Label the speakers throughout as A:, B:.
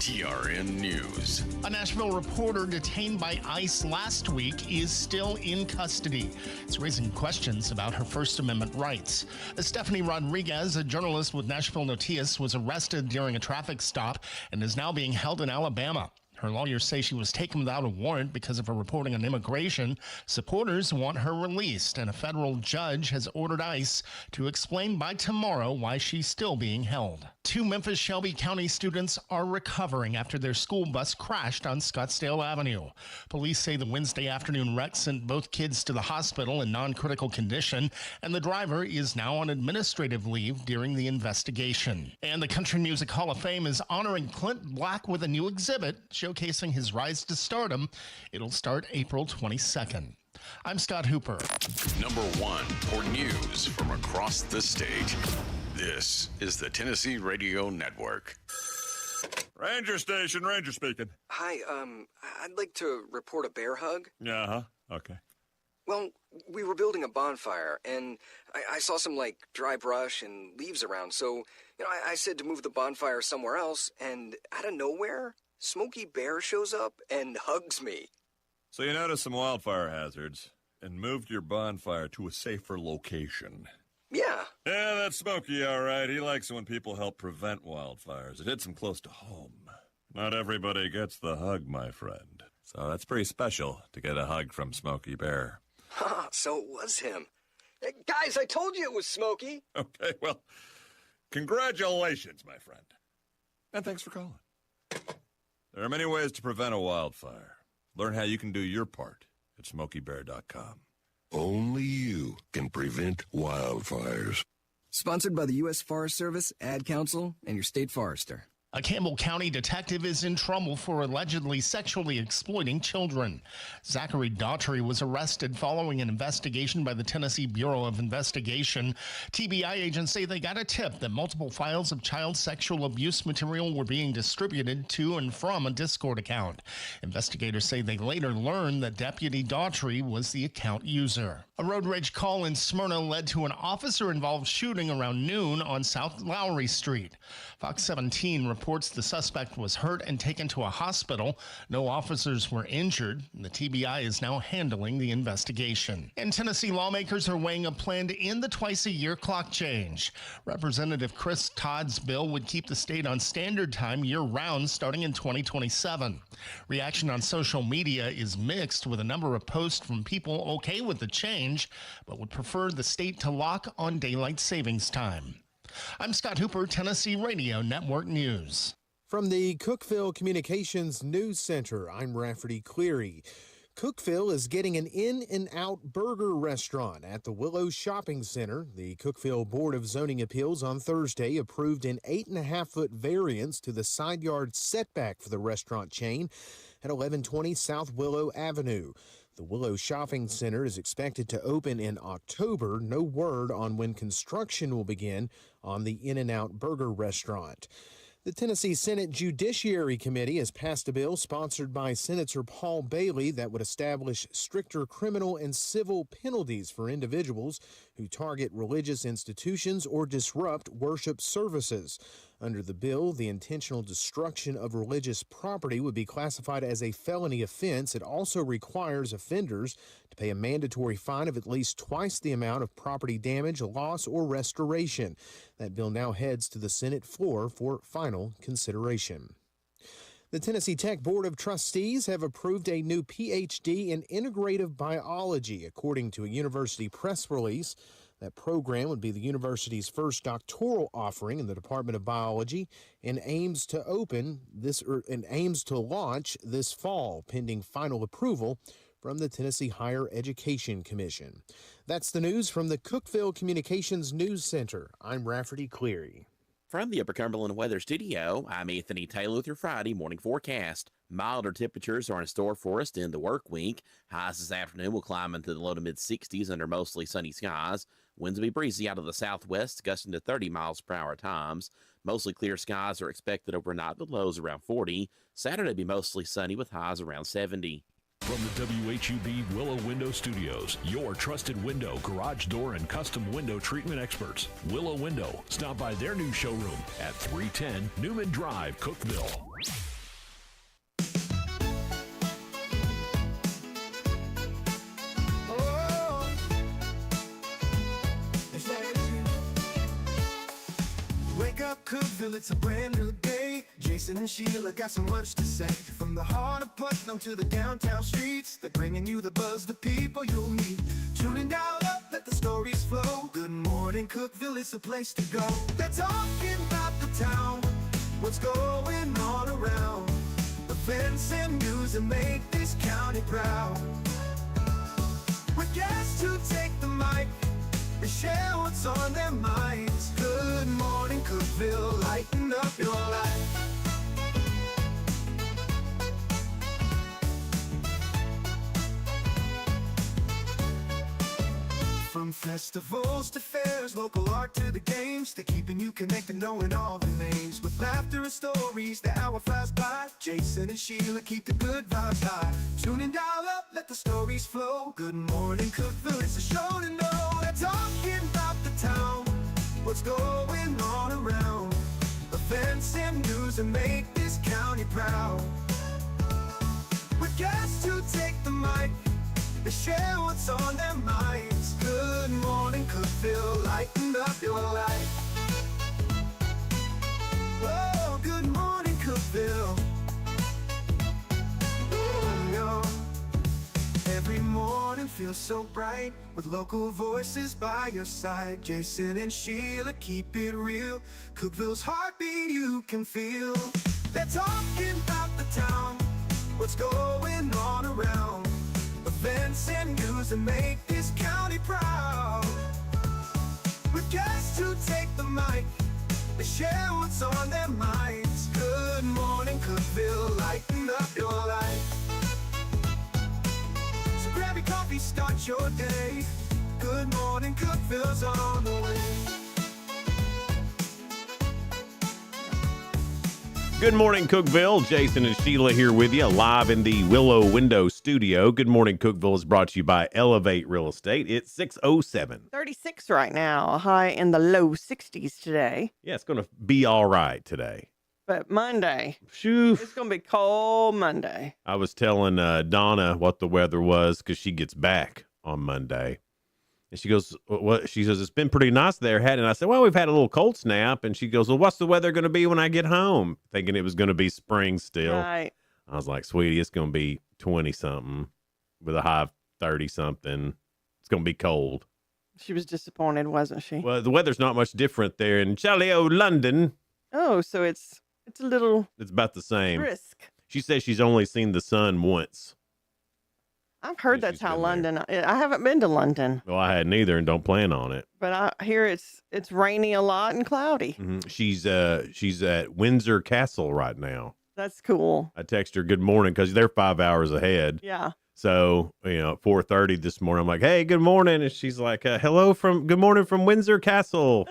A: TRN News.
B: A Nashville reporter detained by ICE last week is still in custody. It's raising questions about her First Amendment rights. Stephanie Rodriguez, a journalist with Nashville Notice, was arrested during a traffic stop and is now being held in Alabama. Her lawyers say she was taken without a warrant because of her reporting on immigration. Supporters want her released, and a federal judge has ordered ICE to explain by tomorrow why she's still being held. 2 Memphis Shelby County students are recovering after their school bus crashed on Scottsdale Avenue. Police say the Wednesday afternoon wreck sent both kids to the hospital in non-critical condition, and the driver is now on administrative leave during the investigation. And the Country Music Hall of Fame is honoring Clint Black with a new exhibit showcasing his rise to stardom. It'll start April 22nd. I'm Scott Hooper.
A: Number 1 for news from across the state. This is the Tennessee Radio Network.
C: Ranger Station, Ranger speaking.
D: Hi, I'd like to report a bear hug.
C: Okay.
D: Well, we were building a bonfire, and I saw some, dry brush and leaves around, so, I said to move the bonfire somewhere else, and out of nowhere, Smokey Bear shows up and hugs me.
C: So you noticed some wildfire hazards and moved your bonfire to a safer location.
D: Yeah.
C: Yeah, that's Smokey, all right. He likes it when people help prevent wildfires. It hits him close to home. Not everybody gets the hug, my friend. So that's pretty special to get a hug from Smokey Bear.
D: So it was him. Hey, guys, I told you it was Smokey.
C: Okay, well, congratulations, my friend. And thanks for calling. There are many ways to prevent a wildfire. Learn how you can do your part at SmokeyBear.com.
E: Only you can prevent wildfires.
F: Sponsored by the U.S. Forest Service, Ad Council, and your state forester.
B: A Campbell County detective is in trouble for allegedly sexually exploiting children. Zachary Daughtry was arrested following an investigation by the Tennessee Bureau of Investigation. TBI agents say they got a tip that multiple files of child sexual abuse material were being distributed to and from a Discord account. Investigators say they later learned that Deputy Daughtry was the account user. A road rage call in Smyrna led to an officer-involved shooting around noon on South Lowry Street. Fox 17 reports the suspect was hurt and taken to a hospital. No officers were injured. The TBI is now handling the investigation. And Tennessee lawmakers are weighing a plan to end the twice-a-year clock change. Representative Chris Todd's bill would keep the state on standard time year-round starting in 2027. Reaction on social media is mixed, with a number of posts from people okay with the change, but would prefer the state to lock on daylight savings time. I'm Scott Hooper, Tennessee Radio Network News.
G: From the Cookeville Communications News Center, I'm Rafferty Cleary. Cookeville is getting an In-N-Out burger restaurant at the Willow Shopping Center. The Cookeville Board of Zoning Appeals on Thursday approved an 8.5-foot variance to the side yard setback for the restaurant chain at 1120 South Willow Avenue. The Willow Shopping Center is expected to open in October. No word on when construction will begin on the In-N-Out burger restaurant. The Tennessee Senate Judiciary Committee has passed a bill sponsored by Senator Paul Bailey that would establish stricter criminal and civil penalties for individuals who target religious institutions or disrupt worship services. Under the bill, the intentional destruction of religious property would be classified as a felony offense. It also requires offenders to pay a mandatory fine of at least twice the amount of property damage, loss, or restoration. That bill now heads to the Senate floor for final consideration. The Tennessee Tech Board of Trustees have approved a new Ph.D. in integrative biology, according to a university press release. That program would be the university's first doctoral offering in the Department of Biology and aims to launch this fall, pending final approval from the Tennessee Higher Education Commission. That's the news from the Cookeville Communications News Center. I'm Rafferty Cleary.
H: From the Upper Cumberland Weather Studio, I'm Anthony Taylor with your Friday morning forecast. Milder temperatures are in store for us in the work week. Highs this afternoon will climb into the low to mid-60s under mostly sunny skies. Winds will be breezy out of the southwest, gusting to 30 miles per hour times. Mostly clear skies are expected overnight with lows around 40. Saturday will be mostly sunny with highs around 70.
I: From the WHUB Willow Window Studios, your trusted window, garage door, and custom window treatment experts. Willow Window. Stop by their new showroom at 310 Newman Drive, Cookeville.
J: Cookeville, it's a brand new day. Jason and Sheila got so much to say. From the heart of Putnam to the downtown streets, they're bringing you the buzz, the people you'll meet. Tuning dial up, let the stories flow. Good morning, Cookeville, it's the place to go. They're talking about the town, what's going on around. Events and news that make this county proud. With guests who take the mic, they share what's on their minds. Good morning, Cookeville, lighten up your life. From festivals to fairs, local art to the games, they're keeping you connected, knowing all the names. With laughter and stories, the hour flies by. Jason and Sheila keep the good vibes high. Tune and dial up, let the stories flow. Good morning, Cookeville, it's a show to know. They're talking about the town, what's going on around. Events and news that make this county proud. With guests who take the mic, they share what's on their minds. Good morning, Cookeville, lighten up your life. Oh, good morning, Cookeville. Oh, every morning feels so bright with local voices by your side. Jason and Sheila keep it real. Cookeville's heartbeat you can feel. They're talking about the town, what's going on around. Events and news that make this county proud. With guests who take the mic, they share what's on their minds. Good morning, Cookeville, lighten up your life. So grab your coffee, start your day. Good morning, Cookeville's on the way.
K: Good morning, Cookeville. Jason and Sheila here with you, live in the Willow Window Studio. Good morning, Cookeville is brought to you by Elevate Real Estate. It's 6:07.
L: 36 right now, a high in the low 60s today.
K: Yeah, it's going to be all right today.
L: But Monday,
K: Phew.
L: it's going to be cold Monday.
K: I was telling Donna what the weather was because she gets back on Monday. And she goes, "What?" She says, "It's been pretty nice there, hadn't it?" I said, "Well, we've had a little cold snap." And she goes, "Well, what's the weather going to be when I get home?" Thinking it was going to be spring still.
L: Right.
K: I was like, "Sweetie, it's going to be 20-something with a high of 30-something. It's going to be cold."
L: She was disappointed, wasn't she?
K: Well, the weather's not much different there in jolly old London.
L: Oh, so it's a little
K: It's about the same.
L: brisk.
K: She says she's only seen the sun once.
L: I've heard
K: Yeah,
L: that's
K: she's
L: how
K: been
L: London. I haven't been to London,
K: Well, I hadn't either and don't plan on it.
L: but I hear it's rainy a lot and cloudy.
K: She's at Windsor Castle right now.
L: That's cool.
K: I text her good morning because they're 5 hours ahead.
L: Yeah.
K: So, at 4:30 this morning, I'm like, "Hey, good morning." And she's like, good morning from Windsor Castle.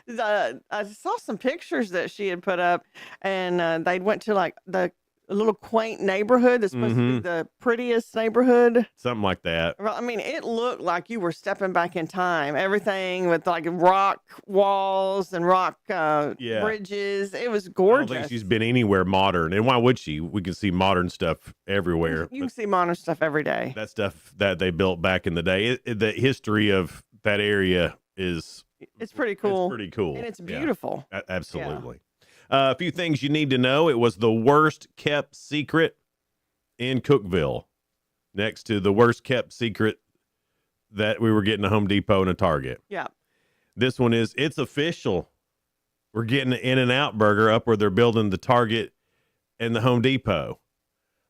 L: I saw some pictures that she had put up, and they went to like the little quaint neighborhood that's supposed to be the prettiest neighborhood.
K: Something like that.
L: Well, I mean, it looked like you were stepping back in time. Everything with like rock walls and rock bridges. It was
K: I don't
L: gorgeous.
K: think she's been anywhere modern. And why would she? We can see modern stuff everywhere.
L: You can see modern stuff every day.
K: That stuff that they built back in the day, the history of that area is...
L: It's pretty cool.
K: It's pretty cool.
L: And it's
K: Yeah.
L: beautiful.
K: Absolutely. A few things you need to know. It was the worst kept secret in Cookeville, next to the worst kept secret that we were getting a Home Depot and a Target.
L: Yeah.
K: This one is, it's official. We're getting an In-N-Out burger up where they're building the Target and the Home Depot.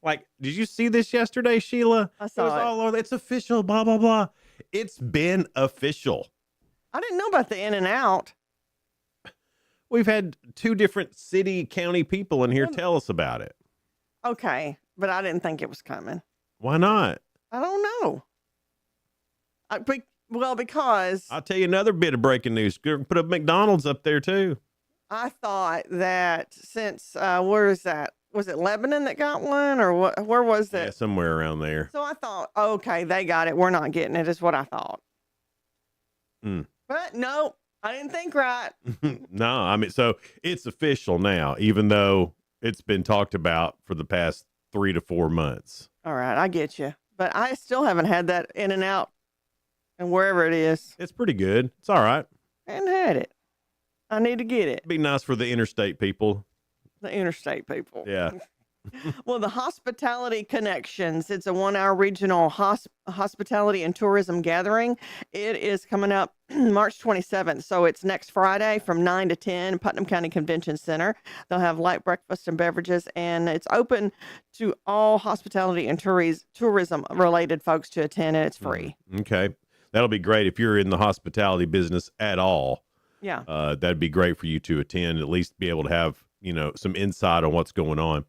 K: Like, did you see this yesterday, Sheila?
L: I saw it.
K: All over. It's official, blah, blah, blah. It's been official.
L: I didn't know about the In-N-Out.
K: We've had two different city, county people in here tell us about it.
L: Okay, but I didn't think it was coming.
K: Why not?
L: I don't know. Because
K: I'll tell you another bit of breaking news. Put a McDonald's up there too.
L: I thought that since where is that? Was it Lebanon that got one, or what? Where was it?
K: Yeah, somewhere around there.
L: So I thought, okay, they got it. We're not getting it. Is what I thought. But no, I didn't think right.
K: No, I mean, so it's official now, even though it's been talked about for the past 3 to 4 months.
L: All right, I get you. But I still haven't had that In-N-Out and wherever it is.
K: It's pretty good. It's all right.
L: I hadn't had it. I need to get it.
K: Be nice for the interstate people.
L: The interstate people.
K: Yeah.
L: Well, the Hospitality Connections, it's a 1-hour regional hospitality and tourism gathering. It is coming up March 27th. So it's next Friday from 9 to 10, Putnam County Convention Center. They'll have light breakfast and beverages, and it's open to all hospitality and tourism related folks to attend, and it's free.
K: Okay. That'll be great if you're in the hospitality business at all.
L: Yeah.
K: That'd be great for you to attend, at least be able to have, some insight on what's going on.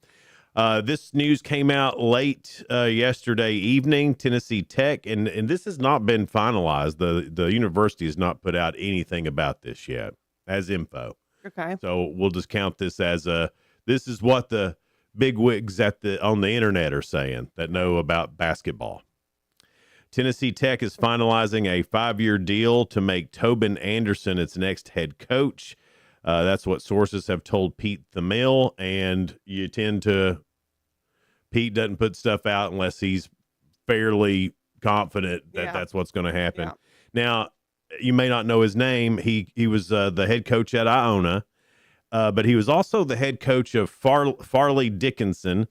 K: This news came out late yesterday evening. Tennessee Tech, and this has not been finalized. The university has not put out anything about this yet as info.
L: Okay.
K: So we'll just count this as this is what the bigwigs on the internet are saying that know about basketball. Tennessee Tech is finalizing a 5-year deal to make Tobin Anderson its next head coach. That's what sources have told Pete the Mill, and Pete doesn't put stuff out unless he's fairly confident that that's what's going to happen.
L: Yeah.
K: Now, you may not know his name. He was the head coach at Iona, but he was also the head coach of Farley Dickinson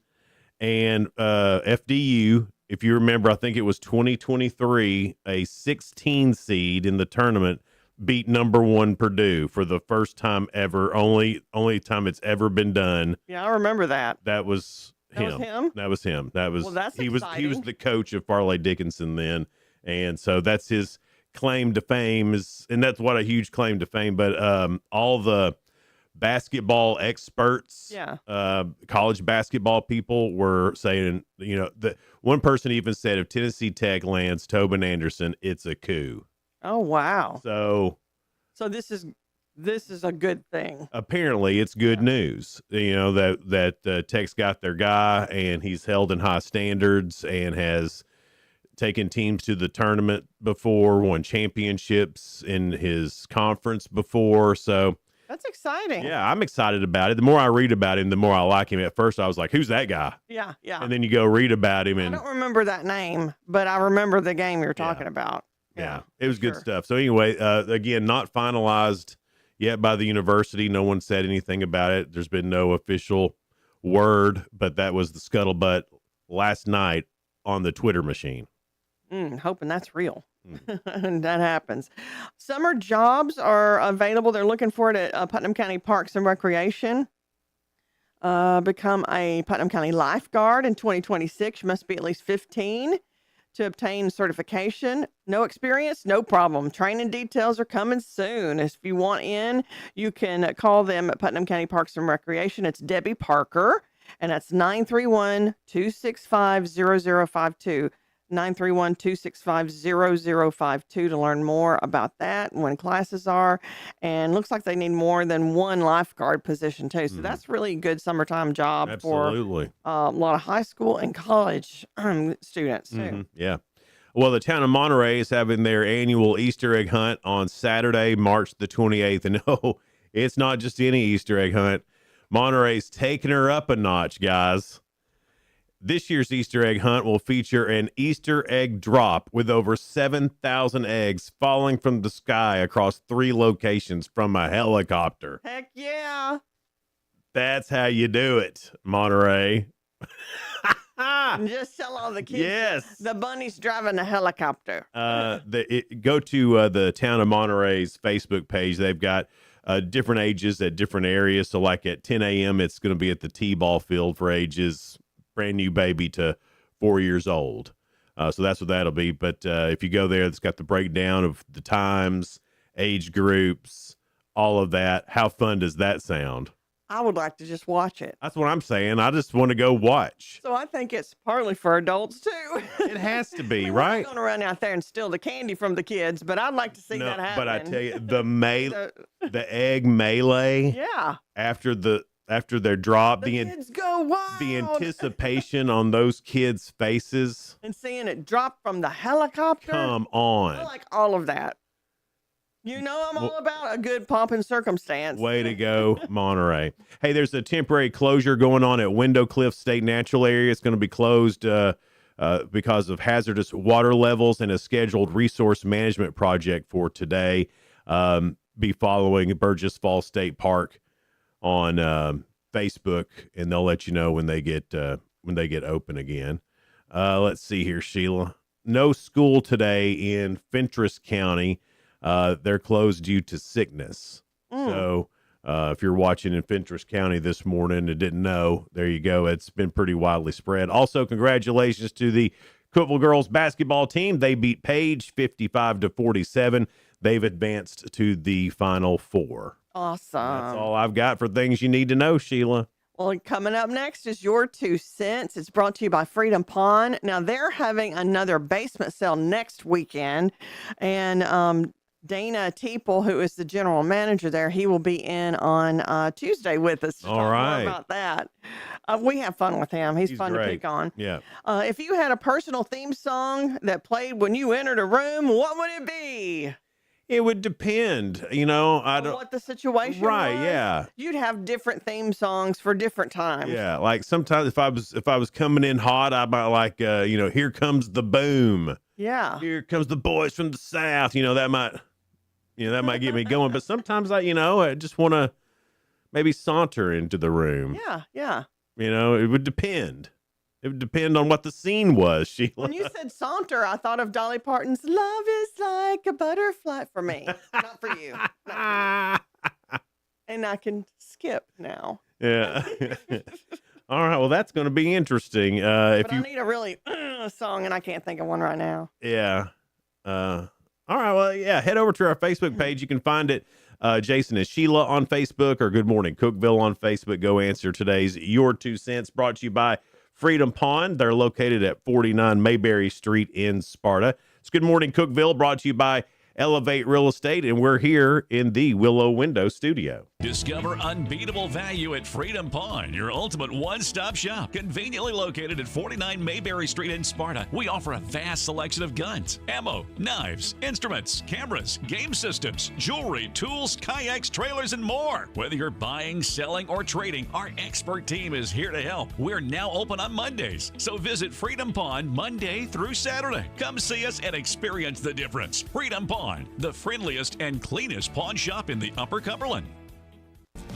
K: and FDU. If you remember, I think it was 2023, a 16 seed in the tournament beat number 1 Purdue for the first time ever. Only time it's ever been done.
L: Yeah, I remember that.
K: That was him.
L: That was him?
K: Well,
L: that's
K: he was
L: exciting.
K: the coach of Farley Dickinson then, and so that's his claim to fame and that's what a huge claim to fame. But all the basketball experts, college basketball people were saying, that one person even said if Tennessee Tech lands Tobin Anderson, it's a coup.
L: Oh, wow.
K: So
L: this is a good thing.
K: Apparently it's good news, that Tech's got their guy and he's held in high standards and has taken teams to the tournament before, won championships in his conference before. So
L: that's exciting.
K: Yeah, I'm excited about it. The more I read about him, the more I like him. At first I was like, who's that guy?
L: Yeah.
K: And then you go read about him. And
L: I don't remember that name, but I remember the game you're talking about.
K: Yeah, it was good stuff. So anyway, again, not finalized yet by the university. No one said anything about it. There's been no official word, but that was the scuttlebutt last night on the Twitter machine.
L: Hoping that's real. And that happens. Summer jobs are available. They're looking for it at Putnam County Parks and Recreation. Become a Putnam County lifeguard in 2026. You must be at least 15 to obtain certification. No experience, no problem. Training details are coming soon. If you want in, you can call them at Putnam County Parks and Recreation. It's Debbie Parker, and that's 931-265-0052. 931-265-0052 to learn more about that, when classes are. And looks like they need more than one lifeguard position too. So that's really a good summertime job.
K: Absolutely.
L: For a lot of high school and college students too.
K: Yeah. Well, the town of Monterey is having their annual Easter egg hunt on Saturday, March the 28th. And no, it's not just any Easter egg hunt. Monterey's taking her up a notch, guys. This year's Easter egg hunt will feature an Easter egg drop with over 7,000 eggs falling from the sky across 3 locations from a helicopter.
L: Heck yeah.
K: That's how you do it, Monterey.
L: And just tell all the kids.
K: Yes.
L: The bunny's driving a helicopter.
K: Go to the town of Monterey's Facebook page. They've got different ages at different areas. So like at 10 a.m., it's going to be at the T-ball field for ages brand new baby to 4 years old. So that's what that'll be. But if you go there, it's got the breakdown of the times, age groups, all of that. How fun does that sound?
L: I would like to just watch it.
K: That's what I'm saying. I just want to go watch.
L: So I think it's partly for adults too.
K: It has to be,
L: We're
K: right?
L: not going to run out there and steal the candy from the kids, but I'd like to see that happen.
K: But I tell you, the egg melee.
L: Yeah.
K: After their drop,
L: the kids go wild.
K: The anticipation on those kids' faces.
L: And seeing it drop from the helicopter.
K: Come on.
L: I like all of that. You know, I'm all about a good pomp and circumstance.
K: Way to go, Monterey. Hey, there's a temporary closure going on at Window Cliff State Natural Area. It's going to be closed because of hazardous water levels and a scheduled resource management project for today. be following Burgess Falls State Park on Facebook, and they'll let you know when they get open again. Let's see here, Sheila. No school today in Fentress County. They're closed due to sickness. So if you're watching in Fentress County this morning and didn't know, there you go. It's been pretty widely spread. Also, congratulations to the Cookeville girls basketball team. They beat Page 55-47. They've advanced to the Final Four.
L: Awesome.
K: That's all I've got for things you need to know, Sheila.
L: Well, coming up next is Your 2 Cents. It's brought to you by Freedom Pond. Now, they're having another basement sale next weekend. And Dana Teeple, who is the general manager there, he will be in on Tuesday with us to
K: All
L: talk
K: right.
L: more about that. We have fun with him. He's fun
K: great.
L: to pick on.
K: Yeah.
L: If you had a personal theme song that played when you entered a room, what would it be?
K: It would depend, I don't.
L: What the situation
K: Right,
L: was?
K: yeah.
L: You'd have different theme songs for different times.
K: Yeah, like sometimes if I was coming in hot, I might like Here Comes the Boom.
L: Yeah.
K: Here Comes the Boys from the South. That might get me going. But sometimes I just want to maybe saunter into the room.
L: Yeah.
K: It would depend. It would depend on what the scene was, Sheila.
L: When you said saunter, I thought of Dolly Parton's "Love Is Like a Butterfly" for me, not for you. And I can skip now.
K: Yeah. All right. Well, that's going to be interesting.
L: But I need a really song, and I can't think of one right now.
K: Yeah. All right. Well, yeah. Head over to our Facebook page. You can find it. Jason and Sheila on Facebook, or Good Morning Cookeville on Facebook. Go answer today's Your 2 Cents, brought to you by Freedom Pond. They're located at 49 Mayberry Street in Sparta. It's Good Morning Cookeville, brought to you by Elevate Real Estate, and we're here in the Willow Window Studio.
I: Discover unbeatable value at Freedom Pond, your ultimate one-stop shop. Conveniently located at 49 Mayberry Street in Sparta, we offer a vast selection of guns, ammo, knives, instruments, cameras, game systems, jewelry, tools, kayaks, trailers, and more. Whether you're buying, selling, or trading, our expert team is here to help. We're now open on Mondays, so visit Freedom Pond Monday through Saturday. Come see us and experience the difference. Freedom Pond, the friendliest and cleanest pawn shop in the Upper Cumberland.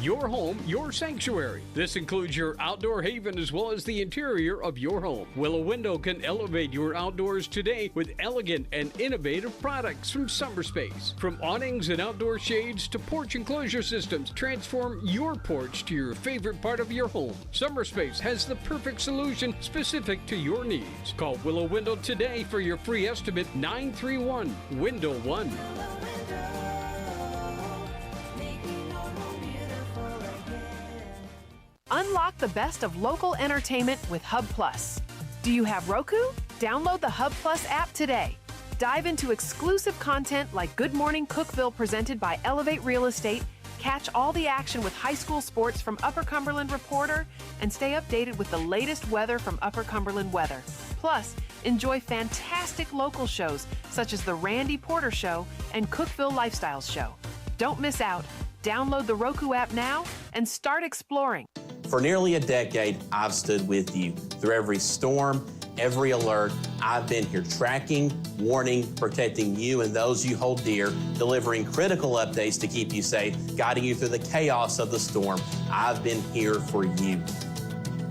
M: Your home, your sanctuary. This includes your outdoor haven as well as the interior of your home. Willow Window can elevate your outdoors today with elegant and innovative products from SummerSpace. From awnings and outdoor shades to porch enclosure systems, transform your porch to your favorite part of your home. SummerSpace has the perfect solution specific to your needs. Call Willow Window today for your free estimate, 931-WINDOW-1.
N: Unlock the best of local entertainment with Hub Plus. Do you have Roku? Download the Hub Plus app today. Dive into exclusive content like Good Morning Cookeville presented by Elevate Real Estate, catch all the action with high school sports from Upper Cumberland Reporter, and stay updated with the latest weather from Upper Cumberland Weather. Plus, enjoy fantastic local shows such as The Randy Porter Show and Cookeville Lifestyles Show. Don't miss out. Download the Roku app now and start exploring.
H: For nearly a decade, I've stood with you. Through every storm, every alert, I've been here tracking, warning, protecting you and those you hold dear, delivering critical updates to keep you safe, guiding you through the chaos of the storm. I've been here for you.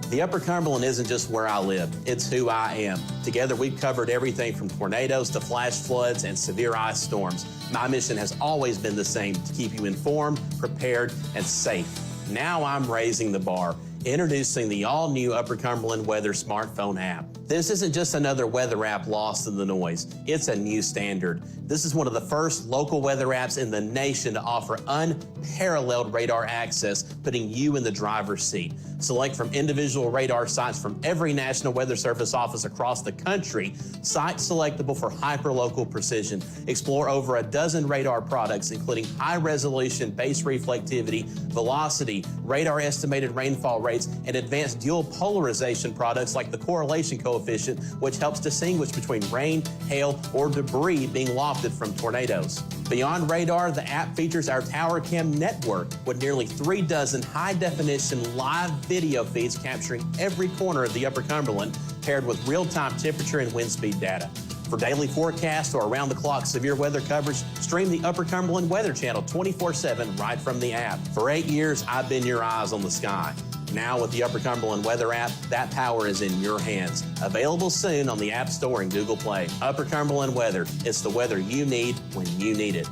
H: The Upper Cumberland isn't just where I live, it's who I am. Together, we've covered everything from tornadoes to flash floods and severe ice storms. My mission has always been the same, to keep you informed, prepared, and safe. Now I'm raising the bar, introducing the all-new Upper Cumberland Weather smartphone app. This isn't just another weather app lost in the noise. It's a new standard. This is one of the first local weather apps in the nation to offer unparalleled radar access, putting you in the driver's seat. Select from individual radar sites from every National Weather Service office across the country, sites selectable for hyper-local precision. Explore over a dozen radar products, including high-resolution base reflectivity, velocity, radar estimated rainfall rates, and advanced dual polarization products like the correlation coefficient, which helps distinguish between rain, hail, or debris being lofted from tornadoes. Beyond radar, the app features our Tower Cam network with nearly 3 dozen high-definition live video feeds capturing every corner of the Upper Cumberland, paired with real-time temperature and wind speed data. For daily forecasts or around-the-clock severe weather coverage, stream the Upper Cumberland Weather Channel 24/7 right from the app. For 8 years, I've been your eyes on the sky. Now with the Upper Cumberland Weather app, that power is in your hands. Available soon on the App Store and Google Play. Upper Cumberland Weather. It's the weather you need when you need it.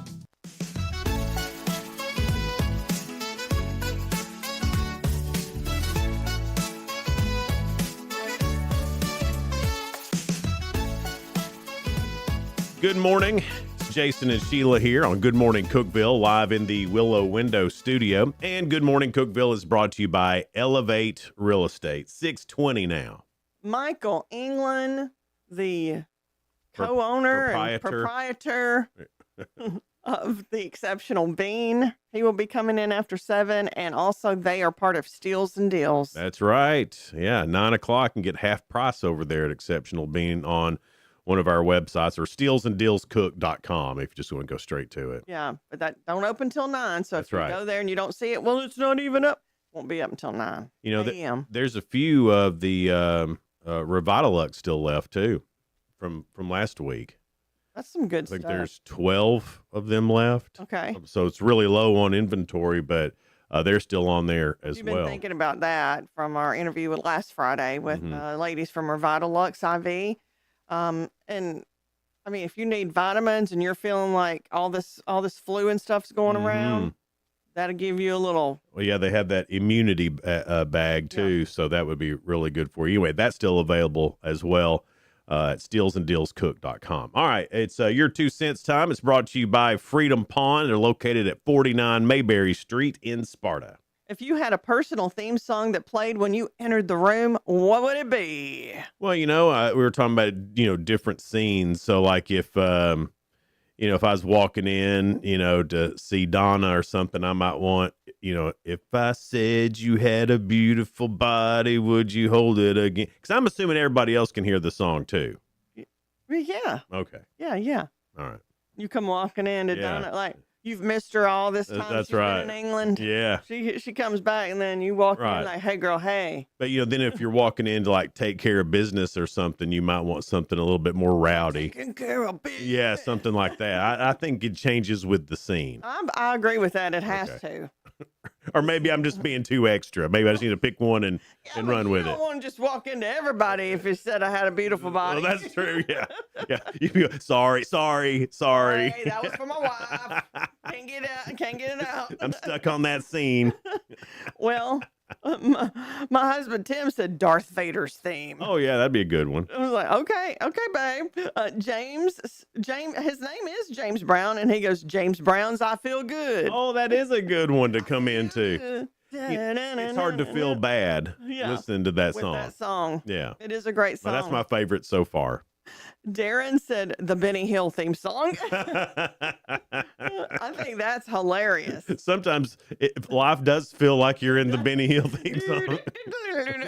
K: Good morning. It's Jason and Sheila here on Good Morning Cookeville, live in the Willow Window studio. And Good Morning Cookeville is brought to you by Elevate Real Estate. 620 now.
L: Michael England, the co-owner and proprietor of the Exceptional Bean. He will be coming in after 7, and also they are part of Steals and Deals.
K: That's right. Yeah, 9 o'clock and get half price over there at Exceptional Bean on one of our websites, or steelsanddealscook.com if you just want to go straight to it.
L: Yeah, but that don't open till 9. So
K: That's
L: if you
K: right.
L: go there and you don't see it, well, it's not even up. Won't be up until 9 a.m.
K: There's a few of the Revitalux still left too from last week.
L: That's some good
K: I think
L: stuff.
K: there's 12 of them left.
L: Okay.
K: So it's really low on inventory, but they're still on there as
L: You've been
K: well.
L: thinking about that from our interview with last Friday with ladies from Revitalux IV. And I mean, if you need vitamins and you're feeling like all this flu and stuff's going around, that'll give you a little.
K: Well, yeah, they have that immunity bag too, so that would be really good for you. Anyway, that's still available as well at steelsanddealscook.com. All right, it's your 2 cents time. It's brought to you by Freedom Pond. They're located at 49 Mayberry Street in Sparta.
L: If you had a personal theme song that played when you entered the room, what would it be?
K: Well, we were talking about, different scenes. So like if I was walking in, to see Donna or something, I might want, if I said you had a beautiful body, would you hold it again? Because I'm assuming everybody else can hear the song too.
L: Yeah.
K: Okay.
L: Yeah.
K: All right.
L: You come walking in to Donna, like, you've missed her all this time.
K: That's
L: she's
K: right.
L: been in England.
K: Yeah.
L: She comes back, and then you walk in like, hey, girl, hey.
K: But, then if you're walking in to, like, take care of business or something, you might want something a little bit more rowdy.
L: Taking care of business.
K: Yeah, something like that. I think it changes with the scene.
L: I agree with that. It has to.
K: Or maybe I'm just being too extra. Maybe I just need to pick one and run with
L: You
K: it.
L: don't want to just walk into everybody if you said I had a beautiful body.
K: Well, that's true. Yeah. Yeah. You go, sorry.
L: Hey, that was for my wife. Can't get it out.
K: I'm stuck on that scene.
L: Well, my husband Tim said Darth Vader's theme.
K: Oh yeah, that'd be a good one.
L: I was like, okay, babe. James, his name is James Brown, and he goes, James Brown's I Feel Good.
K: Oh, that is a good one to come into. It's hard to feel bad listening to that song.
L: That song.
K: Yeah.
L: It is a great song.
K: Well, that's my favorite so far.
L: Darren said the Benny Hill theme song. I think that's hilarious.
K: Sometimes life does feel like you're in the Benny Hill theme song.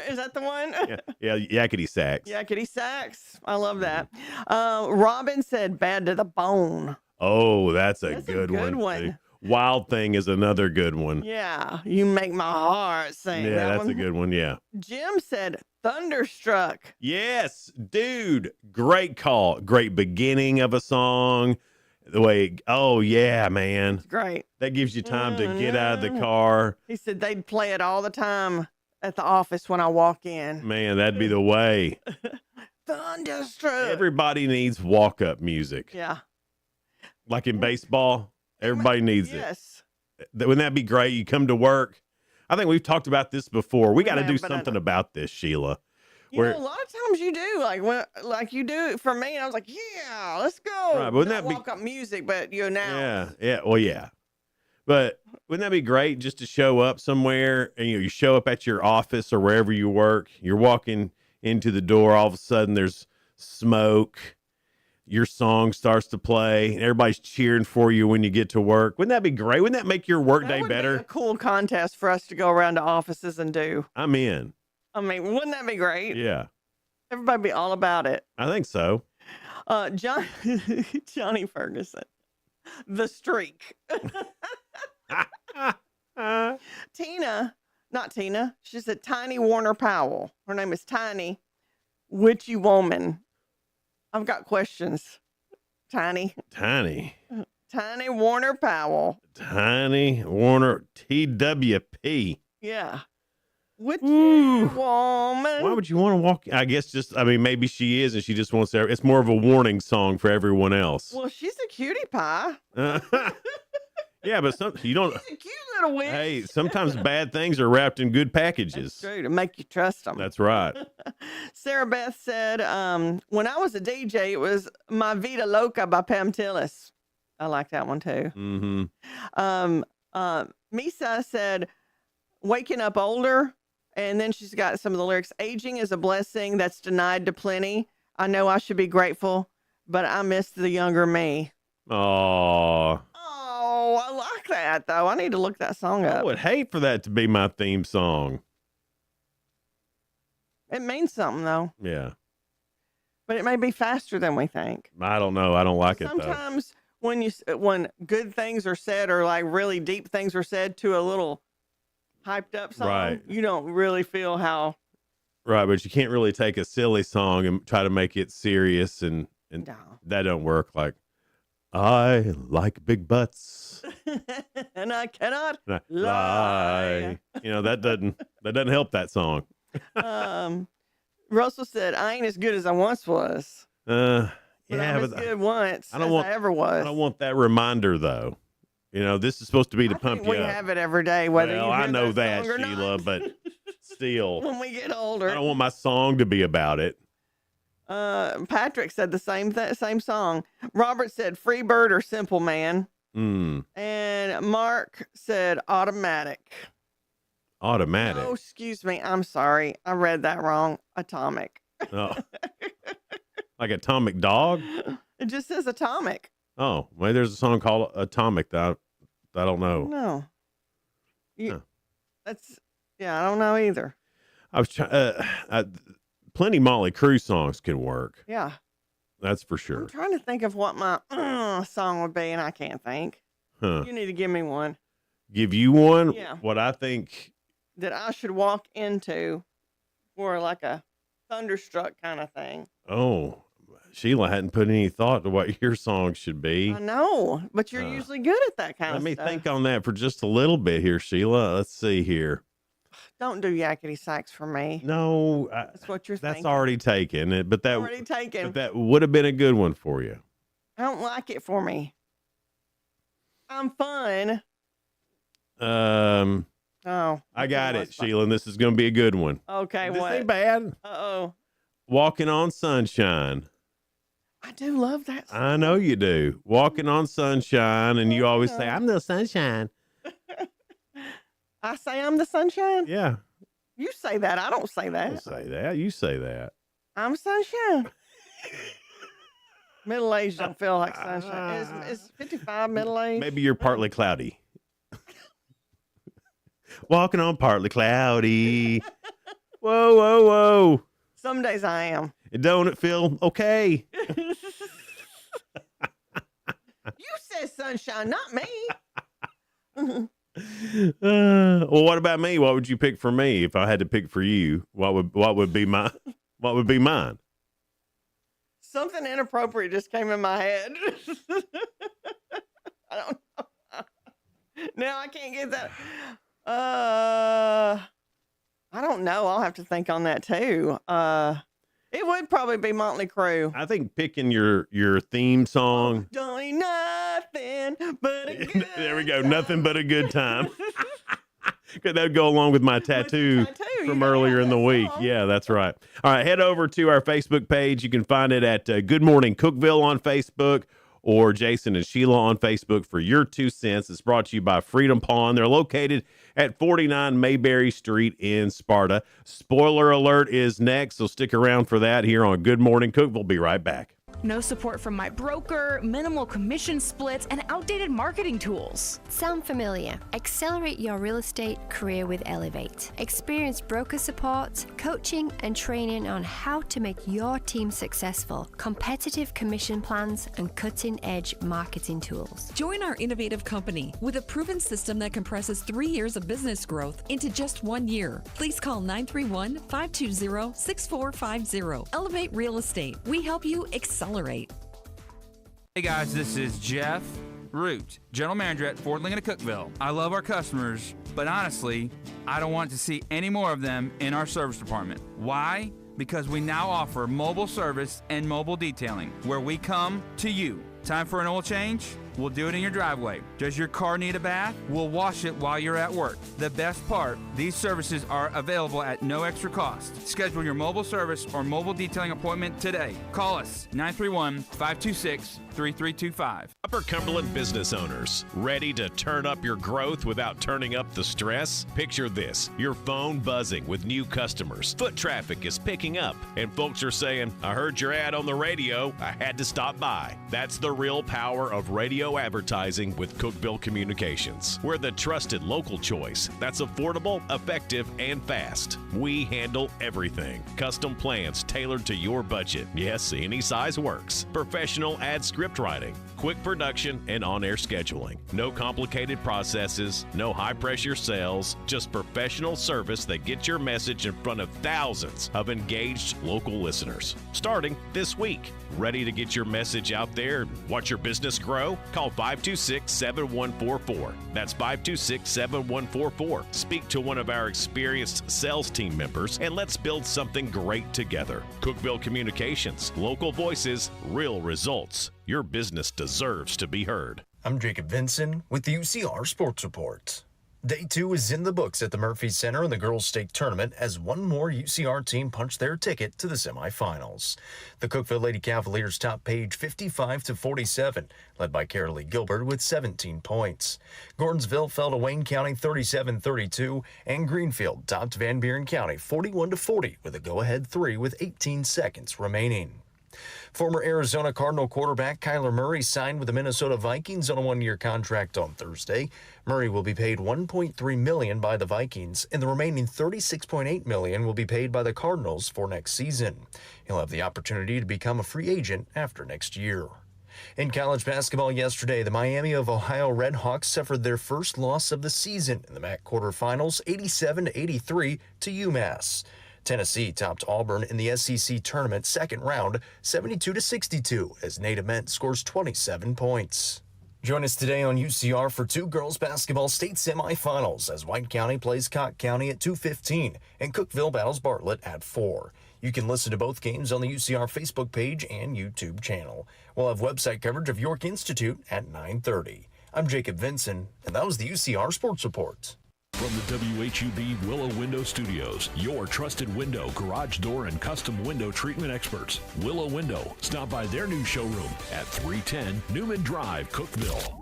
L: Is that the one?
K: Yeah, yakety sax.
L: Yakety sax. I love that. Robin said bad to the bone.
K: Oh, that's a good one. Too. Wild Thing is another good one.
L: Yeah, you make my heart sing.
K: Yeah, that's a good one. Yeah.
L: Jim said Thunderstruck.
K: Yes, dude. Great call. Great beginning of a song. The way, oh yeah, man.
L: It's great.
K: That gives you time to get out of the car.
L: He said they'd play it all the time at the office when I walk in.
K: Man, that'd be the way.
L: Thunderstruck.
K: Everybody needs walk-up music.
L: Yeah.
K: Like in baseball, everybody needs
L: yes.
K: it. Wouldn't that be great? You come to work. I think we've talked about this before. We got to do something about this, Sheila.
L: You know, a lot of times you do, like you do it for me. And I was like, yeah, let's go.
K: Right, but wouldn't that be
L: walk-up music, but you now.
K: Yeah. Well, yeah. But wouldn't that be great just to show up somewhere and you show up at your office or wherever you work? You're walking into the door. All of a sudden, there's smoke. Your song starts to play. And everybody's cheering for you when you get to work. Wouldn't that be great? Wouldn't that make your work day better?
L: Be a cool contest for us to go around to offices and do.
K: I'm in.
L: I mean, wouldn't that be great?
K: Yeah.
L: Everybody be all about it.
K: I think so.
L: Johnny Ferguson, the streak. Not Tina. She said Tiny Warner Powell. Her name is Tiny. Witchy woman. I've got questions. Tiny Warner Powell.
K: Tiny Warner TWP.
L: Yeah. Which woman?
K: Why would you want to walk? I guess maybe she is, and she just wants to. It's more of a warning song for everyone else.
L: Well, she's a cutie pie.
K: Yeah, but you don't.
L: She's a cute little witch.
K: Hey, sometimes bad things are wrapped in good packages.
L: That's true, to make you trust them.
K: That's right.
L: Sarah Beth said, when I was a DJ, it was My Vida Loca by Pam Tillis. I like that one too.
K: Mm-hmm.
L: Misa said, Waking Up Older. And then she's got some of the lyrics. Aging is a blessing that's denied to plenty. I know I should be grateful, but I miss the younger me.
K: Oh,
L: I like that, though. I need to look that song up.
K: I would hate for that to be my theme song.
L: It means something, though.
K: Yeah.
L: But it may be faster than we think.
K: I don't know. I don't like it, though.
L: Sometimes when good things are said or like really deep things are said to a little hyped up song,
K: right,
L: you don't really feel how.
K: Right, but you can't really take a silly song and try to make it serious, and
L: No.
K: that don't work. Like, I like big butts.
L: And I cannot
K: lie. You know, that doesn't help that song.
L: Russell said, I ain't as good as I once was.
K: Yeah,
L: but I'm as good once as I ever was.
K: I don't want that reminder, though. You know, this is supposed to be to pump you
L: We
K: up.
L: have it every day, whether you hear
K: I know that,
L: song or
K: Sheila,
L: not.
K: but still.
L: When we get older.
K: I don't want my song to be about it.
L: Patrick said the same song. Robert said Free Bird or Simple Man. And Mark said Automatic.
K: Automatic.
L: Oh, excuse me. I'm sorry. I read that wrong. Atomic.
K: Oh. Like Atomic Dog?
L: It just says Atomic.
K: Oh, maybe there's a song called Atomic that I don't know.
L: No. That's, I don't know either.
K: I was trying, plenty Motley Crue songs can work.
L: Yeah.
K: That's for sure.
L: I'm trying to think of what my song would be, and I can't think.
K: Huh.
L: You need to give me one.
K: Give you one?
L: Yeah.
K: What I think.
L: That I should walk into for like a thunderstruck kind of thing.
K: Oh, Sheila hadn't put any thought to what your song should be.
L: I know, but you're usually good at that kind of stuff.
K: Let me think on that for just a little bit here, Sheila. Let's see here.
L: Don't do yakety sax for me.
K: No,
L: that's what you're
K: that's
L: thinking.
K: already taken. But that
L: already taken.
K: But that would have been a good one for you.
L: I don't like it for me. I'm fun. Oh,
K: I got it, Sheila. And this is going to be a good one.
L: Okay,
K: this
L: what?
K: ain't bad.
L: Uh-oh.
K: Walking on Sunshine.
L: I do love that song.
K: I know you do. Walking on Sunshine, and you always say, I'm the sunshine.
L: I say I'm the sunshine?
K: Yeah.
L: You say that. I don't say that.
K: Don't say that. You say that.
L: I'm sunshine. Middle-aged don't feel like sunshine. Is 55 middle-aged?
K: Maybe you're partly cloudy. Walking on partly cloudy. Whoa, whoa, whoa.
L: Some days I am.
K: Don't it feel okay?
L: You said sunshine, not me.
K: Well, what about me? What would you pick for me if I had to pick for you? What would be mine?
L: Something inappropriate just came in my head. I don't know. Now I can't get that. I don't know. I'll have to think on that too. It would probably be Motley Crue.
K: I think picking your theme song.
L: Don't need nothing but a good
K: There we go. Nothing but a good time. That would go along with my tattoo from earlier in the week. Yeah, that's right. All right, head over to our Facebook page. You can find it at Good Morning Cookeville on Facebook or Jason and Sheila on Facebook for your 2 cents. It's brought to you by Freedom Pond. They're located at 49 Mayberry Street in Sparta. Spoiler alert is next, so stick around for that here on Good Morning Cookeville. Be right back.
O: No support from my broker, minimal commission splits, and outdated marketing tools.
P: Sound familiar? Accelerate your real estate career with Elevate. Experience broker support, coaching, and training on how to make your team successful, competitive commission plans, and cutting-edge marketing tools.
Q: Join our innovative company with a proven system that compresses 3 years of business growth into just 1 year. Please call 931-520-6450. Elevate Real Estate. We help you excite accelerate.
R: Hey guys, this is Jeff Root, General Manager at Ford Lincoln of Cookeville. I love our customers, but honestly, I don't want to see any more of them in our service department. Why? Because we now offer mobile service and mobile detailing, where we come to you. Time for an oil change? We'll do it in your driveway. Does your car need a bath? We'll wash it while you're at work. The best part, these services are available at no extra cost. Schedule your mobile service or mobile detailing appointment today. Call us 931-526-3325.
A: Upper Cumberland business owners, ready to turn up your growth without turning up the stress? Picture this, your phone buzzing with new customers. Foot traffic is picking up, and folks are saying, I heard your ad on the radio, I had to stop by. That's the real power of radio advertising with Cookeville Communications. We're the trusted local choice that's affordable, effective, and fast. We handle everything. Custom plans tailored to your budget. Yes, any size works. Professional ad script writing, quick production, and on-air scheduling. No complicated processes, no high-pressure sales, just professional service that gets your message in front of thousands of engaged local listeners. Starting this week. Ready to get your message out there and watch your business grow? Call 526-7144. That's 526-7144. Speak to one of our experienced sales team members and let's build something great together. Cookeville Communications, local voices, real results. Your business deserves to be heard.
S: I'm Jacob Vinson with the UCR Sports Report. Day 2 is in the books at the Murphy Center in the girls' state tournament as one more UCR team punched their ticket to the semifinals. The Cookeville Lady Cavaliers top page 55-47, led by Carolee Gilbert with 17 points. Gordonsville fell to Wayne County 37-32, and Greenfield topped Van Buren County 41-40 with a go-ahead 3 with 18 seconds remaining. Former Arizona Cardinal quarterback Kyler Murray signed with the Minnesota Vikings on a one-year contract on Thursday. Murray will be paid $1.3 million by the Vikings, and the remaining $36.8 million will be paid by the Cardinals for next season. He'll have the opportunity to become a free agent after next year. In college basketball yesterday, the Miami of Ohio Redhawks suffered their first loss of the season in the MAC quarterfinals, 87-83 to UMass. Tennessee topped Auburn in the SEC tournament second round, 72-62, as Nate Ament scores 27 points. Join us today on UCR for 2 girls basketball state semifinals as White County plays Cott County at 2:15 and Cookeville battles Bartlett at 4. You can listen to both games on the UCR Facebook page and YouTube channel. We'll have website coverage of York Institute at 9:30. I'm Jacob Vinson, and that was the UCR Sports Report.
T: From the WHUB Willow Window Studios, your trusted window, garage door, and custom window treatment experts. Willow Window. Stop by their new showroom at 310 Newman Drive, Cookeville.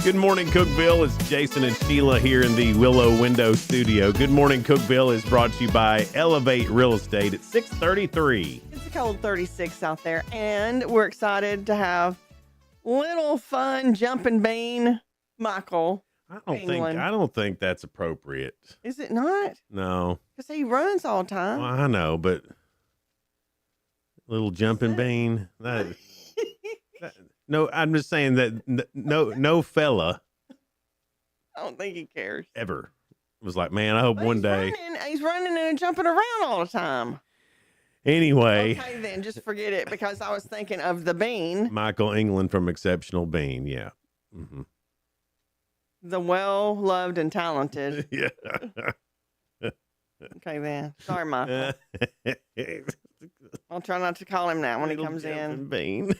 K: Good morning, Cookeville. It's Jason and Sheila here in the Willow Window Studio. Good morning, Cookeville is brought to you by Elevate Real Estate at 633.
L: It's a cold 36 out there, and we're excited to have little fun jumping bean Michael.
K: I don't think that's appropriate.
L: Is it not?
K: No.
L: Because he runs all the time.
K: Well, I know, but little jumping bean. No, I'm just saying that no fella.
L: I don't think he cares.
K: Ever was like, man, I hope one day.
L: He's running and jumping around all the time.
K: Anyway.
L: Okay, then just forget it because I was thinking of the bean.
K: Michael England from Exceptional Bean. Yeah. Mm-hmm.
L: The well-loved and talented.
K: Yeah.
L: Okay, then. Sorry, Michael. I'll try not to call him that when he comes in.
K: Bean.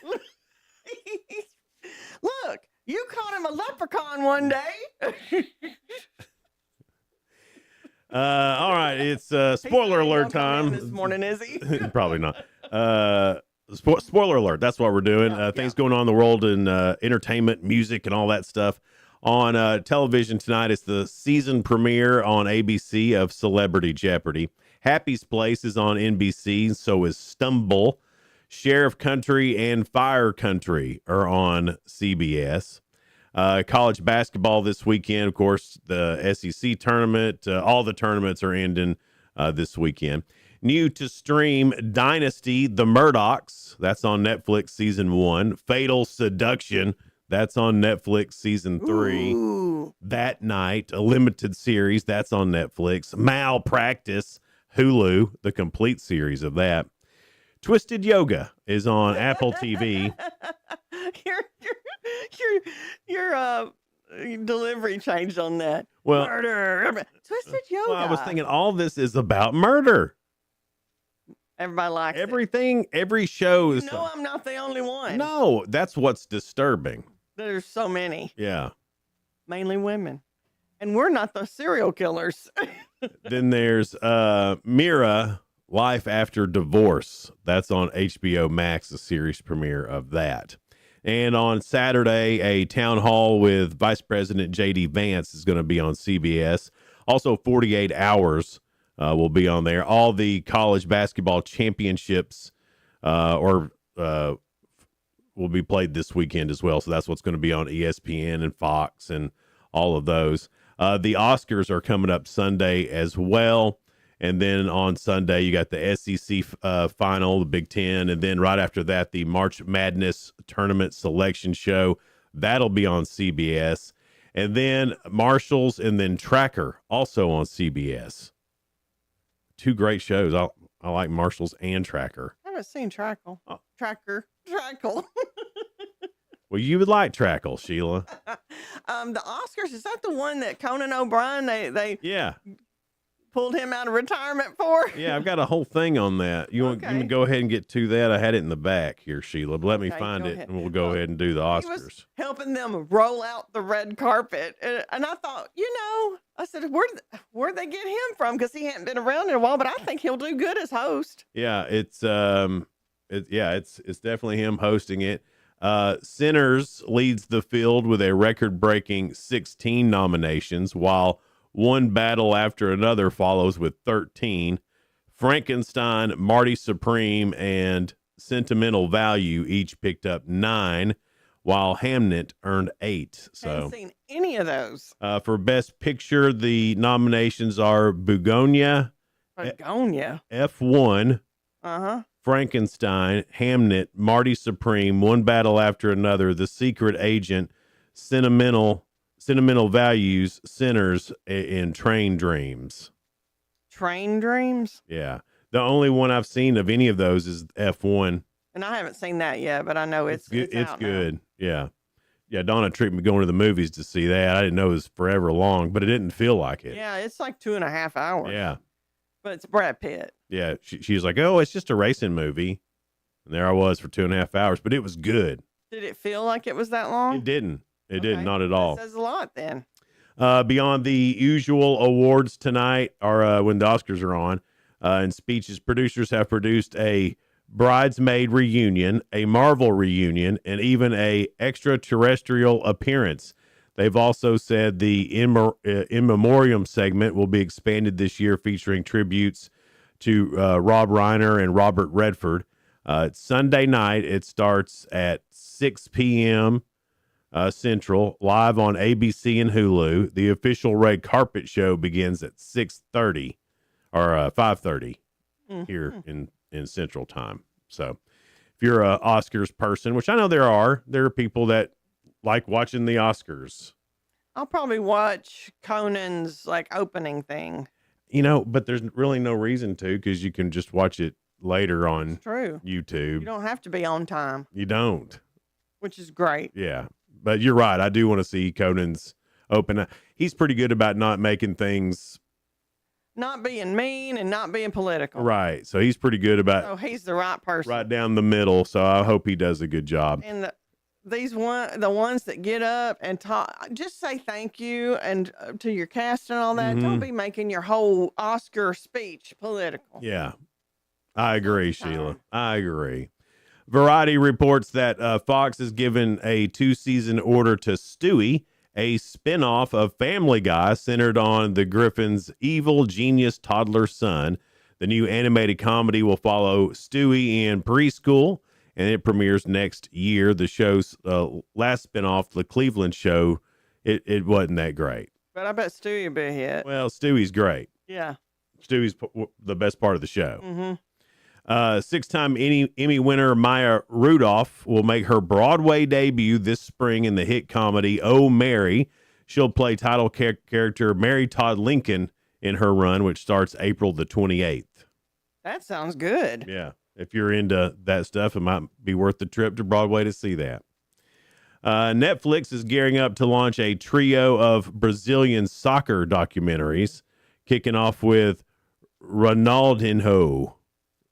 L: Look, you called him a leprechaun one day.
K: All right, it's spoiler alert time.
L: This morning, is he?
K: Probably not. Spoiler alert. That's what we're doing. Things going on in the world in entertainment, music, and all that stuff. On television tonight, it's the season premiere on ABC of Celebrity Jeopardy. Happy's Place is on NBC, so is Stumble. Sheriff Country and Fire Country are on CBS. College basketball this weekend, of course, the SEC tournament. All the tournaments are ending this weekend. New to stream, Dynasty, The Murdochs. That's on Netflix, season 1. Fatal Seduction. That's on Netflix, season 3.
L: Ooh.
K: That Night, a limited series. That's on Netflix. Malpractice, Hulu, the complete series of that. Twisted Yoga is on Apple TV.
L: Your delivery changed on that.
K: Well,
L: Murder. Twisted Yoga.
K: Well, I was thinking all this is about murder.
L: Everybody likes
K: everything. Every show is.
L: No, I'm not the only one.
K: No, that's what's disturbing.
L: There's so many.
K: Yeah.
L: Mainly women. And we're not the serial killers.
K: Then there's Mira, Life After Divorce. That's on HBO Max, the series premiere of that. And on Saturday, a town hall with Vice President J.D. Vance is going to be on CBS. Also, 48 Hours will be on there. All the college basketball championships will be played this weekend as well. So that's what's going to be on ESPN and Fox and all of those. The Oscars are coming up Sunday as well. And then on Sunday, you got the SEC final, the Big Ten. And then right after that, the March Madness Tournament Selection Show. That'll be on CBS. And then Marshalls and then Tracker, also on CBS. Two great shows. I like Marshalls and Tracker.
L: I haven't seen Trackle.
K: Oh.
L: Trackle.
K: Well, you would like Trackle, Sheila.
L: The Oscars, is that the one that Conan O'Brien, they
K: Yeah.
L: pulled him out of retirement for?
K: Yeah, I've got a whole thing on that. You want to go ahead and get to that? I had it in the back here, Sheila. But let me find it, and we'll go ahead and do the Oscars.
L: He was helping them roll out the red carpet. And I thought, I said, where'd they get him from? Because he hadn't been around in a while, but I think he'll do good as host.
K: Yeah, it's definitely him hosting it. Sinners leads the field with a record-breaking 16 nominations, while One Battle After Another follows with 13. Frankenstein, Marty Supreme, and Sentimental Value each picked up 9, while Hamnet earned 8. So
L: Haven't seen any of those.
K: For Best Picture, the nominations are Begonia, F1, Frankenstein, Hamnet, Marty Supreme, One Battle After Another, The Secret Agent, Sentimental Values, Sinners, and Train Dreams.
L: Train Dreams?
K: Yeah. The only one I've seen of any of those is F1.
L: And I haven't seen that yet, but I know it's
K: good. It's
L: out
K: good.
L: now.
K: Yeah. Yeah, Donna tricked me going to the movies to see that. I didn't know it was forever long, but it didn't feel like it.
L: Yeah, it's like 2.5 hours.
K: Yeah.
L: But it's Brad Pitt.
K: Yeah. She was like, oh, it's just a racing movie. And there I was for 2.5 hours, but it was good.
L: Did it feel like it was that long?
K: It didn't. It did not at all.
L: That says a lot then.
K: Beyond the usual awards tonight, or when the Oscars are on, and speeches, producers have produced a Bridesmaid reunion, a Marvel reunion, and even a extraterrestrial appearance. They've also said the in memoriam segment will be expanded this year, featuring tributes to Rob Reiner and Robert Redford. It's Sunday night. It starts at 6 p.m. Central, live on ABC and Hulu. The official red carpet show begins at 6:30 or 5:30 here in Central Time. So if you're a Oscars person, which I know there are people that like watching the Oscars.
L: I'll probably watch Conan's opening thing.
K: But there's really no reason to, because you can just watch it later on YouTube.
L: You don't have to be on time.
K: You don't.
L: Which is great.
K: Yeah. But you're right. I do want to see Conan's open. He's pretty good about not making things.
L: Not being mean and not being political.
K: Right. So he's pretty good about.
L: So he's the right person.
K: Right down the middle. So I hope he does a good job.
L: And the ones that get up and talk, just say thank you and to your cast and all that. Don't be making your whole Oscar speech political.
K: Yeah. I agree, Sheila. I agree. Variety reports that Fox has given a 2-season order to Stewie, a spinoff of Family Guy centered on the Griffin's evil genius toddler son. The new animated comedy will follow Stewie in preschool, and it premieres next year. The show's last spinoff, The Cleveland Show, it wasn't that great.
L: But I bet Stewie will be a hit.
K: Well, Stewie's great.
L: Yeah.
K: Stewie's the best part of the show.
L: Mm-hmm.
K: Six-time Emmy winner Maya Rudolph will make her Broadway debut this spring in the hit comedy Oh, Mary. She'll play title character Mary Todd Lincoln in her run, which starts April the 28th.
L: That sounds good.
K: Yeah. If you're into that stuff, it might be worth the trip to Broadway to see that. Netflix is gearing up to launch a trio of Brazilian soccer documentaries, kicking off with Ronaldinho,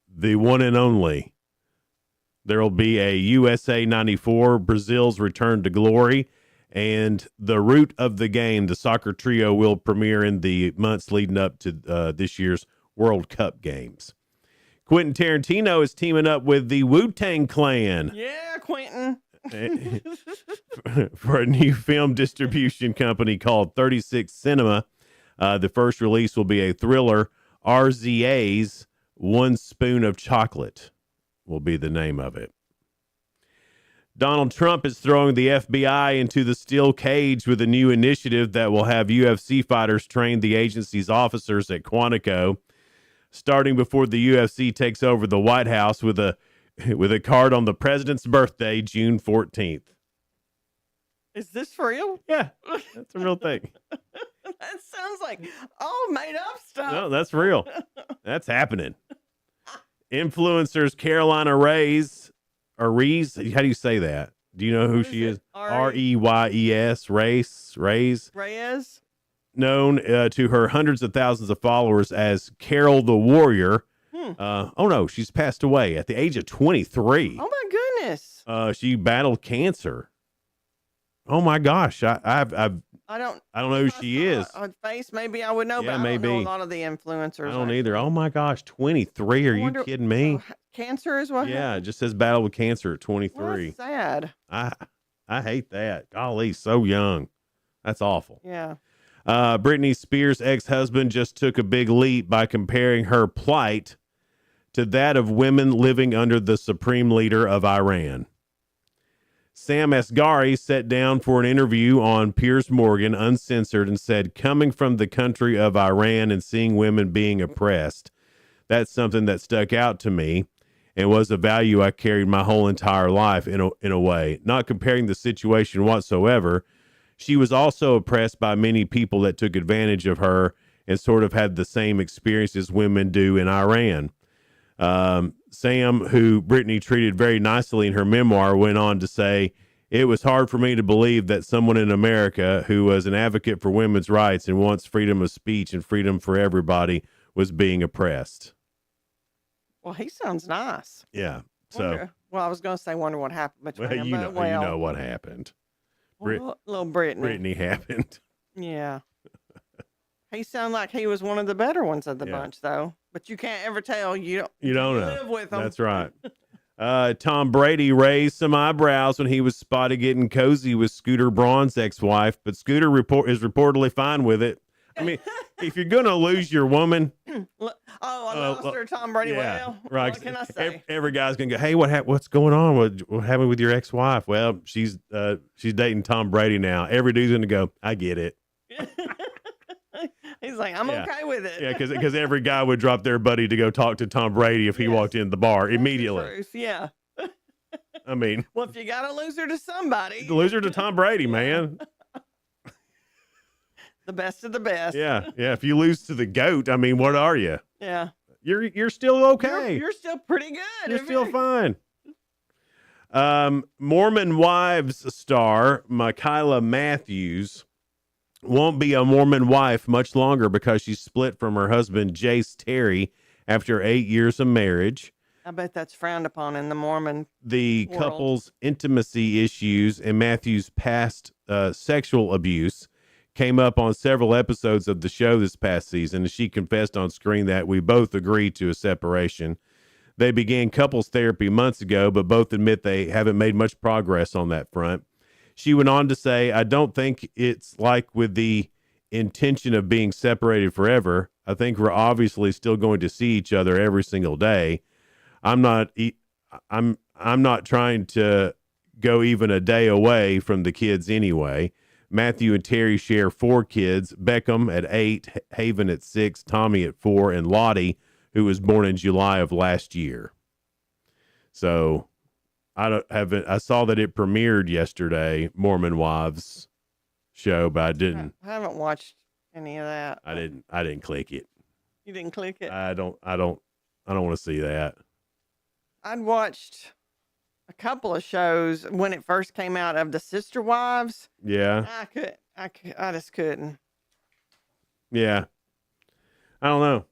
K: the one and only. There will be a USA 94, Brazil's Return to Glory, and The Root of the Game. The soccer trio will premiere in the months leading up to this year's World Cup games. Quentin Tarantino is teaming up with the Wu-Tang Clan.
L: Yeah, Quentin.
K: For a new film distribution company called 36 Cinema. The first release will be a thriller. RZA's One Spoon of Chocolate will be the name of it. Donald Trump is throwing the FBI into the steel cage with a new initiative that will have UFC fighters train the agency's officers at Quantico, starting before the UFC takes over the White House with a card on the president's birthday, June 14th.
L: Is this for real?
K: Yeah, that's a real thing.
L: That sounds like all made up stuff.
K: No, that's real. That's happening. Influencers Carolina Reyes, or Rees, how do you say that? Do you know who she is? Reyes,
L: Reyes?
K: Known to her hundreds of thousands of followers as Carol the Warrior. Oh no, she's passed away at the age of 23.
L: Oh my goodness.
K: She battled cancer. Oh my gosh,
L: I don't
K: know who she is.
L: On face, maybe I would know,
K: Yeah,
L: but I don't know
K: maybe.
L: a lot of the influencers.
K: I don't either. Oh my gosh, 23. Are you kidding me?
L: Cancer is what?
K: Yeah, it just says battle with cancer at 23.
L: Well, that's sad.
K: I hate that. Golly, so young. That's awful.
L: Yeah.
K: Britney Spears' ex-husband just took a big leap by comparing her plight to that of women living under the supreme leader of Iran. Sam Asghari sat down for an interview on Piers Morgan Uncensored and said, coming from the country of Iran and seeing women being oppressed, that's something that stuck out to me and was a value I carried my whole entire life in a way. Not comparing the situation whatsoever, she was also oppressed by many people that took advantage of her and sort of had the same experiences women do in Iran. Sam, who Britney treated very nicely in her memoir, went on to say, it was hard for me to believe that someone in America who was an advocate for women's rights and wants freedom of speech and freedom for everybody was being oppressed.
L: Well, he sounds nice.
K: Yeah. So,
L: I was going to say, wonder what happened between them.
K: you know what happened.
L: Little Brittany.
K: Brittany happened.
L: Yeah. He sounded like he was one of the better ones of the bunch, though. But you can't ever tell. You don't
K: know.
L: Live with him.
K: That's right. Tom Brady raised some eyebrows when he was spotted getting cozy with Scooter Braun's ex-wife, but Scooter is reportedly fine with it. I mean, if you're going to lose your woman.
L: I lost her, Tom Brady.
K: Yeah,
L: Well,
K: right.
L: what can I say?
K: Every guy's going to go, hey, what's going on? What happened with your ex-wife? Well, she's dating Tom Brady now. Every dude's going to go, I get it.
L: He's like, I'm okay with it.
K: Yeah, because every guy would drop their buddy to go talk to Tom Brady if he walked in the bar immediately.
L: Yeah.
K: I mean,
L: well, if you got to lose her to somebody,
K: lose her to Tom Brady, man.
L: The best of the best.
K: Yeah. If you lose to the GOAT, I mean, what are you?
L: Yeah.
K: You're still okay.
L: You're still pretty good.
K: You're still fine. Mormon Wives star Michaela Matthews won't be a Mormon wife much longer because she's split from her husband, Jace Terry, after 8 years of marriage.
L: I bet that's frowned upon in the Mormon
K: The
L: world.
K: couple's intimacy issues and Matthews' past sexual abuse came up on several episodes of the show this past season, and she confessed on screen that we both agreed to a separation. They began couples therapy months ago, but both admit they haven't made much progress on that front. She went on to say, I don't think it's like with the intention of being separated forever. I think we're obviously still going to see each other every single day. I'm not trying to go even a day away from the kids anyway. Matthew and Terry share 4 kids, Beckham at 8, Haven at 6, Tommy at 4, and Lottie, who was born in July of last year. So I saw that it premiered yesterday, Mormon Wives show, but I didn't.
L: I haven't watched any of that.
K: I didn't click it.
L: You didn't click it?
K: I don't want to see that.
L: I'd watched a couple of shows when it first came out of the Sister Wives.
K: Yeah.
L: I just couldn't.
K: Yeah. I don't know.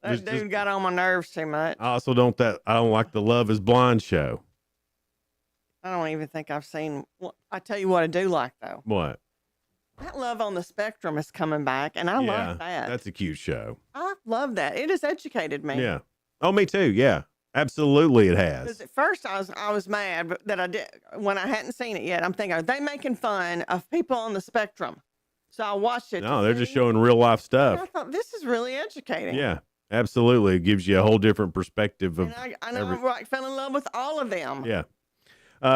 L: That dude got on my nerves too much.
K: I also don't like the Love is Blind show.
L: I don't even think I've seen. Well, I tell you what I do like though.
K: What?
L: That Love on the Spectrum is coming back, and I like that.
K: That's a cute show.
L: I love that. It has educated me.
K: Yeah. Oh, me too. Yeah. Absolutely, it has.
L: Because at first I was mad that I did when I hadn't seen it yet. I'm thinking, are they making fun of people on the spectrum? So I watched it.
K: No, they're just showing real life stuff.
L: I thought this is really educating.
K: Yeah, absolutely. It gives you a whole different perspective of.
L: And I know I fell in love with all of them.
K: Yeah.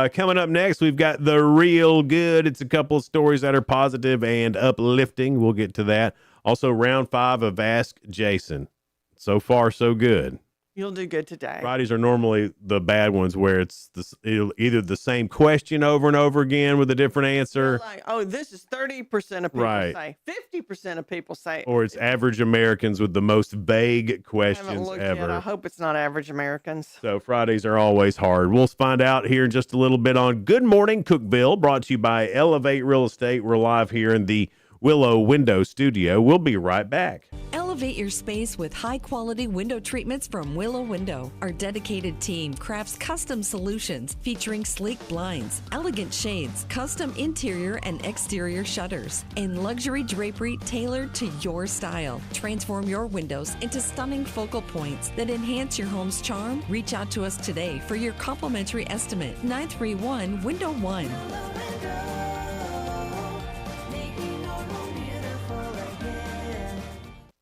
K: Coming up next, we've got The Real Good. It's a couple of stories that are positive and uplifting. We'll get to that. Also, round 5 of Ask Jason. So far, so good.
L: You'll do good today.
K: Fridays are normally the bad ones where it's either the same question over and over again with a different answer.
L: Like, oh, this is 30% of people say. 50% of people say.
K: Or it's average Americans with the most vague
L: I haven't
K: questions
L: looked
K: ever.
L: yet. I hope it's not average Americans.
K: So Fridays are always hard. We'll find out here in just a little bit on Good Morning Cookeville, brought to you by Elevate Real Estate. We're live here in the Willow Window Studio. We'll be right back.
Q: Elevate your space with high-quality window treatments from Willow Window. Our dedicated team crafts custom solutions featuring sleek blinds, elegant shades, custom interior and exterior shutters, and luxury drapery tailored to your style. Transform your windows into stunning focal points that enhance your home's charm. Reach out to us today for your complimentary estimate. 931 Window 1.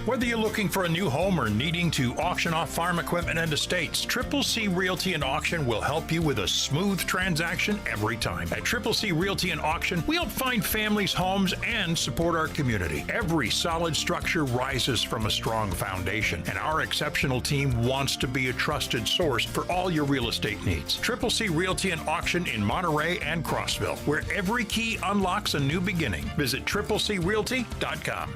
T: Whether you're looking for a new home or needing to auction off farm equipment and estates, Triple C Realty and Auction will help you with a smooth transaction every time. At Triple C Realty and Auction, we help find families, homes, and support our community. Every solid structure rises from a strong foundation, and our exceptional team wants to be a trusted source for all your real estate needs. Triple C Realty and Auction in Monterey and Crossville, where every key unlocks a new beginning. Visit triplecrealty.com.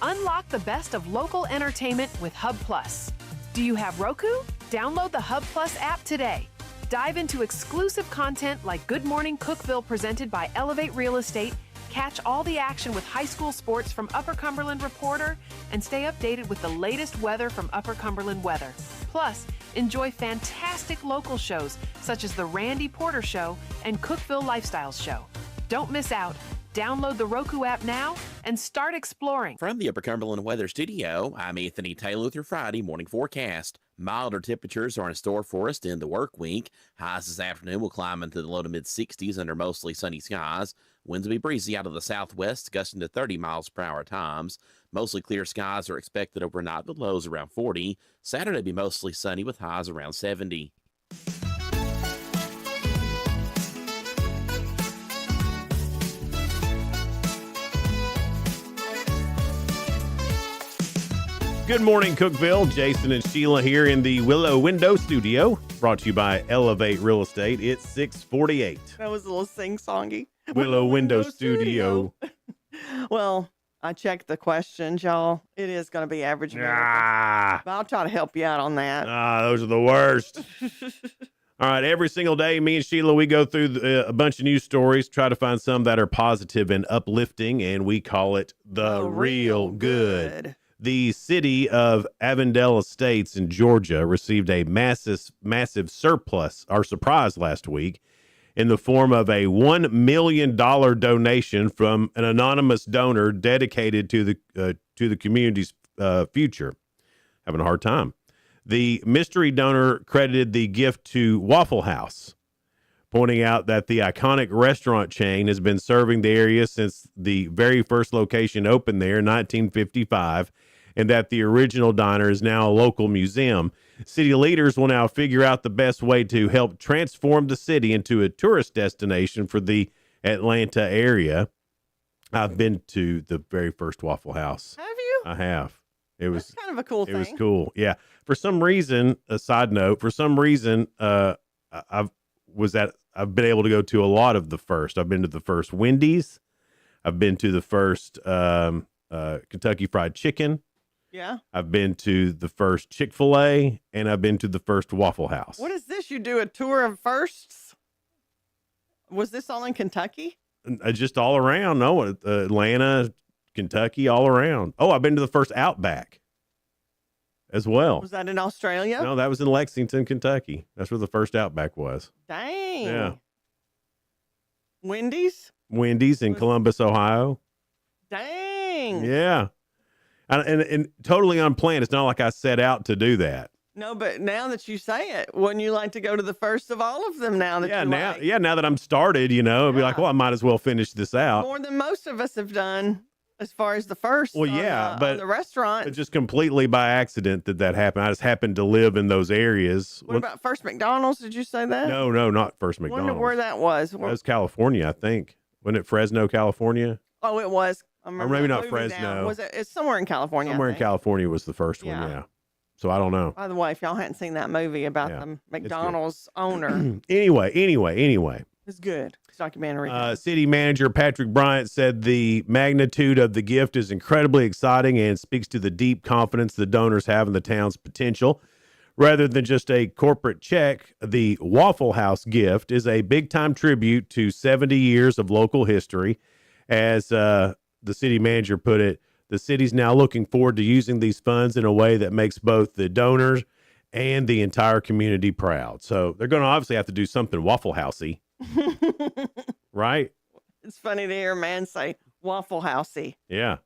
N: Unlock the best of local entertainment with Hub Plus. Do you have Roku? Download the Hub Plus app today. Dive into exclusive content like Good Morning Cookeville presented by Elevate Real Estate, catch all the action with high school sports from Upper Cumberland Reporter, and stay updated with the latest weather from Upper Cumberland Weather. Plus, enjoy fantastic local shows such as The Randy Porter Show and Cookeville Lifestyles Show. Don't miss out. Download the Roku app now and start exploring.
H: From the Upper Cumberland Weather Studio, I'm Anthony Taylor with your Friday morning forecast. Milder temperatures are in store for us in the work week. Highs this afternoon will climb into the low to mid 60s under mostly sunny skies. Winds will be breezy out of the southwest, gusting to 30 miles per hour times. Mostly clear skies are expected overnight with lows around 40. Saturday will be mostly sunny with highs around 70.
K: Good morning, Cookeville. Jason and Sheila here in the Willow Window Studio, brought to you by Elevate Real Estate. It's 6:48.
L: That was a little sing-songy.
K: Willow Window Studio.
L: Well, I checked the questions, y'all. It is going to be average Americans. But I'll try to help you out on that.
K: Those are the worst. All right, every single day, me and Sheila, we go through a bunch of news stories, try to find some that are positive and uplifting, and we call it The Real Good. The city of Avondale Estates in Georgia received a massive surplus or surprise last week in the form of a $1 million donation from an anonymous donor dedicated to the community's future. Having a hard time. The mystery donor credited the gift to Waffle House, pointing out that the iconic restaurant chain has been serving the area since the very first location opened there in 1955. And that the original diner is now a local museum. City leaders will now figure out the best way to help transform the city into a tourist destination for the Atlanta area. I've been to the very first Waffle House.
L: Have you?
K: I have. It was
L: That's kind of a cool thing.
K: It was cool. Yeah. For some reason, a side note, I've been able to go to a lot of the first. I've been to the first Wendy's. I've been to the first Kentucky Fried Chicken.
L: Yeah.
K: I've been to the first Chick-fil-A, and I've been to the first Waffle House.
L: What is this? You do a tour of firsts? Was this all in Kentucky?
K: Just all around. No, Atlanta, Kentucky, all around. Oh, I've been to the first Outback as well.
L: Was that in Australia?
K: No, that was in Lexington, Kentucky. That's where the first Outback was.
L: Dang.
K: Yeah.
L: Wendy's
K: in Columbus, Ohio.
L: Dang.
K: Yeah. And totally unplanned. It's not like I set out to do that.
L: No, but now that you say it, wouldn't you like to go to the first of all of them now that
K: now that I'm started, I'd be like, well, I might as well finish this out.
L: More than most of us have done as far as the first
K: but
L: on the restaurant.
K: But just completely by accident that happened. I just happened to live in those areas.
L: What about First McDonald's? Did you say that?
K: No, not First McDonald's.
L: Wonder where that was.
K: That was California, I think. Wasn't it Fresno, California?
L: Oh, it was.
K: Or maybe not Fresno.
L: Down. Was it? It's somewhere in California.
K: Somewhere in California was the first one. Yeah. So I don't know.
L: By the way, if y'all hadn't seen that movie about the McDonald's owner,
K: anyway,
L: it's good. It's a documentary.
K: City manager Patrick Bryant said the magnitude of the gift is incredibly exciting and speaks to the deep confidence the donors have in the town's potential. Rather than just a corporate check, the Waffle House gift is a big-time tribute to 70 years of local history. As the city manager put it, the city's now looking forward to using these funds in a way that makes both the donors and the entire community proud. So they're going to obviously have to do something Waffle Housey, right?
L: It's funny to hear a man say Waffle Housey.
K: Yeah.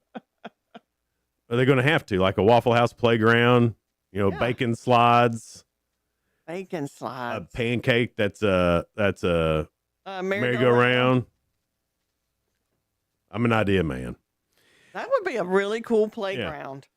K: They're going to have to, like a Waffle House playground, bacon slides.
L: Bacon slides.
K: A pancake that's a merry-go-round. I'm an idea man.
L: That would be a really cool playground.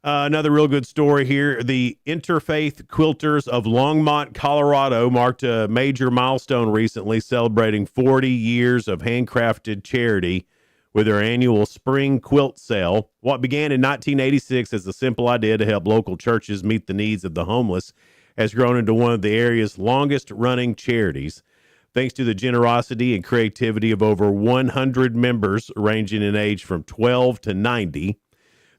K: Yeah. Another real good story here. The Interfaith Quilters of Longmont, Colorado marked a major milestone recently, celebrating 40 years of handcrafted charity with their annual spring quilt sale. What began in 1986 as a simple idea to help local churches meet the needs of the homeless has grown into one of the area's longest-running charities. Thanks to the generosity and creativity of over 100 members ranging in age from 12 to 90.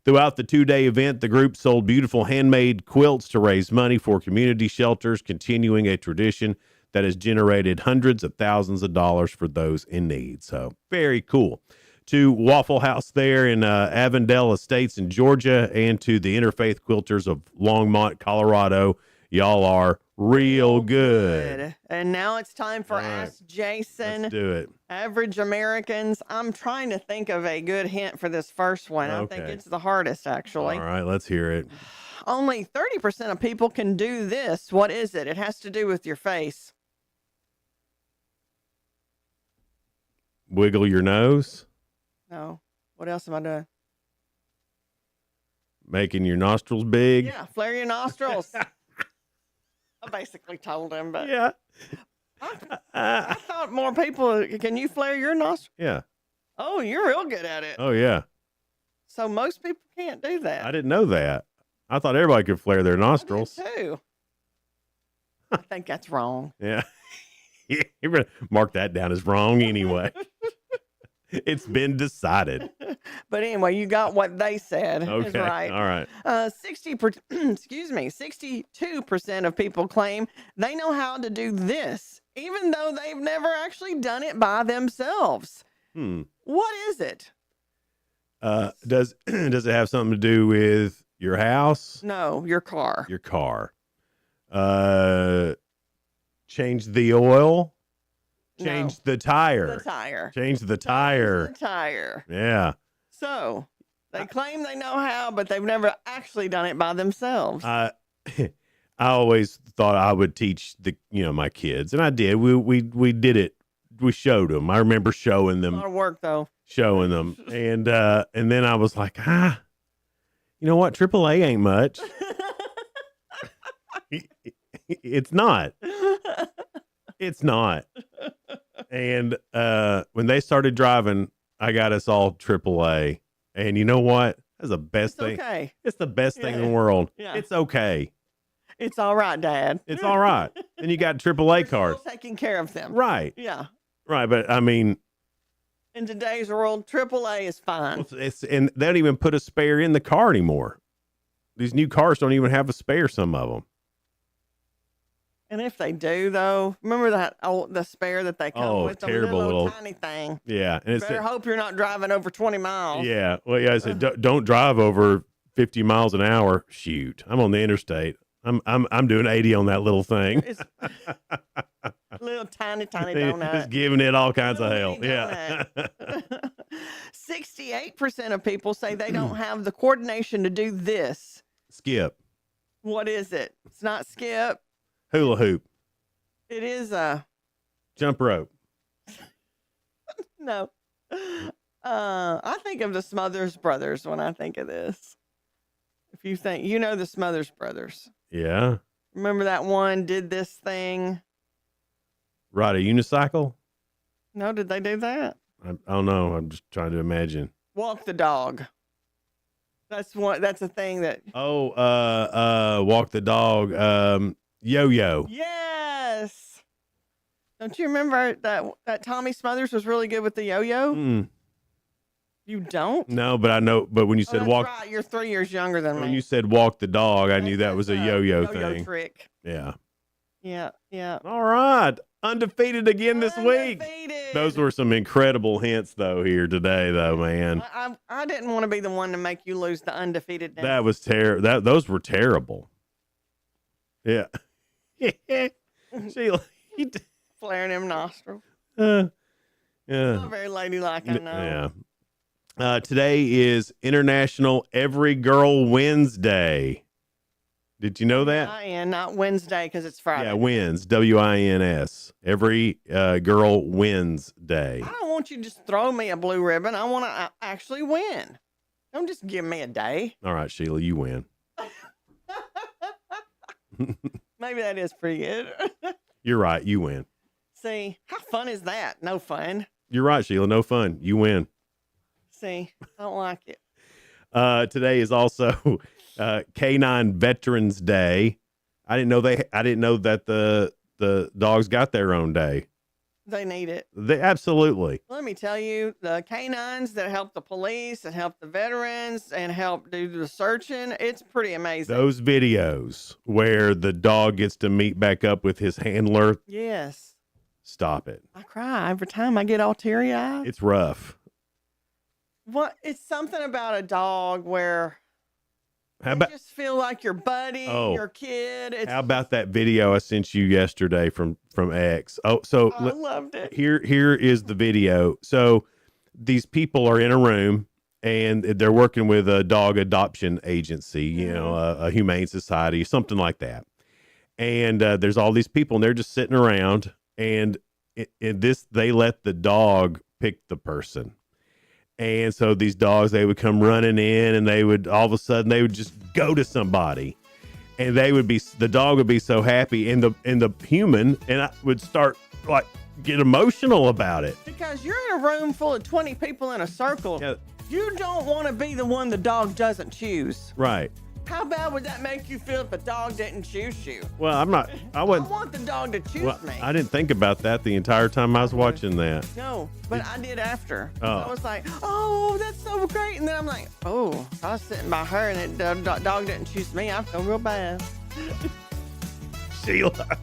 K: Throughout the two-day event, the group sold beautiful handmade quilts to raise money for community shelters, continuing a tradition that has generated hundreds of thousands of dollars for those in need. So very cool. To Waffle House there in Avondale Estates in Georgia, and to the Interfaith Quilters of Longmont, Colorado, y'all are real good.
L: And now it's time for Ask Jason.
K: Let's do it.
L: Average Americans. I'm trying to think of a good hint for this first one. I think it's the hardest, actually.
K: All right, let's hear it.
L: Only 30% of people can do this. What is it? It has to do with your face.
K: Wiggle your nose.
L: No. What else am I doing?
K: Making your nostrils big.
L: Yeah, flare your nostrils. I basically told him, but
K: yeah.
L: I thought more people. Can you flare your nostrils?
K: Yeah.
L: Oh, you're real good at it.
K: Oh, yeah.
L: So most people can't do that.
K: I didn't know that. I thought everybody could flare their nostrils.
L: I did too. I think that's wrong.
K: Yeah. You're going to mark that down as wrong anyway. It's been decided.
L: But anyway, you got what they said.
K: Okay.
L: Is right.
K: All right.
L: 62% of people claim they know how to do this, even though they've never actually done it by themselves. What is it?
K: Does it have something to do with your house?
L: No, your car.
K: Your car. Change the oil. Change the tire.
L: The tire.
K: Change the tire.
L: The tire.
K: Yeah.
L: So they claim they know how, but they've never actually done it by themselves.
K: I always thought I would teach my kids, and I did. We did it. We showed them. I remember showing them.
L: A lot of work though.
K: Showing them, and then I was like, you know what? AAA ain't much. It's not. It's not. And when they started driving, I got us all AAA. And you know what? That's the best thing.
L: Okay.
K: It's the best thing in the
L: Yeah.
K: world.
L: Yeah.
K: It's okay.
L: It's all right, Dad.
K: It's all right. And you got AAA cards.
L: Still taking care of them.
K: Right.
L: Yeah.
K: Right. But I mean,
L: In today's world, AAA is fine.
K: and they don't even put a spare in the car anymore. These new cars don't even have a spare, some of them.
L: And if they do, though, remember the spare that they come with?
K: Terrible
L: The
K: little
L: tiny thing.
K: Yeah. And
L: Better hope you're not driving over 20 miles.
K: yeah. Well, yeah, I said, don't drive over 50 miles an hour. Shoot. I'm on the interstate. I'm doing 80 on that little thing.
L: It's little tiny donut.
K: Just giving it all kinds of hell. Yeah.
L: 68% of people say they don't have the coordination to do this.
K: Skip.
L: What is it? It's not skip.
K: Hula hoop.
L: It is
K: Jump rope.
L: no. I think of the Smothers Brothers when I think of this. If you think, the Smothers Brothers.
K: Yeah.
L: Remember that one did this thing?
K: Ride a unicycle?
L: No, did they do that?
K: I don't know. I'm just trying to imagine.
L: Walk the dog. That's a thing that.
K: Walk the dog. Yo-yo.
L: Yes. Don't you remember that Tommy Smothers was really good with the yo-yo? You don't?
K: No, but I know. But when you said
L: that's
K: walk,
L: right. You're 3 years younger than
K: when
L: me.
K: you said walk the dog, I knew that was a yo-yo thing.
L: Trick.
K: Yeah.
L: Yeah.
K: All right. Undefeated again this week. Those were some incredible hints, though, here today, though, man.
L: I didn't want to be the one to make you lose the undefeated.
K: That was terrible. Those were terrible. Yeah. Sheila,
L: flaring them nostrils.
K: Yeah.
L: Not very ladylike, I know.
K: Yeah. Today is International Every Girl Wins Day. Did you know that?
L: Not Wednesday because it's Friday.
K: Yeah, wins. W-I-N-S. Every Girl Wins Day.
L: I don't want you to just throw me a blue ribbon. I want to actually win. Don't just give me a day.
K: All right, Sheila, you win.
L: Maybe that is pretty good.
K: You're right. You win.
L: See, how fun is that? No fun.
K: You're right, Sheila. No fun. You win.
L: See, I don't like it.
K: Today is also Canine Veterans Day. I didn't know that the dogs got their own day.
L: They need it.
K: They absolutely.
L: Let me tell you, the canines that help the police and help the veterans and help do the searching, it's pretty amazing.
K: Those videos where the dog gets to meet back up with his handler.
L: Yes.
K: Stop it.
L: I cry every time I get all teary-eyed.
K: It's rough.
L: It's something about a dog where you just feel like your buddy, your kid.
K: How about that video I sent you yesterday from X? Oh, so
L: I loved it.
K: Here is the video. So these people are in a room and they're working with a dog adoption agency, a humane society, something like that. And there's all these people and they're just sitting around, and they let the dog pick the person. And so these dogs, they would come running in, and they would all of a sudden they would just go to somebody, and the dog would be so happy, and the human and I would start like get emotional about it.
L: Because you're in a room full of 20 people in a circle. Yeah. You don't want to be the one the dog doesn't choose.
K: Right.
L: How bad would that make you feel if the dog didn't choose you?
K: Well, I
L: want the dog to choose me.
K: I didn't think about that the entire time I was watching that.
L: No, but I did after.
K: Oh.
L: I was like, oh, that's so great. And then I'm like, oh, I was sitting by her and the dog didn't choose me. I feel real bad.
K: Sheila.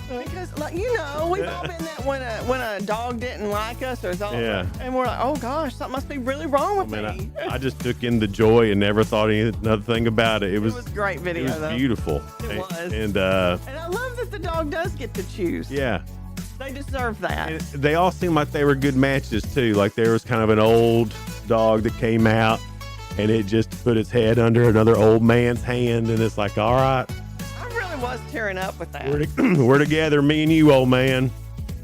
L: Because, we've all been that when a dog didn't like us or something.
K: Yeah.
L: And we're like, oh gosh, something must be really wrong with me.
K: I just took in the joy and never thought another thing about it. It was
L: a great video.
K: It was beautiful.
L: It was.
K: And
L: I love that the dog does get to choose.
K: Yeah.
L: They deserve that.
K: And they all seemed like they were good matches too. Like there was kind of an old dog that came out and it just put its head under another old man's hand, and it's like, all right.
L: Was tearing up with that.
K: We're together, me and you, old man.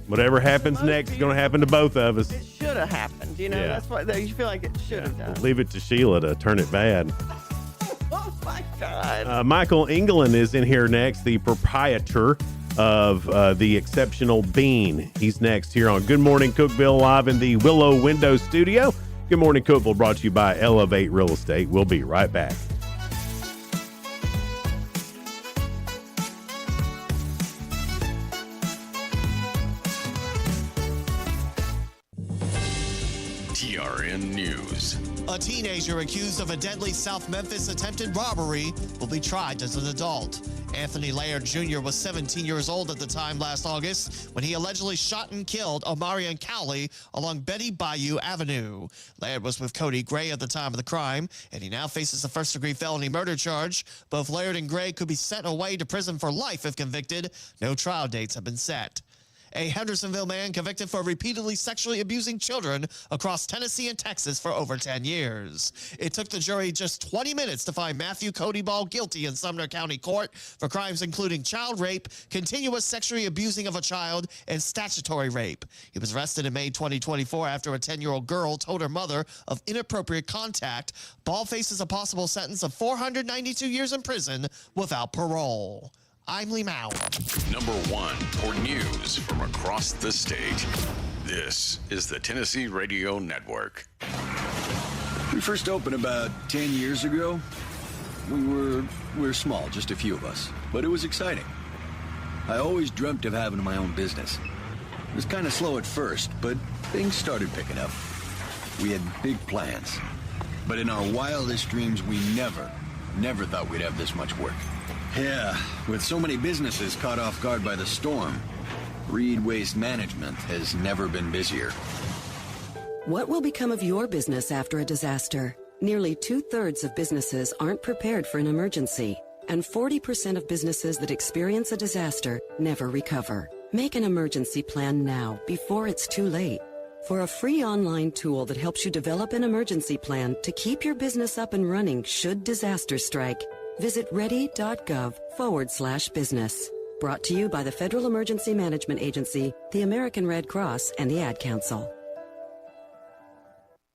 K: Whatever happens next is going to happen to both of us.
L: It should have happened. That's what you feel like it should have done.
K: Leave it to Sheila to turn it bad.
L: Oh my God.
K: Michael England is in here next, the proprietor of the Exceptional Bean. He's next here on Good Morning Cookeville, live in the Willow Window Studio. Good morning, Cookeville, brought to you by Elevate Real Estate. We'll be right back.
U: TRN News.
V: A teenager accused of a deadly South Memphis attempted robbery will be tried as an adult. Anthony Laird Jr. was 17 years old at the time last August when he allegedly shot and killed Omarion Cowley along Betty Bayou Avenue. Laird was with Cody Gray at the time of the crime, and he now faces a first-degree felony murder charge. Both Laird and Gray could be sent away to prison for life if convicted. No trial dates have been set. A Hendersonville man convicted for repeatedly sexually abusing children across Tennessee and Texas for over 10 years. It took the jury just 20 minutes to find Matthew Cody Ball guilty in Sumner County Court for crimes including child rape, continuous sexually abusing of a child, and statutory rape. He was arrested in May 2024 after a 10-year-old girl told her mother of inappropriate contact. Ball faces a possible sentence of 492 years in prison without parole. I'm Lee Mauer.
U: Number 1 for news from across the state. This is the Tennessee Radio Network.
W: We first opened about 10 years ago. We were small, just a few of us, but it was exciting. I always dreamt of having my own business. It was kind of slow at first, but things started picking up. We had big plans, but in our wildest dreams, we never thought we'd have this much work. Yeah, with so many businesses caught off guard by the storm, Reed Waste Management has never been busier.
X: What will become of your business after a disaster? Nearly 2/3 of businesses aren't prepared for an emergency, and 40% of businesses that experience a disaster never recover. Make an emergency plan now, before it's too late. For a free online tool that helps you develop an emergency plan to keep your business up and running should disaster strike, visit ready.gov/business. Brought to you by the Federal Emergency Management Agency, the American Red Cross, and the Ad Council.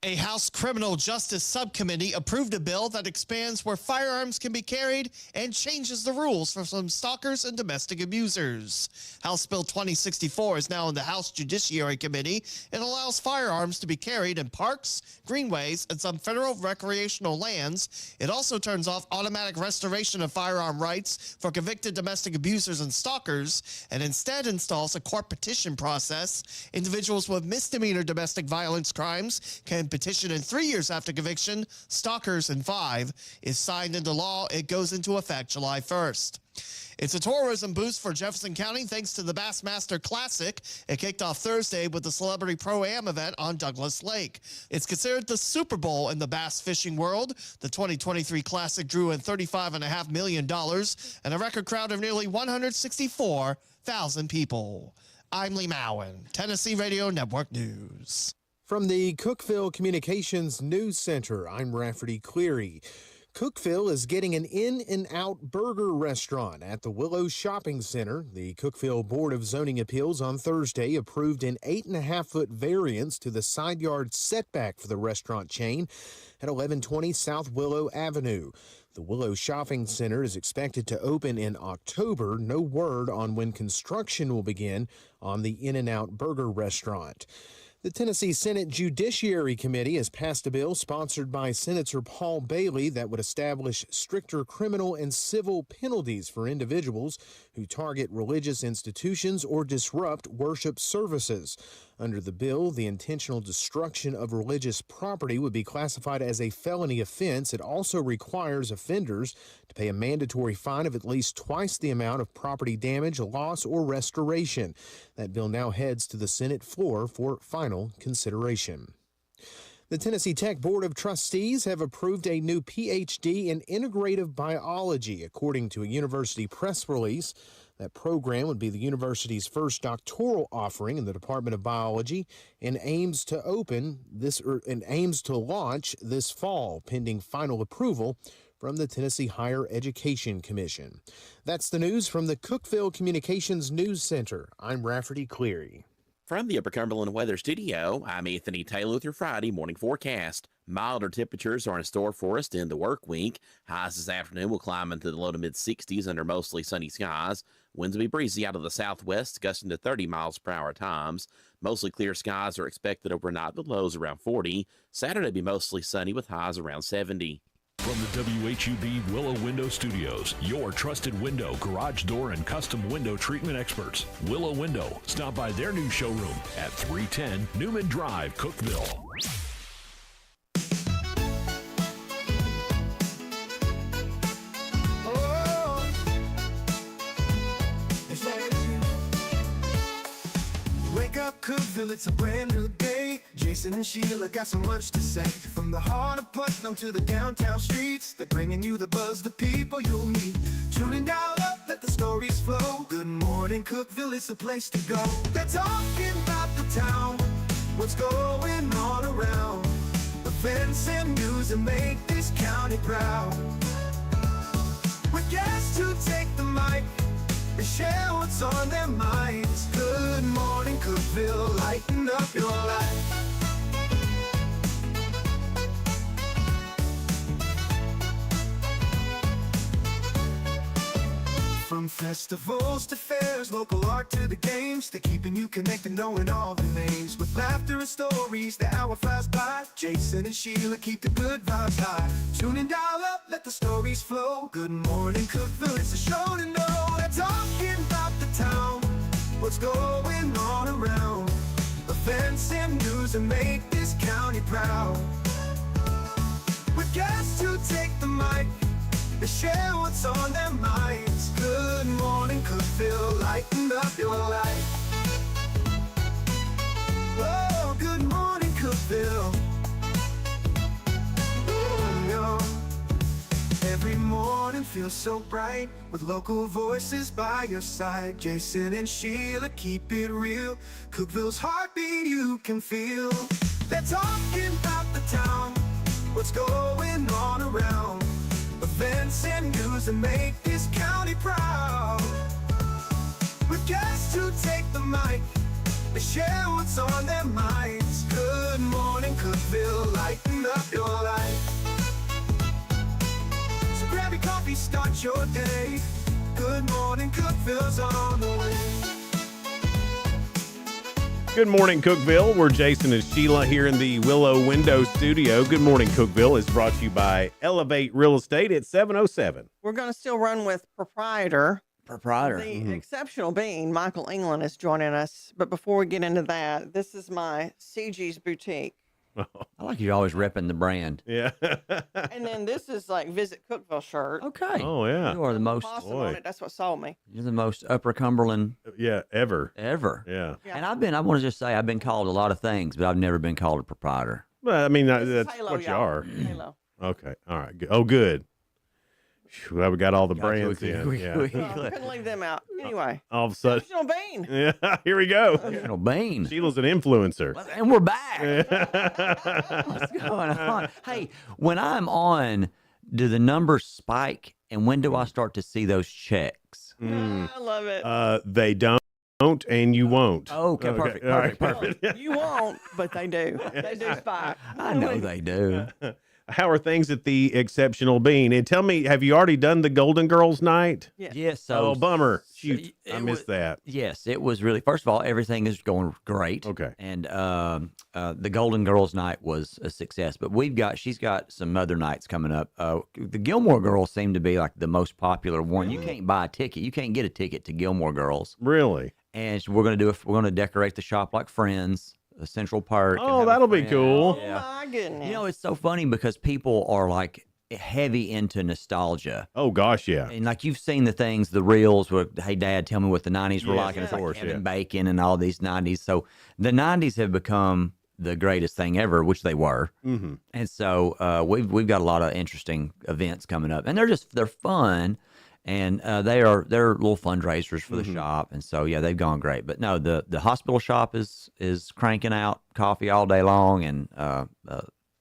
V: A House Criminal Justice Subcommittee approved a bill that expands where firearms can be carried and changes the rules for some stalkers and domestic abusers. House Bill 2064 is now in the House Judiciary Committee. It allows firearms to be carried in parks, greenways, and some federal recreational lands. It also turns off automatic restoration of firearm rights for convicted domestic abusers and stalkers, and instead installs a court petition process. Individuals with misdemeanor domestic violence crimes can petition in 3 years after conviction, stalkers in 5. If signed into law, it goes into effect July 1st. It's a tourism boost for Jefferson County thanks to the Bassmaster Classic. It kicked off Thursday with the Celebrity Pro-Am event on Douglas Lake. It's considered the Super Bowl in the bass fishing world. The 2023 Classic drew in $35.5 million and a record crowd of nearly 164,000 people. I'm Lee Mowen, Tennessee Radio Network News.
G: From the Cookeville Communications News Center, I'm Rafferty Cleary. Cookeville is getting an In-N-Out burger restaurant at the Willow Shopping Center. The Cookeville Board of Zoning Appeals on Thursday approved an 8.5-foot variance to the side yard setback for the restaurant chain at 1120 South Willow Avenue. The Willow Shopping Center is expected to open in October. No word on when construction will begin on the In-N-Out burger restaurant. The Tennessee Senate Judiciary Committee has passed a bill sponsored by Senator Paul Bailey that would establish stricter criminal and civil penalties for individuals who target religious institutions or disrupt worship services. Under the bill, the intentional destruction of religious property would be classified as a felony offense. It also requires offenders to pay a mandatory fine of at least twice the amount of property damage, loss, or restoration. That bill now heads to the Senate floor for final consideration. The Tennessee Tech Board of Trustees have approved a new PhD in integrative biology, according to a university press release. That program would be the university's first doctoral offering in the Department of Biology and aims to launch this fall, pending final approval from the Tennessee Higher Education Commission. That's the news from the Cookeville Communications News Center. I'm Rafferty Cleary.
H: From the Upper Cumberland Weather Studio, I'm Anthony Taylor with your Friday morning forecast. Milder temperatures are in store for us in the work week. Highs this afternoon will climb into the low to mid 60s under mostly sunny skies. Winds will be breezy out of the southwest, gusting to 30 miles per hour at times. Mostly clear skies are expected overnight with lows around 40. Saturday will be mostly sunny with highs around 70.
T: From the WHUB Willow Window Studios, your trusted window, garage door, and custom window treatment experts. Willow Window. Stop by their new showroom at 310 Newman Drive, Cookeville.
J: Wake up, Cookeville, it's a brand new day. Jason and Sheila got so much to say. From the heart of Putnam to the downtown streets, they're bringing you the buzz, the people you'll meet. Tuning dial up, let the stories flow. Good morning, Cookeville, it's the place to go. They're talking about the town, what's going on around. Events and news that make this county proud. With guests who take the mic, they share what's on their minds. Good morning, Cookeville, lighten up your life. From festivals to fairs, local art to the games, they're keeping you connected, knowing all the names. With laughter and stories, the hour flies by. Jason and Sheila keep the good vibes high. Tune in, dial up, let the stories flow. Good morning, Cookeville, it's a show to know. They're talking about the town, what's going on around. Events and news that make this county proud. With guests who take the mic, they share what's on their minds. Good morning, Cookeville, lighten up your life. Oh, good morning, Cookeville. Every morning feels so bright with local voices by your side. Jason and Sheila keep it real. Cookeville's heartbeat you can feel. They're talking about the town, what's going on around. Events and news that make this county proud. With guests who take the mic, they share what's on their minds. Good morning, Cookeville, lighten up your life. So grab your coffee, start your day. Good morning, Cookeville's on the way.
K: Good morning, Cookeville. We're Jason and Sheila here in the Willow Window Studio. Good morning, Cookeville is brought to you by Elevate Real Estate at 707.
L: We're going to still run with proprietor.
C: The
L: exceptional being Michael England is joining us. But before we get into that, this is my CG's boutique.
C: I like you always repping the brand.
K: Yeah.
L: And then this is like Visit Cookeville shirt.
C: Okay.
K: Oh, yeah.
C: You are the most.
L: Possum on it. That's what sold me.
C: You're the most Upper Cumberland.
K: Yeah, ever.
C: Yeah. And I want to just say I've been called a lot of things, but I've never been called a proprietor.
K: Well, I mean, that's
L: Halo,
K: what you
L: y'all.
K: are.
L: Halo.
K: Okay. All right. Good. Oh, good. Well, we got all the
C: Gotcha.
K: brands
C: We-
K: in.
C: we-
K: Yeah.
C: we-
L: Couldn't leave them out. Anyway.
K: All of a sudden.
L: Exceptional bean.
K: Yeah, here we go.
C: Exceptional bean.
K: Sheila's an influencer.
C: And we're back. What's going on? Hey, when I'm on, do the numbers spike? And when do I start to see those checks?
L: I love it.
K: They don't, and you won't.
C: Okay, perfect,
K: all right,
C: perfect.
L: You won't, but they do. They do spike.
C: I know they do.
K: How are things at the Exceptional Bean? And tell me, have you already done the Golden Girls night?
C: Yes. So,
K: Oh, bummer.
C: so
K: Shoot, I
C: it
K: missed
C: was-
K: that.
C: Yes, it was really. First of all, everything is going great.
K: Okay.
C: And the Golden Girls night was a success. But she's got some other nights coming up. The Gilmore Girls seem to be like the most popular one. You can't buy a ticket. You can't get a ticket to Gilmore Girls.
K: Really?
C: And so we're going to decorate the shop like Friends. Central Park.
K: Oh, that'll be cool.
L: Oh, my goodness.
C: You know, it's so funny because people are like heavy into nostalgia.
K: Oh, gosh, yeah.
C: And like you've seen the things, the reels where, hey, Dad, tell me what the 90s were
K: Yes,
C: like. And it's
K: of
C: like
K: course,
C: Kevin
K: yeah.
C: Bacon and all these 90s. So the 90s have become the greatest thing ever, which they were.
K: Mm-hmm.
C: And so we've got a lot of interesting events coming up. And they're fun. And they're little fundraisers for the shop, and so yeah, they've gone great. But no, the hospital shop is cranking out coffee all day long, and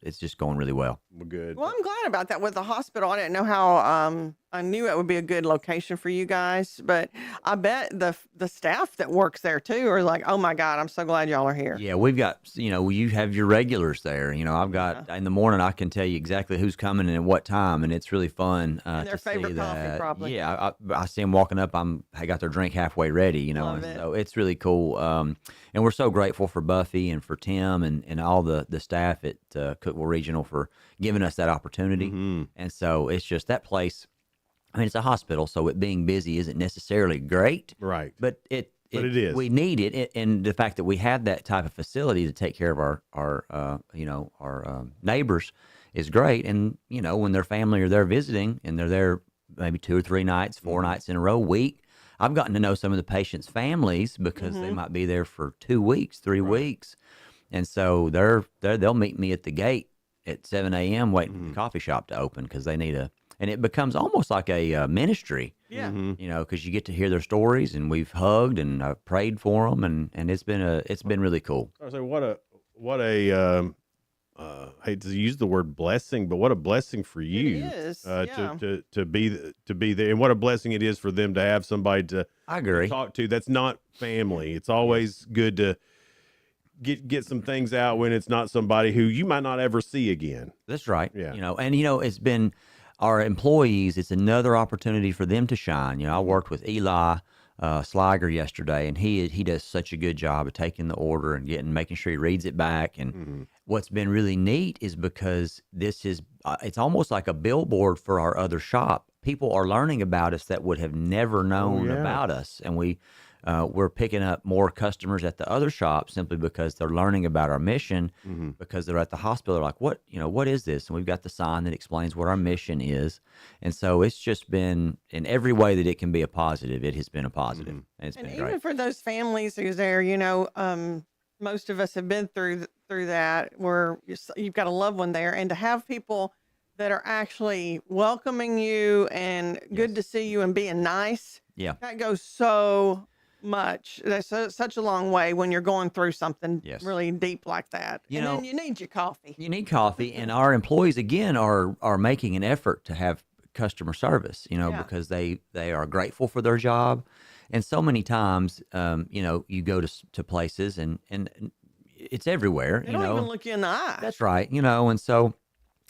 C: it's just going really well.
K: we're good.
L: Well, I'm glad about that with the hospital. I didn't know how, I knew it would be a good location for you guys, but I bet the staff that works there too are like, oh my God, I'm so glad y'all are here.
C: Yeah, we've got, you have your regulars there. I've got in the morning, I can tell you exactly who's coming and at what time, and it's really fun.
L: And their favorite coffee, probably.
C: Yeah, I see them walking up. I got their drink halfway ready,
L: Love
C: and
L: it.
C: so it's really cool. And we're so grateful for Buffy and for Tim and all the staff at Cookeville Regional for giving us that opportunity. And so it's just that place. I mean, it's a hospital, so it being busy isn't necessarily great,
K: right?
C: But it
K: is.
C: We need it, and the fact that we have that type of facility to take care of our neighbors is great. And when their family are there visiting, and they're there maybe 2 or 3 nights, 4 nights in a row, week. I've gotten to know some of the patients' families because they might be there for 2 weeks, 3 weeks, and so they'll meet me at the gate at 7 a.m. waiting for the coffee shop to open because they need and it becomes almost like a ministry.
L: Yeah.
C: Because you get to hear their stories, and we've hugged and I've prayed for them, and it's been really cool.
K: I was like, what a I hate to use the word blessing, but what a blessing for you to be there, and what a blessing it is for them to have somebody to talk to that's not family. It's always good to get some things out when it's not somebody who you might not ever see again.
C: That's right.
K: Yeah.
C: It's been our employees. It's another opportunity for them to shine. I worked with Eli Sliger yesterday, and he does such a good job of taking the order and making sure he reads it back. And what's been really neat is because this is it's almost like a billboard for our other shop. People are learning about us that would have never known about us, and we're picking up more customers at the other shop simply because they're learning about our mission. Because they're at the hospital, they're like, what is this? And we've got the sign that explains what our mission is. And so it's just been, in every way that it can be a positive, it has been a positive. And it's been great.
L: Even for those families who's there, most of us have been through that, where you've got a loved one there, and to have people that are actually welcoming you and good to see you and being nice, that goes so much. That's such a long way when you're going through something really deep like that. Then you need your coffee.
C: You need coffee, and our employees again are making an effort to have customer service. Because they are grateful for their job, and so many times, you go to places and it's everywhere.
L: They don't even look you in the eye.
C: That's right. And so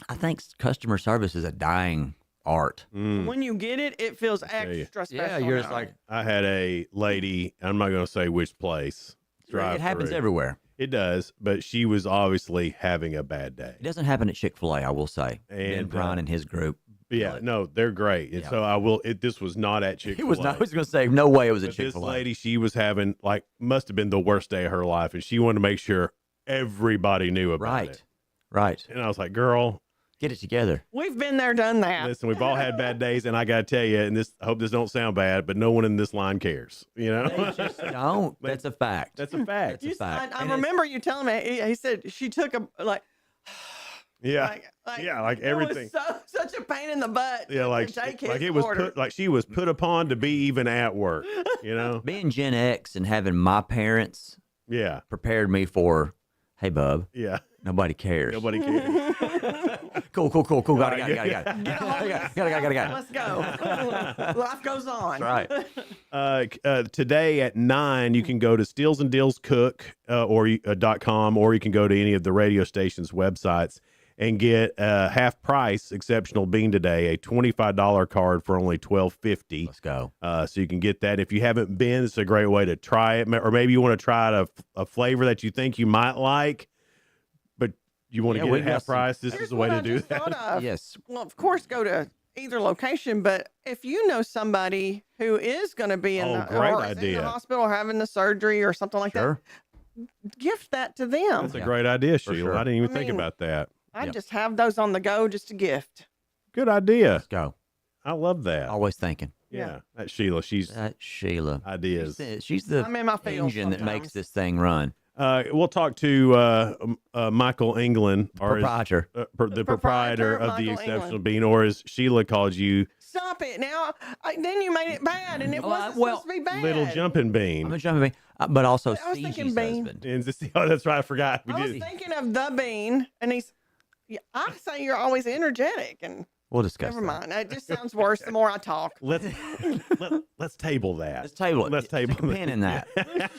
C: I think customer service is a dying art.
L: When you get it, it feels extra special.
C: Yeah, you're just like,
K: I had a lady, I'm not going to say which place.
C: It happens everywhere.
K: It does, but she was obviously having a bad day.
C: It doesn't happen at Chick-fil-A, I will say.
K: And
C: Ben Prine and his group.
K: Yeah, no, they're great. And so this was not at Chick-fil-A.
C: It was not. I was going to say, no way it was at Chick-fil-A.
K: This lady, she was having, must have been the worst day of her life, and she wanted to make sure everybody knew about it.
C: Right.
K: And I was like, girl,
C: get it together.
L: We've been there, done that.
K: Listen, we've all had bad days, and I got to tell you, and I hope this don't sound bad, but no one in this line cares.
C: They just don't. That's a fact.
K: That's a fact.
C: That's a fact.
L: I remember you telling me. He said she took
K: everything.
L: It was such a pain in the butt.
K: Yeah, like it was she was put upon to be even at work.
C: Being Gen X and having my parents, prepared me for, hey, bub.
K: Yeah.
C: Nobody cares.
K: Nobody cares.
C: Cool. Got it.
L: Let's go. Life goes on.
K: Right. Today at 9, you can go to Steels and Deals Cook .com, or you can go to any of the radio stations' websites and get a half price exceptional bean today, a $25 card for only $12.50.
C: Let's go.
K: So you can get that. If you haven't been, it's a great way to try it, or maybe you want to try a flavor that you think you might like, but you want to get it half price. This is the way to do that.
C: Yes.
L: Well, of course, go to either location, but if you know somebody who is going to be in the hospital or having the surgery or something like that, gift that to them.
K: That's a great idea, Sheila.
C: Sure.
K: I didn't even think about that.
L: I just have those on the go just to gift.
K: Good idea.
C: Let's go.
K: I love that.
C: Always thinking.
K: Yeah. That's Sheila. She's ideas.
C: She's the
L: I'm in my field
C: engine that makes this thing run.
K: We'll talk to Michael England,
C: proprietor,
K: the proprietor of the
L: Michael
K: Exceptional
L: England.
K: Bean, or as Sheila called you,
L: Stop it now! Then you made it bad, and it wasn't supposed to be bad.
K: Little Jumping Bean.
C: I'm a jumping bean, but also
L: I was thinking
C: Steegee's
L: bean.
C: husband.
K: And that's right. I forgot.
L: I was thinking of the bean, and Yeah, I say you're always energetic, and
C: We'll discuss
L: never
C: that.
L: mind. It just sounds worse the more I talk.
K: Let's table that.
C: Let's table it.
K: Let's table
C: Stick a pin in that.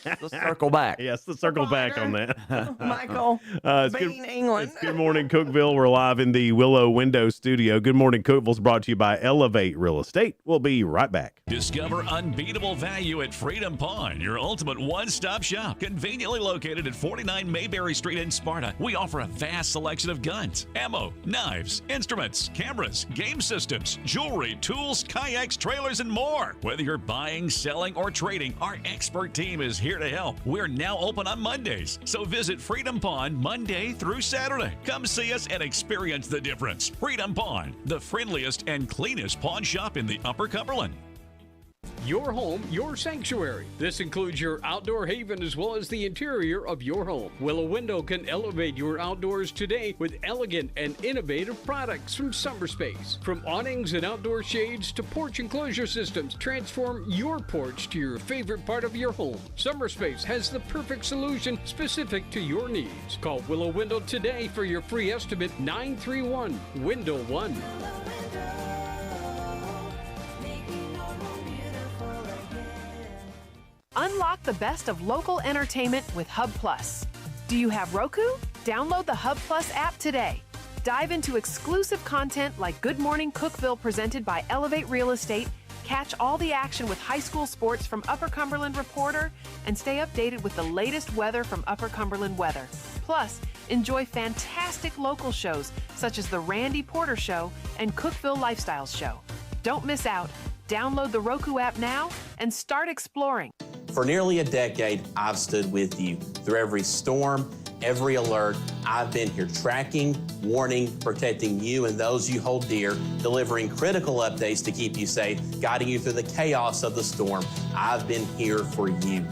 C: Let's circle back.
K: Yes, let's circle back on that.
L: Michael,
K: It's
L: Bean, England.
K: It's Good Morning Cookeville. We're live in the Willow Window Studio. Good Morning Cookeville is brought to you by Elevate Real Estate. We'll be right back.
I: Discover unbeatable value at Freedom Pond, your ultimate one-stop shop. Conveniently located at 49 Mayberry Street in Sparta, we offer a vast selection of guns, ammo, knives, instruments, cameras, game systems, jewelry, tools, kayaks, trailers, and more. Whether you're buying, selling, or trading, our expert team is here to help. We're now open on Mondays, so visit Freedom Pond Monday through Saturday. Come see us and experience the difference. Freedom Pond, the friendliest and cleanest pawn shop in the Upper Cumberland.
M: Your home, your sanctuary. This includes your outdoor haven as well as the interior of your home. Willow Window can elevate your outdoors today with elegant and innovative products from Summer Space. From awnings and outdoor shades to porch enclosure systems, transform your porch to your favorite part of your home. Summer Space has the perfect solution specific to your needs. Call Willow Window today for your free estimate 931-WINDOW-1.
N: Unlock the best of local entertainment with Hub Plus. Do you have Roku? Download the Hub Plus app today. Dive into exclusive content like Good Morning Cookeville presented by Elevate Real Estate, catch all the action with high school sports from Upper Cumberland Reporter, and stay updated with the latest weather from Upper Cumberland Weather. Plus, enjoy fantastic local shows such as The Randy Porter Show and Cookeville Lifestyles Show. Don't miss out. Download the Roku app now and start exploring.
H: For nearly a decade, I've stood with you. Through every storm, every alert, I've been here tracking, warning, protecting you and those you hold dear, delivering critical updates to keep you safe, guiding you through the chaos of the storm. I've been here for you.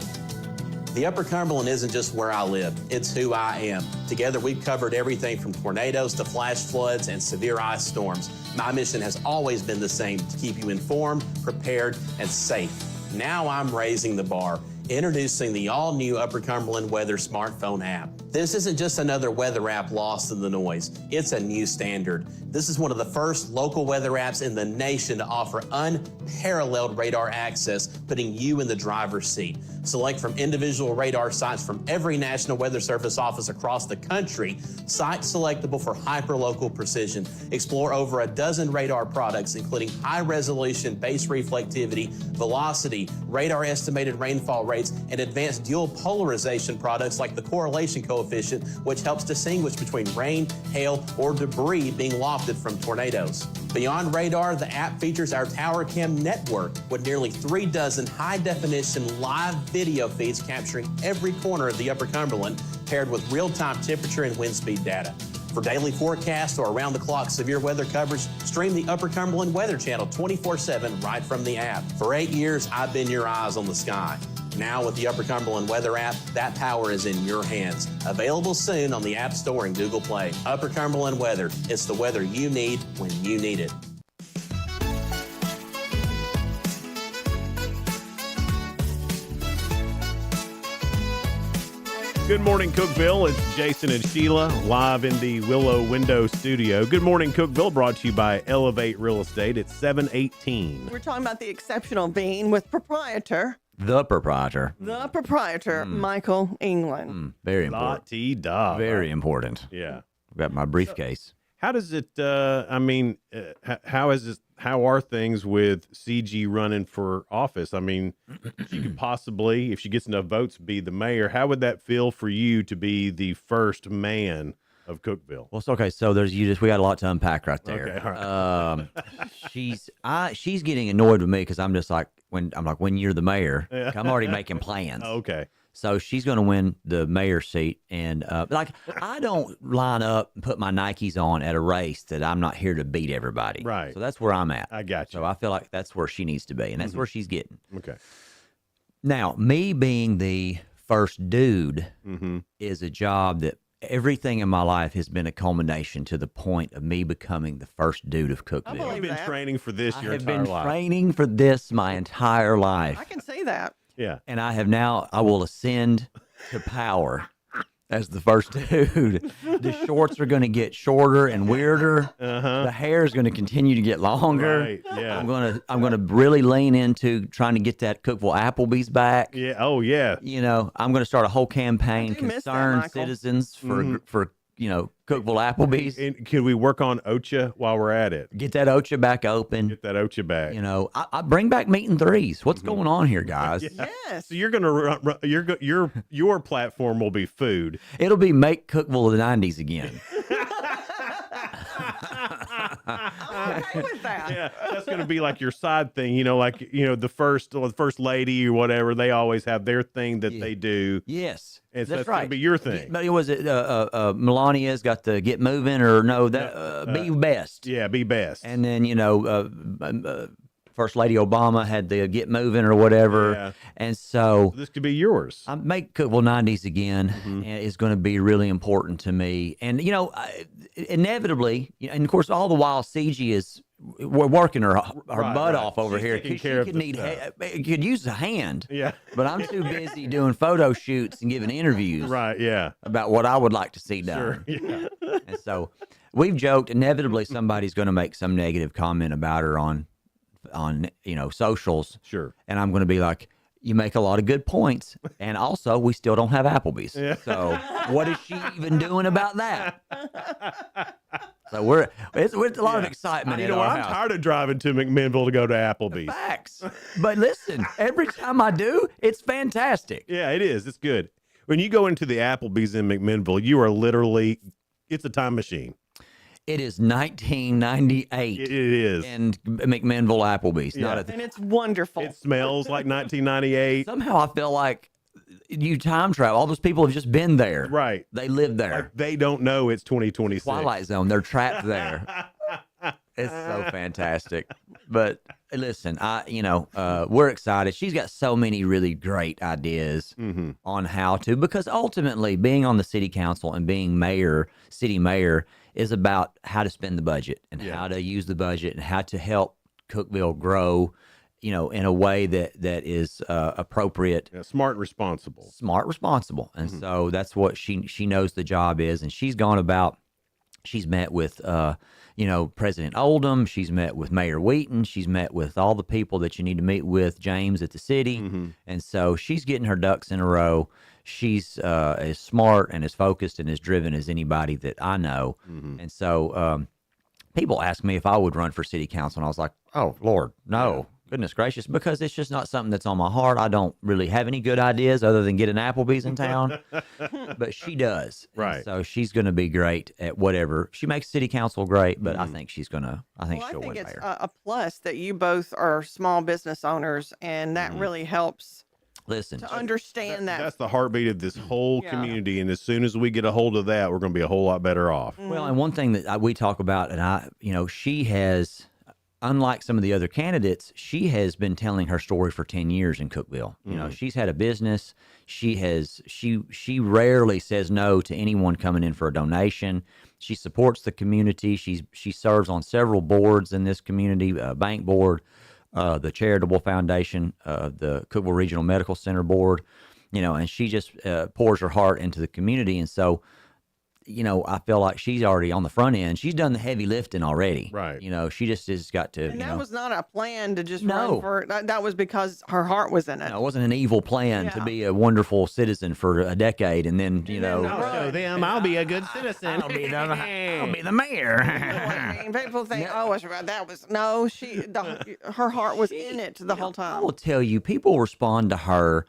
H: The Upper Cumberland isn't just where I live, it's who I am. Together, we've covered everything from tornadoes to flash floods and severe ice storms. My mission has always been the same, to keep you informed, prepared, and safe. Now I'm raising the bar, introducing the all-new Upper Cumberland Weather smartphone app. This isn't just another weather app lost in the noise. It's a new standard. This is one of the first local weather apps in the nation to offer unparalleled radar access, putting you in the driver's seat. Select from individual radar sites from every National Weather Service office across the country, sites selectable for hyper-local precision. Explore over a dozen radar products, including high-resolution base reflectivity, velocity, radar estimated rainfall rates, and advanced dual polarization products like the correlation coefficient, which helps distinguish between rain, hail, or debris being lofted from tornadoes. Beyond radar, the app features our Tower Cam network with nearly 3 dozen high-definition live video feeds capturing every corner of the Upper Cumberland, paired with real-time temperature and wind speed data. For daily forecasts or around-the-clock severe weather coverage, stream the Upper Cumberland Weather Channel 24/7 right from the app. For 8 years, I've been your eyes on the sky. Now with the Upper Cumberland Weather app, that power is in your hands. Available soon on the App Store and Google Play. Upper Cumberland Weather. It's the weather you need when you need it.
K: Good morning, Cookeville. It's Jason and Sheila live in the Willow Window Studio. Good morning, Cookeville, brought to you by Elevate Real Estate. It's 7:18.
L: We're talking about the exceptional being with
C: The proprietor.
L: Michael England.
C: Very important.
K: La-ti-da.
C: Very important.
K: Yeah.
C: I've got my briefcase.
K: How does it, how are things with CG running for office? I mean, she could possibly, if she gets enough votes, be the mayor. How would that feel for you to be the first man of Cookeville?
C: Well, it's okay. So we got a lot to unpack right there.
K: Okay, all right.
C: She's getting annoyed with me because I'm just like, when you're the mayor, I'm already making plans.
K: Okay.
C: So she's going to win the mayor seat. And I don't line up and put my Nikes on at a race that I'm not here to beat everybody.
K: Right.
C: So that's where I'm at.
K: I got you.
C: So I feel like that's where she needs to be. And that's where she's getting.
K: Okay.
C: Now, me being the first dude is a job that everything in my life has been a culmination to the point of me becoming the first dude of Cookeville.
K: You've been training for this your
C: I've
K: entire
C: been
K: life.
C: training for this my entire life.
L: I can see that.
K: Yeah.
C: And I will ascend to power as the first dude. The shorts are going to get shorter and weirder. The hair is going to continue to get longer.
K: Right, yeah.
C: I'm gonna really lean into trying to get that Cookeville Applebee's back.
K: Yeah. Oh, yeah.
C: You know, I'm going to start a whole campaign,
L: do miss that,
C: concerned
L: Michael.
C: citizens for Cookeville Applebee's.
K: And can we work on OCHA while we're at it?
C: Get that OCHA back open.
K: Get that OCHA back.
C: You know, I bring back meet and threes. What's going on here, guys?
K: Yeah.
L: Yes.
K: So you're gonna your platform will be food.
C: It'll be make Cookeville the '90s again.
L: I'm okay with that.
K: Yeah, that's gonna be like your side thing. You know, like the first lady or whatever. They always have their thing that they do.
C: Yes.
K: And so
C: That's
K: that's
C: right.
K: gonna be your thing.
C: But was it Melania's got the get moving or no that be best?
K: Yeah, be best.
C: And then First Lady Obama had the get moving or whatever.
K: Yeah.
C: And so
K: This could be yours.
C: I make Cookeville '90s again, and it's going to be really important to me. And inevitably, and of course, all the while, CG is we're working her butt off over
K: She's
C: here
K: taking
C: because
K: care
C: she
K: of
C: could
K: the
C: need
K: stuff.
C: could use a hand.
K: Yeah.
C: But I'm too busy doing photo shoots and giving interviews.
K: Right. Yeah.
C: About what I would like to see done.
K: Sure. Yeah.
C: And so we've joked inevitably somebody's going to make some negative comment about her on socials.
K: Sure.
C: And I'm going to be like, you make a lot of good points, and also we still don't have Applebee's.
K: Yeah.
C: So what is she even doing about that? So it's a lot of excitement.
K: You
C: in
K: know what?
C: our
K: I'm
C: house.
K: tired of driving to McMinnville to go to Applebee's.
C: Facts. But listen, every time I do, it's fantastic.
K: Yeah, it is. It's good. When you go into the Applebee's in McMinnville, you are literally, it's a time machine.
C: It is 1998.
K: It is.
C: And McMinnville Applebee's.
K: Yeah.
L: And it's wonderful.
K: It smells like 1998.
C: Somehow I feel like you time travel. All those people have just been there.
K: Right.
C: They live there.
K: Like they don't know it's 2026.
C: Twilight Zone. They're trapped there. It's so fantastic. But listen, we're excited. She's got so many really great ideas on how to, because ultimately being on the city council and being city mayor is about how to spend the budget and how to use the budget and how to help Cookeville grow, in a way that is appropriate.
K: Yeah, smart and responsible.
C: And so that's what she knows the job is. And she's gone about, she's met with, President Oldham. She's met with Mayor Wheaton. She's met with all the people that you need to meet with, James at the city. And so she's getting her ducks in a row. She's as smart and as focused and as driven as anybody that I know. And so people ask me if I would run for city council, and I was like, oh, Lord, no. Goodness gracious, because it's just not something that's on my heart. I don't really have any good ideas other than get an Applebee's in town, but she does.
K: Right.
C: And so she's going to be great at whatever. She makes city council great, but I think she'll
L: I
C: win
L: think it's
C: mayor.
L: a plus that you both are small business owners, and that really helps
C: Listen,
L: to understand that.
K: That's the heartbeat of this whole community. And as soon as we get a hold of that, we're going to be a whole lot better off.
C: Well, and one thing that we talk about, and she has, unlike some of the other candidates, she has been telling her story for 10 years in Cookeville. She's had a business. She rarely says no to anyone coming in for a donation. She supports the community. She serves on several boards in this community, bank board, the charitable foundation, the Cookeville Regional Medical Center board, and she just pours her heart into the community. And so, I feel like she's already on the front end. She's done the heavy lifting already.
K: Right.
C: She just has got to,
L: And that was not a plan to just
C: No.
L: run for that was because her heart was in it.
C: it wasn't an evil plan to be a wonderful citizen for a decade, and then
K: I'll show them I'll be a good citizen.
C: I'll be the mayor.
L: I mean, people think, her heart was in it the whole
C: I
L: time.
C: will tell you, people respond to her.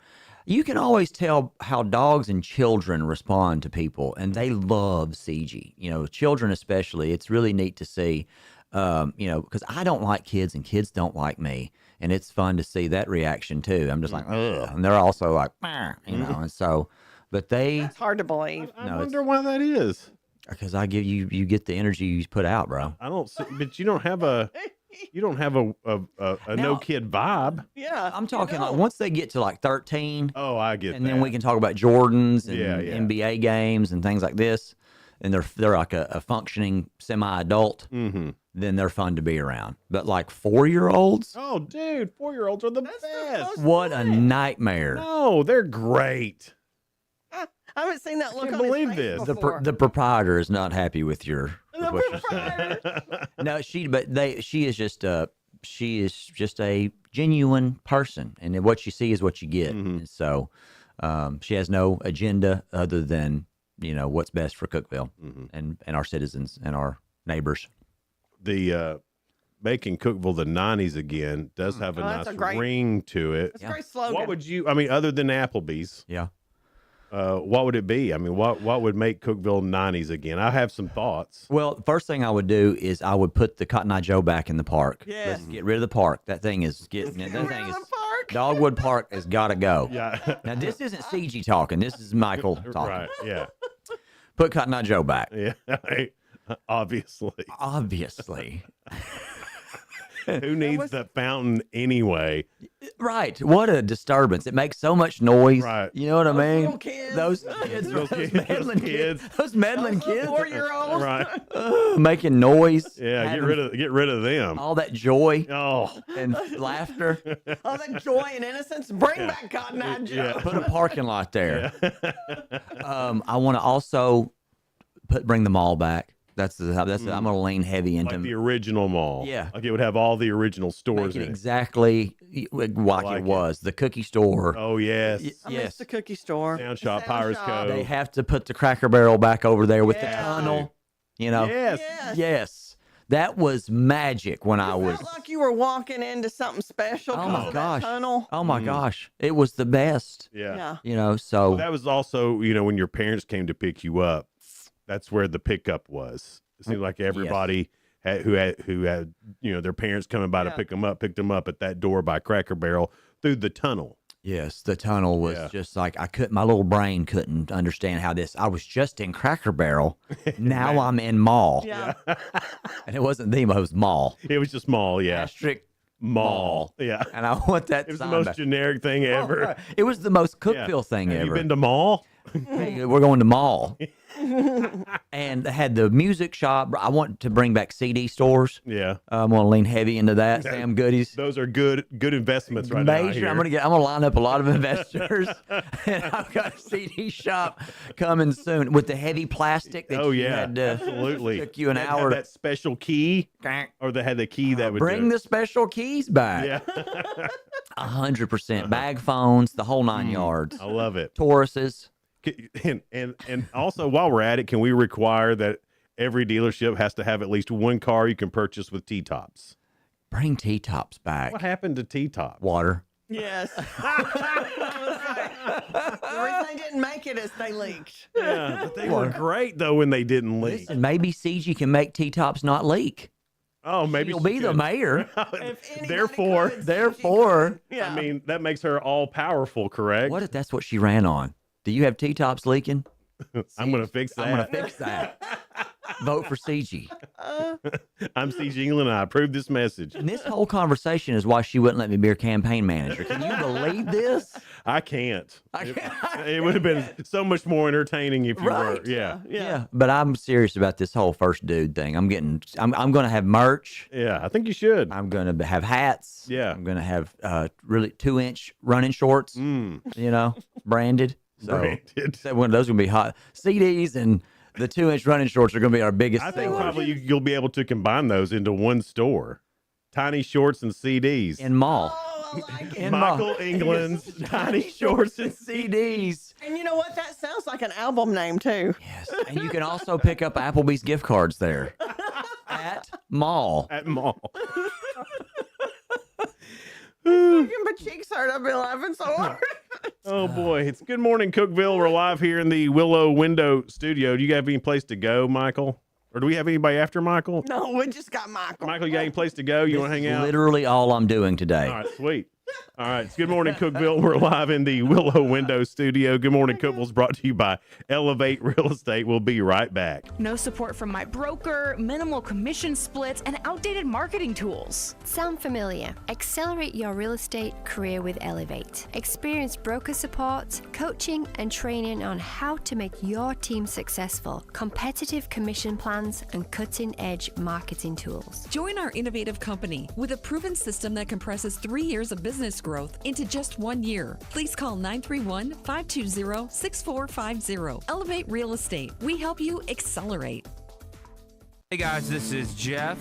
C: You can always tell how dogs and children respond to people, and they love CG. Children especially. It's really neat to see, because I don't like kids and kids don't like me, and it's fun to see that reaction too. I'm just like, ugh, and they're also like, "Meh," and so, but
L: That's hard to believe.
K: I wonder why that is.
C: because I give you get the energy you put out, bro.
K: I don't see, but you don't have a no kid vibe.
L: Yeah,
C: I'm talking like once they get to like 13.
K: Oh, I get
C: and
K: that.
C: then we can talk about Jordans and
K: Yeah.
C: NBA games and things like this. And they're like a functioning semi-adult.
K: Mm-hmm.
C: Then they're fun to be around. But like 4-year-olds,
K: Oh, dude, 4-year-olds are the best.
C: what a nightmare.
K: No, they're great.
L: I haven't seen that look
K: can't
L: on his
K: believe
L: face
K: this.
L: before.
C: The proprietor is not happy with with what you're saying. No, she is just a genuine person, and what you see is what you get. And so she has no agenda other than what's best for Cookeville and our citizens and our neighbors.
K: The making Cookeville the 90s again does have a nice ring to it.
L: It's a great slogan.
K: What would you? I mean, other than Applebee's,
C: yeah.
K: What would it be? I mean, what would make Cookeville 90s again? I have some thoughts.
C: Well, the first thing I would do is I would put the Cotton Eye Joe back in the park.
L: Yes.
C: Let's get rid of the park. That thing is Dogwood Park has got to go.
K: Yeah.
C: Now this isn't CG talking. This is Michael talking.
K: Right. Yeah.
C: Put Cotton Eye Joe back.
K: Yeah. Obviously. Who needs the fountain anyway?
C: Right. What a disturbance. It makes so much noise.
K: Right.
C: You know what I mean?
L: Little kids.
C: Those kids.
K: Those
C: meddling kids. Those meddling kids.
L: 4-year-olds.
K: Right.
C: Making noise.
K: Yeah, get rid of them.
C: All that joy
K: Oh.
C: and laughter.
L: All that joy and innocence. Bring back Cotton Eye Joe.
K: Yeah.
C: Put a parking lot there. I want to also bring the mall back. I'm going to lean heavy into
K: like the original mall.
C: Yeah.
K: Like it would have all the original stores in it.
C: Exactly like it was. The cookie store.
K: Oh, yes.
L: I miss the cookie store.
K: Sound Shop, Pirates Cove.
C: They have to put the Cracker Barrel back over there with the tunnel. Yes. That was magic when I was.
L: Felt like you were walking into something special.
C: Oh my gosh.
L: Tunnel.
C: Oh my gosh. It was the best.
K: Yeah.
C: So
K: well, that was also, when your parents came to pick you up, that's where the pickup was. It seemed like everybody who had their parents coming by to pick them up, picked them up at that door by Cracker Barrel through the tunnel.
C: Yes, the tunnel was just like my little brain couldn't understand how I was just in Cracker Barrel. Now I'm in mall.
L: Yeah.
C: And it wasn't it was mall.
K: It was just mall, yeah.
C: Asterisk
K: Mall. Yeah.
C: And I want that.
K: It was the most generic thing ever.
C: Right. It was the most Cookeville thing
K: Have
C: ever.
K: you been to mall?
C: Hey, we're going to mall. And they had the music shop. I want to bring back CD stores.
K: Yeah.
C: I'm going to lean heavy into that. Sam Goodies.
K: Those are good investments right now.
C: Major. I'm going to line up a lot of investors. And I've got a CD shop coming soon with the heavy plastic that
K: absolutely.
C: Took you an
K: That
C: hour.
K: had that special key, or they had the key that would
C: Bring the special keys back.
K: Yeah.
C: 100%. Bag phones, the whole 9 yards.
K: I love it.
C: Tauruses.
K: And also, while we're at it, can we require that every dealership has to have at least one car you can purchase with T-tops?
C: Bring T-tops back.
K: What happened to T-tops?
C: Water.
L: Yes. The reason they didn't make it is they leaked.
K: Yeah, but they were great though when they didn't leak.
C: Listen, maybe CG can make T-tops not leak.
K: Oh, maybe
C: she'll be the mayor.
K: Therefore,
L: Yeah.
K: I mean, that makes her all powerful, correct?
C: What if that's what she ran on? Do you have T-tops leaking?
K: I'm going to fix that.
C: I'm going to fix that. Vote for CG.
K: I'm CG England, and I approve this message.
C: And this whole conversation is why she wouldn't let me be her campaign manager. Can you believe this?
K: I can't. It would have been so much more entertaining if you were.
C: Yeah. But I'm serious about this whole first dude thing. I'm going to have merch.
K: Yeah, I think you should.
C: I'm going to have hats.
K: Yeah.
C: I'm going to have really 2-inch running shorts, branded. So one of those are going to be hot. CDs and the 2-inch running shorts are going to be our biggest.
K: I think probably you'll be able to combine those into one store. Tiny shorts and CDs.
C: In mall.
K: Michael England's Tiny Shorts and
C: CDs.
L: And you know what? That sounds like an album name too.
C: Yes. And you can also pick up Applebee's gift cards there. At mall.
K: At mall.
L: My cheeks hurt. I've been laughing so hard.
K: Oh boy, it's Good Morning Cookeville. We're live here in the Willow Window Studio. Do you have any place to go, Michael? Or do we have anybody after Michael?
L: No, we just got Michael.
K: Michael, you got any place to go? You want to hang out?
C: Literally all I'm doing today.
K: All right, sweet. All right, it's Good Morning Cookeville. We're live in the Willow Window Studio. Good Morning Cookeville is brought to you by Elevate Real Estate. We'll be right back.
O: No support from my broker, minimal commission splits, and outdated marketing tools.
P: Sound familiar? Accelerate your real estate career with Elevate. Experience broker support, coaching, and training on how to make your team successful, competitive commission plans, and cutting-edge marketing tools.
Q: Join our innovative company with a proven system that compresses 3 years of business business growth into just 1 year. Please call 931-520-6450. Elevate Real Estate. We help you accelerate.
R: Hey guys, this is Jeff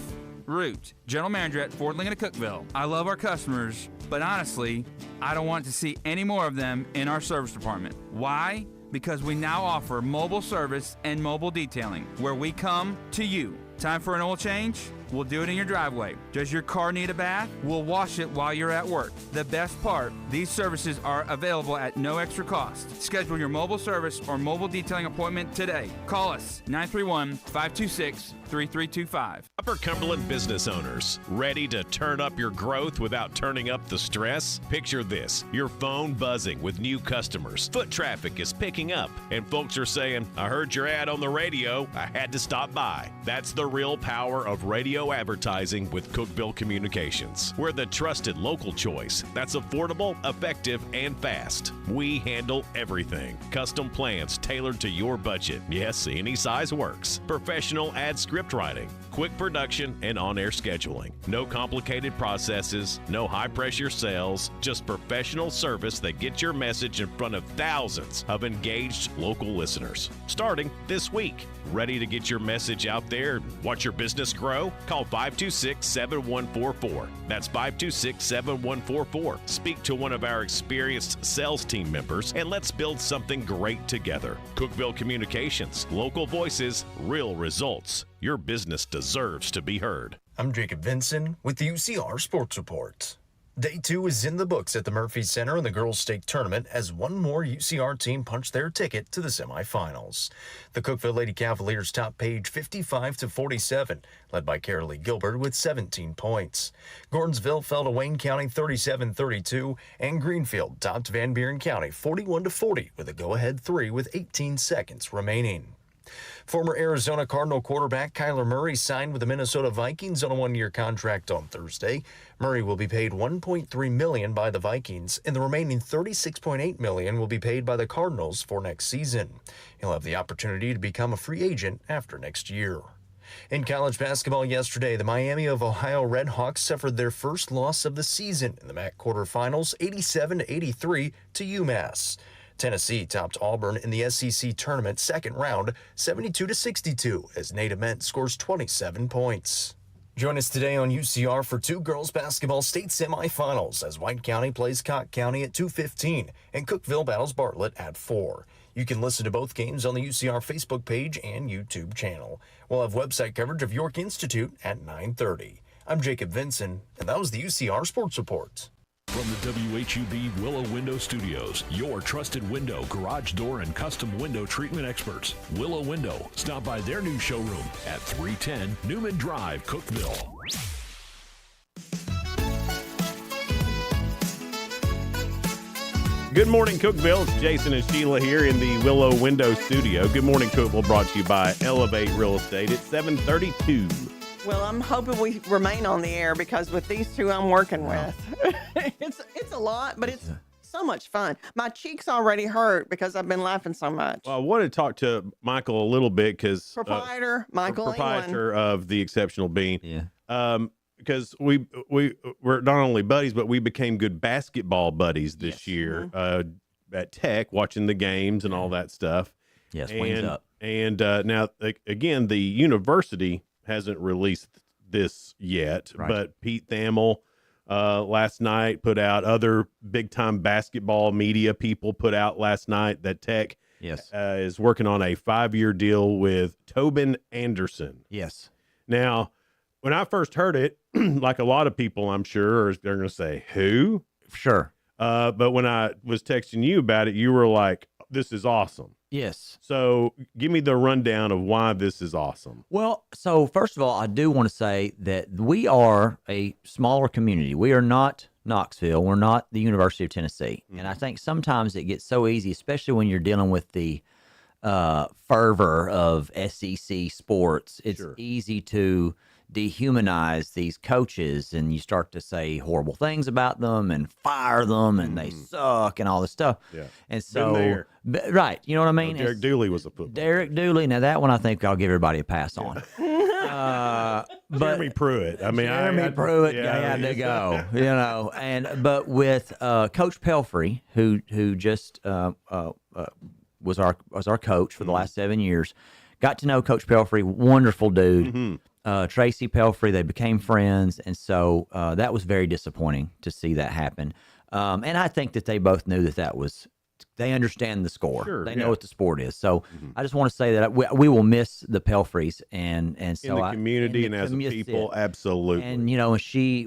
R: Root, General Manager at Ford Lincoln of Cookeville. I love our customers, but honestly, I don't want to see any more of them in our service department. Why? Because we now offer mobile service and mobile detailing, where we come to you. Time for an oil change? We'll do it in your driveway. Does your car need a bath? We'll wash it while you're at work. The best part, these services are available at no extra cost. Schedule your mobile service or mobile detailing appointment today. Call us 931-526-3325.
A: Upper Cumberland business owners, ready to turn up your growth without turning up the stress? Picture this, your phone buzzing with new customers. Foot traffic is picking up, and folks are saying, I heard your ad on the radio, I had to stop by. That's the real power of radio advertising with Cookeville Communications. We're the trusted local choice that's affordable, effective, and fast. We handle everything. Custom plans tailored to your budget. Yes, any size works. Professional ad script writing, quick production, and on-air scheduling. No complicated processes, no high-pressure sales, just professional service that gets your message in front of thousands of engaged local listeners. Starting this week. Ready to get your message out there and watch your business grow? Call 526-7144. That's 526-7144. Speak to one of our experienced sales team members and let's build something great together. Cookeville Communications, local voices, real results. Your business deserves to be heard.
S: I'm Jacob Vinson with the UCR Sports Report. Day 2 is in the books at the Murphy Center in the girls' state tournament as one more UCR team punched their ticket to the semifinals. The Cookeville Lady Cavaliers top page 55-47, led by Carolee Gilbert with 17 points. Gordonsville fell to Wayne County 37-32, and Greenfield topped Van Buren County 41-40 with a go-ahead 3 with 18 seconds remaining. Former Arizona Cardinal quarterback Kyler Murray signed with the Minnesota Vikings on a one-year contract on Thursday. Murray will be paid $1.3 million by the Vikings, and the remaining $36.8 million will be paid by the Cardinals for next season. He'll have the opportunity to become a free agent after next year. In college basketball yesterday, the Miami of Ohio Redhawks suffered their first loss of the season in the MAC quarterfinals, 87-83 to UMass. Tennessee topped Auburn in the SEC tournament second round, 72-62, as Nate Ament scores 27 points. Join us today on UCR for 2 girls basketball state semifinals as White County plays Cott County at 2:15 and Cookeville battles Bartlett at 4. You can listen to both games on the UCR Facebook page and YouTube channel. We'll have website coverage of York Institute at 9:30. I'm Jacob Vinson, and that was the UCR Sports Report.
T: From the WHUB Willow Window Studios, your trusted window, garage door, and custom window treatment experts. Willow Window. Stop by their new showroom at 310 Newman Drive, Cookeville.
K: Good morning, Cookeville. It's Jason and Sheila here in the Willow Window Studio. Good morning, Cookeville, brought to you by Elevate Real Estate. It's 7:32.
L: Well, I'm hoping we remain on the air because with these two I'm working with, it's a lot, but it's so much fun. My cheeks already hurt because I've been laughing so much.
K: Well, I want to talk to Michael a little bit because
L: Michael
K: proprietor of the Exceptional Bean. Yeah. Because we're not only buddies, but we became good basketball buddies this year at Tech, watching the games and all that stuff.
C: Yes, wings up.
K: And now, again, the university hasn't released this yet, but Pete Thamel last night put out, other big-time basketball media people put out last night that Tech is working on a 5-year deal with Tobin Anderson.
C: Yes.
K: Now, when I first heard it, like a lot of people, I'm sure, they're going to say, who?
C: Sure.
K: But when I was texting you about it, you were like, this is awesome.
C: Yes.
K: So give me the rundown of why this is awesome.
C: Well, so first of all, I do want to say that we are a smaller community. We are not Knoxville. We're not the University of Tennessee. And I think sometimes it gets so easy, especially when you're dealing with the fervor of SEC sports. It's easy to dehumanize these coaches, and you start to say horrible things about them and fire them and they suck and all this stuff.
K: Yeah.
C: And so, right. You know what I mean?
K: Derek Dooley was a football.
C: Derek Dooley. Now that one, I think I'll give everybody a pass on.
K: Jeremy Pruitt. I mean,
C: Jeremy Pruitt had to go, you know. But with Coach Pelfrey, who just was our coach for the last 7 years, got to know Coach Pelfrey, wonderful dude. Tracy Pelfrey, they became friends, and so that was very disappointing to see that happen. And I think that they both knew that was. They understand the score.
K: Sure,
C: they know what the sport is. So I just want to say that we will miss the Pelfreys and so
K: in the community and as a people, absolutely.
C: And you know,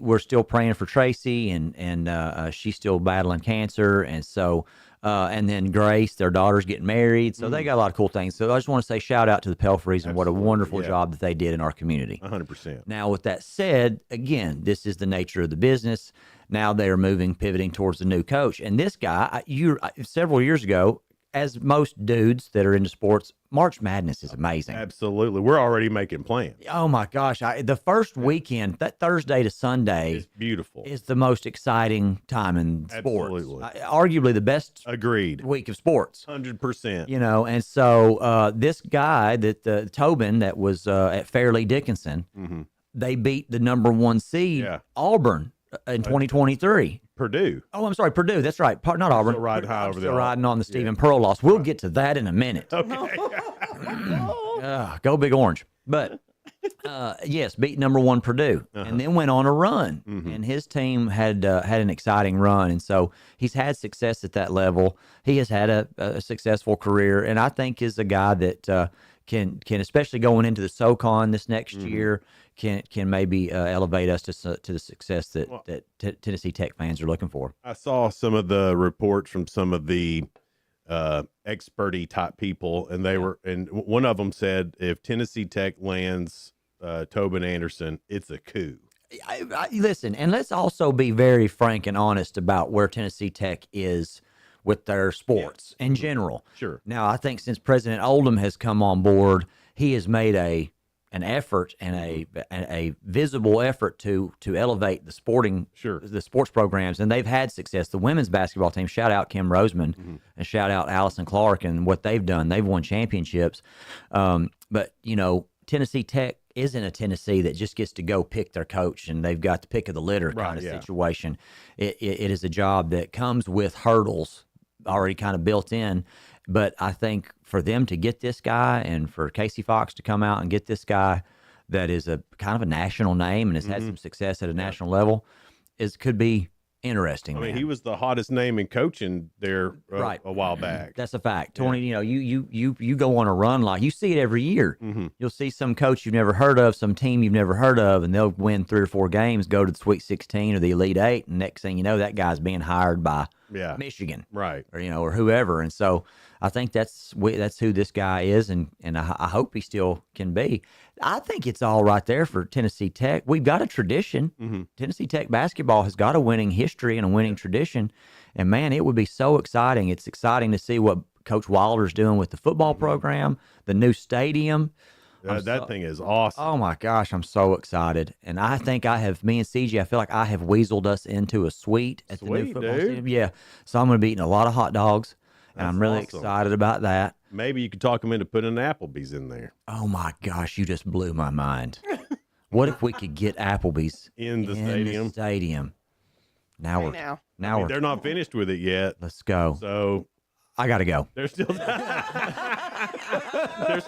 C: we're still praying for Tracy, and she's still battling cancer, and so and then Grace, their daughter's getting married, so they got a lot of cool things. So I just want to say shout out to the Pelfreys and what a wonderful job that they did in our community.
K: 100%.
C: Now, with that said, again, this is the nature of the business. Now they are pivoting towards the new coach. And this guy, several years ago, as most dudes that are into sports, March Madness is amazing.
K: Absolutely. We're already making plans.
C: Oh, my gosh. The first weekend, that Thursday to Sunday,
K: it's beautiful.
C: Is the most exciting time in sports.
K: Absolutely.
C: Arguably the best week of sports.
K: 100%.
C: You know, and so this guy, Tobin, that was at Fairleigh Dickinson, they beat the number 1 seed, Auburn, in 2023.
K: Purdue.
C: Oh, I'm sorry, Purdue. That's right. Not Auburn.
K: Still riding high over there.
C: Riding on the Stephen Pearl loss. We'll get to that in a minute.
K: Okay.
C: Go Big Orange. But yes, beat number 1 Purdue, and then went on a run. And his team had an exciting run, and so he's had success at that level. He has had a successful career, and I think is a guy that can especially going into the SoCon this next year. Can maybe elevate us to the success that Tennessee Tech fans are looking for.
K: I saw some of the reports from some of the experty type people, and and one of them said if Tennessee Tech lands Tobin Anderson, it's a coup.
C: Listen, and let's also be very frank and honest about where Tennessee Tech is with their sports in general.
K: Sure.
C: Now, I think since President Oldham has come on board, he has made an effort and a visible effort to elevate the sports programs, and they've had success. The women's basketball team, shout out Kim Roseman and shout out Allison Clark and what they've done. They've won championships. But you know, Tennessee Tech isn't a Tennessee that just gets to go pick their coach and they've got the pick of the litter kind of situation. It is a job that comes with hurdles already kind of built in. But I think for them to get this guy and for Casey Fox to come out and get this guy that is a kind of a national name and has had some success at a national level could be interesting.
K: I mean, he was the hottest name in coaching there a while back.
C: That's a fact. Tony, you know, you go on a run like you see it every year. You'll see some coach you've never heard of, some team you've never heard of, and they'll win 3 or 4 games, go to the Sweet 16 or the Elite 8, and next thing you know, that guy's being hired by Michigan,
K: right,
C: or or whoever. And so I think that's who this guy is, and I hope he still can be. I think it's all right there for Tennessee Tech. We've got a tradition. Tennessee Tech basketball has got a winning history and a winning tradition, and man, it would be so exciting. It's exciting to see what Coach Wilder's doing with the football program, the new stadium.
K: That thing is awesome.
C: Oh my gosh, I'm so excited. And I think me and CG, I feel like I have weaseled us into a suite at the new football stadium. Yeah. So I'm going to be eating a lot of hot dogs, and I'm really excited about that.
K: Maybe you could talk them into putting an Applebee's in there.
C: Oh my gosh, you just blew my mind. What if we could get Applebee's
K: in the stadium?
C: Now
K: they're not finished with it yet.
C: Let's go.
K: So
C: I got to go.
K: There's still there's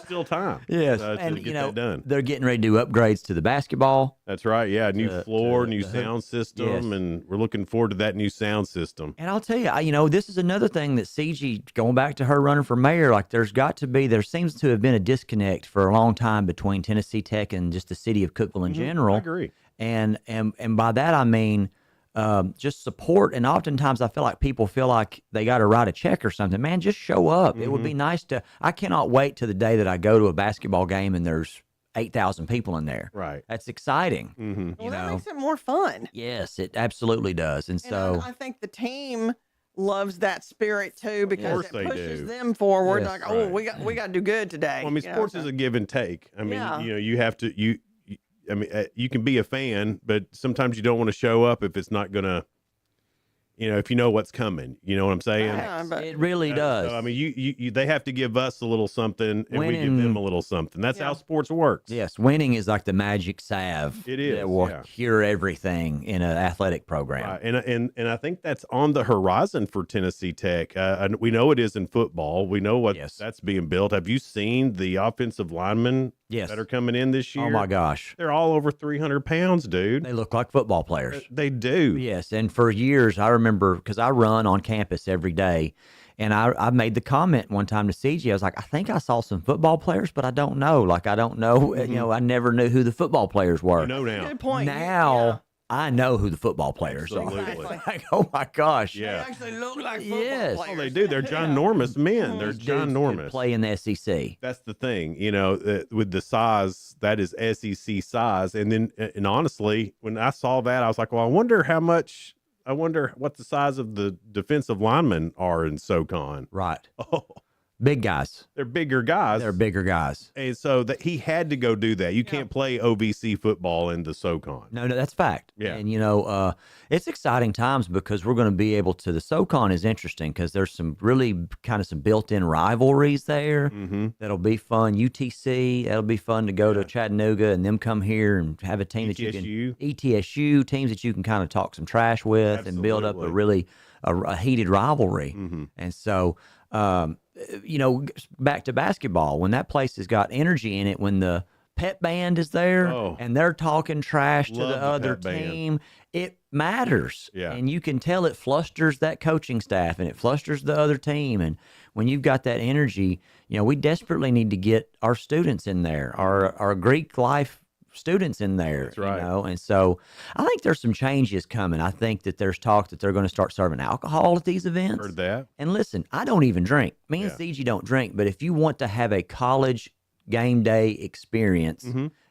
K: still time.
C: Yes,
K: to get that done.
C: They're getting ready to do upgrades to the basketball.
K: That's right. Yeah, new floor, new sound system, and we're looking forward to that new sound system.
C: And I'll tell you, this is another thing that CG, going back to her running for mayor, like there seems to have been a disconnect for a long time between Tennessee Tech and just the city of Cookeville in general.
K: I agree.
C: And by that I mean just support. And oftentimes I feel like people feel like they got to write a check or something. Man, just show up. It would be nice I cannot wait to the day that I go to a basketball game and there's 8,000 people in there.
K: Right.
C: That's exciting.
L: Well, that makes it more fun.
C: Yes, it absolutely does. And so
L: I think the team loves that spirit too, because it pushes
K: do.
L: them forward.
K: Yes,
L: like, oh, we got to do good today.
K: Well, I mean, sports is a give and take. I mean, you have to you can be a fan, but sometimes you don't want to show up if it's not gonna if you know what's coming. You know what I'm saying?
L: Yeah, but
C: It really does.
K: So, I mean, you they have to give us a little something, and we give them a little something. That's how sports works.
C: Yes, winning is like the magic salve.
K: It is,
C: that will
K: yeah.
C: cure everything in an athletic program.
K: Right. And I think that's on the horizon for Tennessee Tech. And we know it is in football. We know what that's being built. Have you seen the offensive linemen that are coming in this year?
C: Oh my gosh,
K: they're all over 300 pounds, dude.
C: They look like football players.
K: They do.
C: Yes, and for years I remember because I run on campus every day. And I made the comment one time to CG. I was like, I think I saw some football players, but I don't know. Like, I don't know. I never knew who the football players were.
K: You know now.
L: Good point.
C: Now I know who the football players
K: Absolutely.
C: are. Like, oh my gosh.
K: Yeah.
L: They actually look like football
C: Yes.
L: players.
K: Oh, they do. They're ginormous men. They're
C: These dudes could
K: ginormous.
C: play in the SEC.
K: That's the thing, with the size, that is SEC size. And then, and honestly, when I saw that, I was like, well, I wonder what the size of the defensive linemen are in SoCon.
C: Right.
K: Oh,
C: Big guys.
K: they're bigger guys.
C: They're bigger guys.
K: And so that he had to go do that. You can't play OVC football in the SoCon.
C: No, that's fact.
K: Yeah.
C: And, it's exciting times because we're going to be able to, the SoCon is interesting because there's some really kind of some built-in rivalries there.
K: Mm-hmm.
C: That'll be fun. UTC, that'll be fun to go to Chattanooga and them come here and have a team that you can, ETSU, teams that you can kind of talk some trash with and build up a really, a heated rivalry.
K: Mm-hmm.
C: And so, back to basketball, when that place has got energy in it, when the pep band is there and they're talking trash to the other team, it matters.
K: Yeah.
C: And you can tell it flusters that coaching staff and it flusters the other team. And when you've got that energy, we desperately need to get our students in there, our Greek life students in there.
K: That's right.
C: And so I think there's some changes coming. I think that there's talk that they're going to start serving alcohol at these events.
K: Heard that.
C: And listen, I don't even drink. Me and CG don't drink, but if you want to have a college game day experience,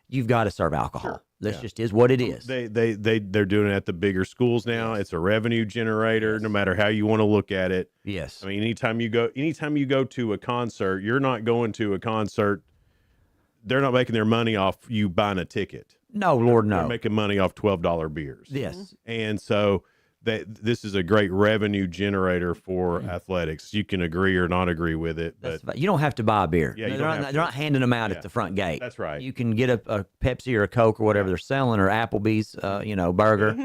C: you've got to serve alcohol.
K: Sure.
C: This just is what it is.
K: They're doing it at the bigger schools now. It's a revenue generator, no matter how you want to look at it.
C: Yes.
K: I mean, anytime you go to a concert, you're not going to a concert. They're not making their money off you buying a ticket.
C: No, Lord, no.
K: They're making money off $12 beers.
C: Yes.
K: And so this is a great revenue generator for athletics. You can agree or not agree with it, but
C: You don't have to buy a beer.
K: Yeah,
C: they're not handing them out at the front gate.
K: That's right.
C: You can get a Pepsi or a Coke or whatever they're selling, or Applebee's, burger.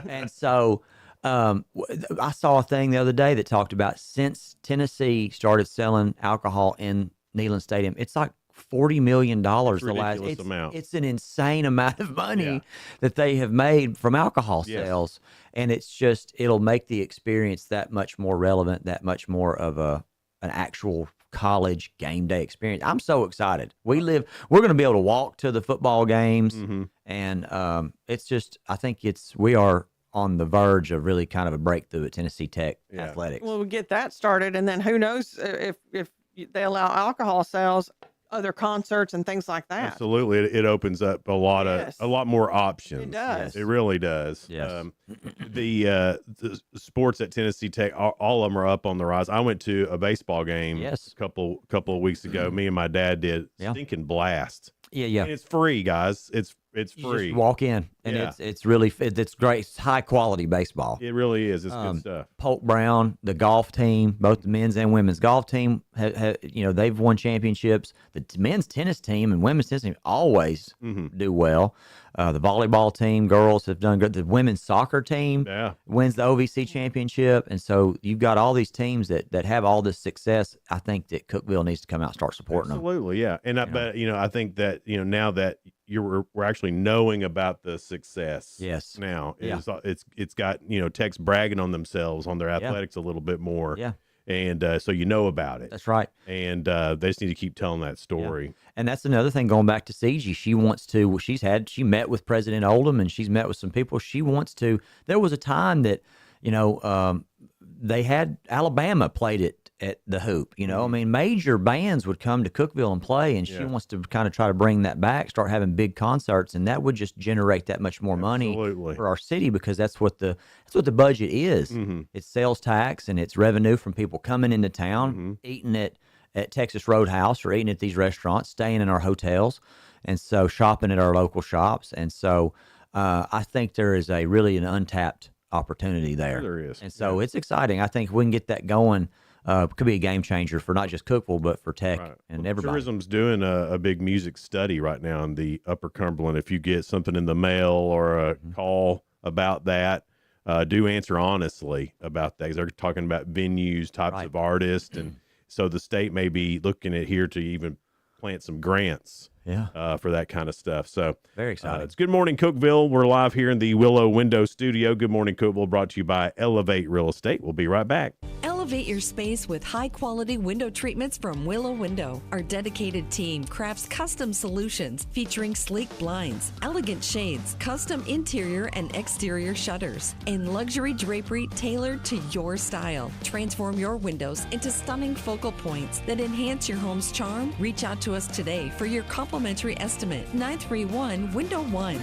C: And so I saw a thing the other day that talked about since Tennessee started selling alcohol in Neyland Stadium, it's like $40 million
K: amount.
C: It's an insane amount of money that they have made from alcohol sales. And it'll make the experience that much more relevant, that much more of an actual college game day experience. I'm so excited. We're going to be able to walk to the football games. And I think we are on the verge of really kind of a breakthrough at Tennessee Tech athletics.
L: Well, we'll get that started. And then who knows if they allow alcohol sales, other concerts and things like that.
K: Absolutely, it opens up a lot more options.
L: It does.
K: It really does.
C: Yes.
K: The sports at Tennessee Tech, all of them are up on the rise. I went to a baseball game a couple of weeks ago. Me and my dad did. Stinking blast.
C: Yeah.
K: And it's free, guys. It's
C: You
K: free.
C: just walk in, and it's really it's great. It's high quality baseball.
K: It really is. It's good stuff.
C: Polk Brown, the golf team, both the men's and women's golf team, they've won championships. The men's tennis team and women's tennis team always do well. The volleyball team, girls have done good. The women's soccer team wins the OVC championship. And so you've got all these teams that have all this success. I think that Cookeville needs to come out and start supporting them.
K: Absolutely, yeah. And I think that, now that we're actually knowing about the success.
C: Yes.
K: Now it's got, Tech's bragging on themselves, on their athletics a little bit more.
C: Yeah.
K: And so about it.
C: That's right.
K: And they just need to keep telling that story.
C: Yeah. And that's another thing, going back to CG. She met with President Oldham, and she's met with some people. There was a time that, they had Alabama played it at the Hoop. I mean, major bands would come to Cookeville and play, and she wants to kind of try to bring that back, start having big concerts, and that would just generate that much more money for our city, because that's what the budget is. It's sales tax and it's revenue from people coming into town, eating at Texas Roadhouse or eating at these restaurants, staying in our hotels, and so shopping at our local shops. And so I think there is an untapped opportunity there.
K: Sure there is.
C: And so it's exciting. I think we can get that going. Could be a game changer for not just Cookeville, but for Tech and everybody.
K: Tourism's doing a big music study right now in the Upper Cumberland. If you get something in the mail or a call about that, do answer honestly about that. 'Cause they're talking about venues, types of artists, and so the state may be looking at here to even plant some grants for that kind of stuff. So
C: very exciting.
K: It's Good Morning Cookeville. We're live here in the Willow Window Studio. Good Morning Cookeville brought to you by Elevate Real Estate. We'll be right back.
Q: Elevate your space with high-quality window treatments from Willow Window. Our dedicated team crafts custom solutions featuring sleek blinds, elegant shades, custom interior and exterior shutters, and luxury drapery tailored to your style. Transform your windows into stunning focal points that enhance your home's charm. Reach out to us today for your complimentary estimate. 931-Window-1.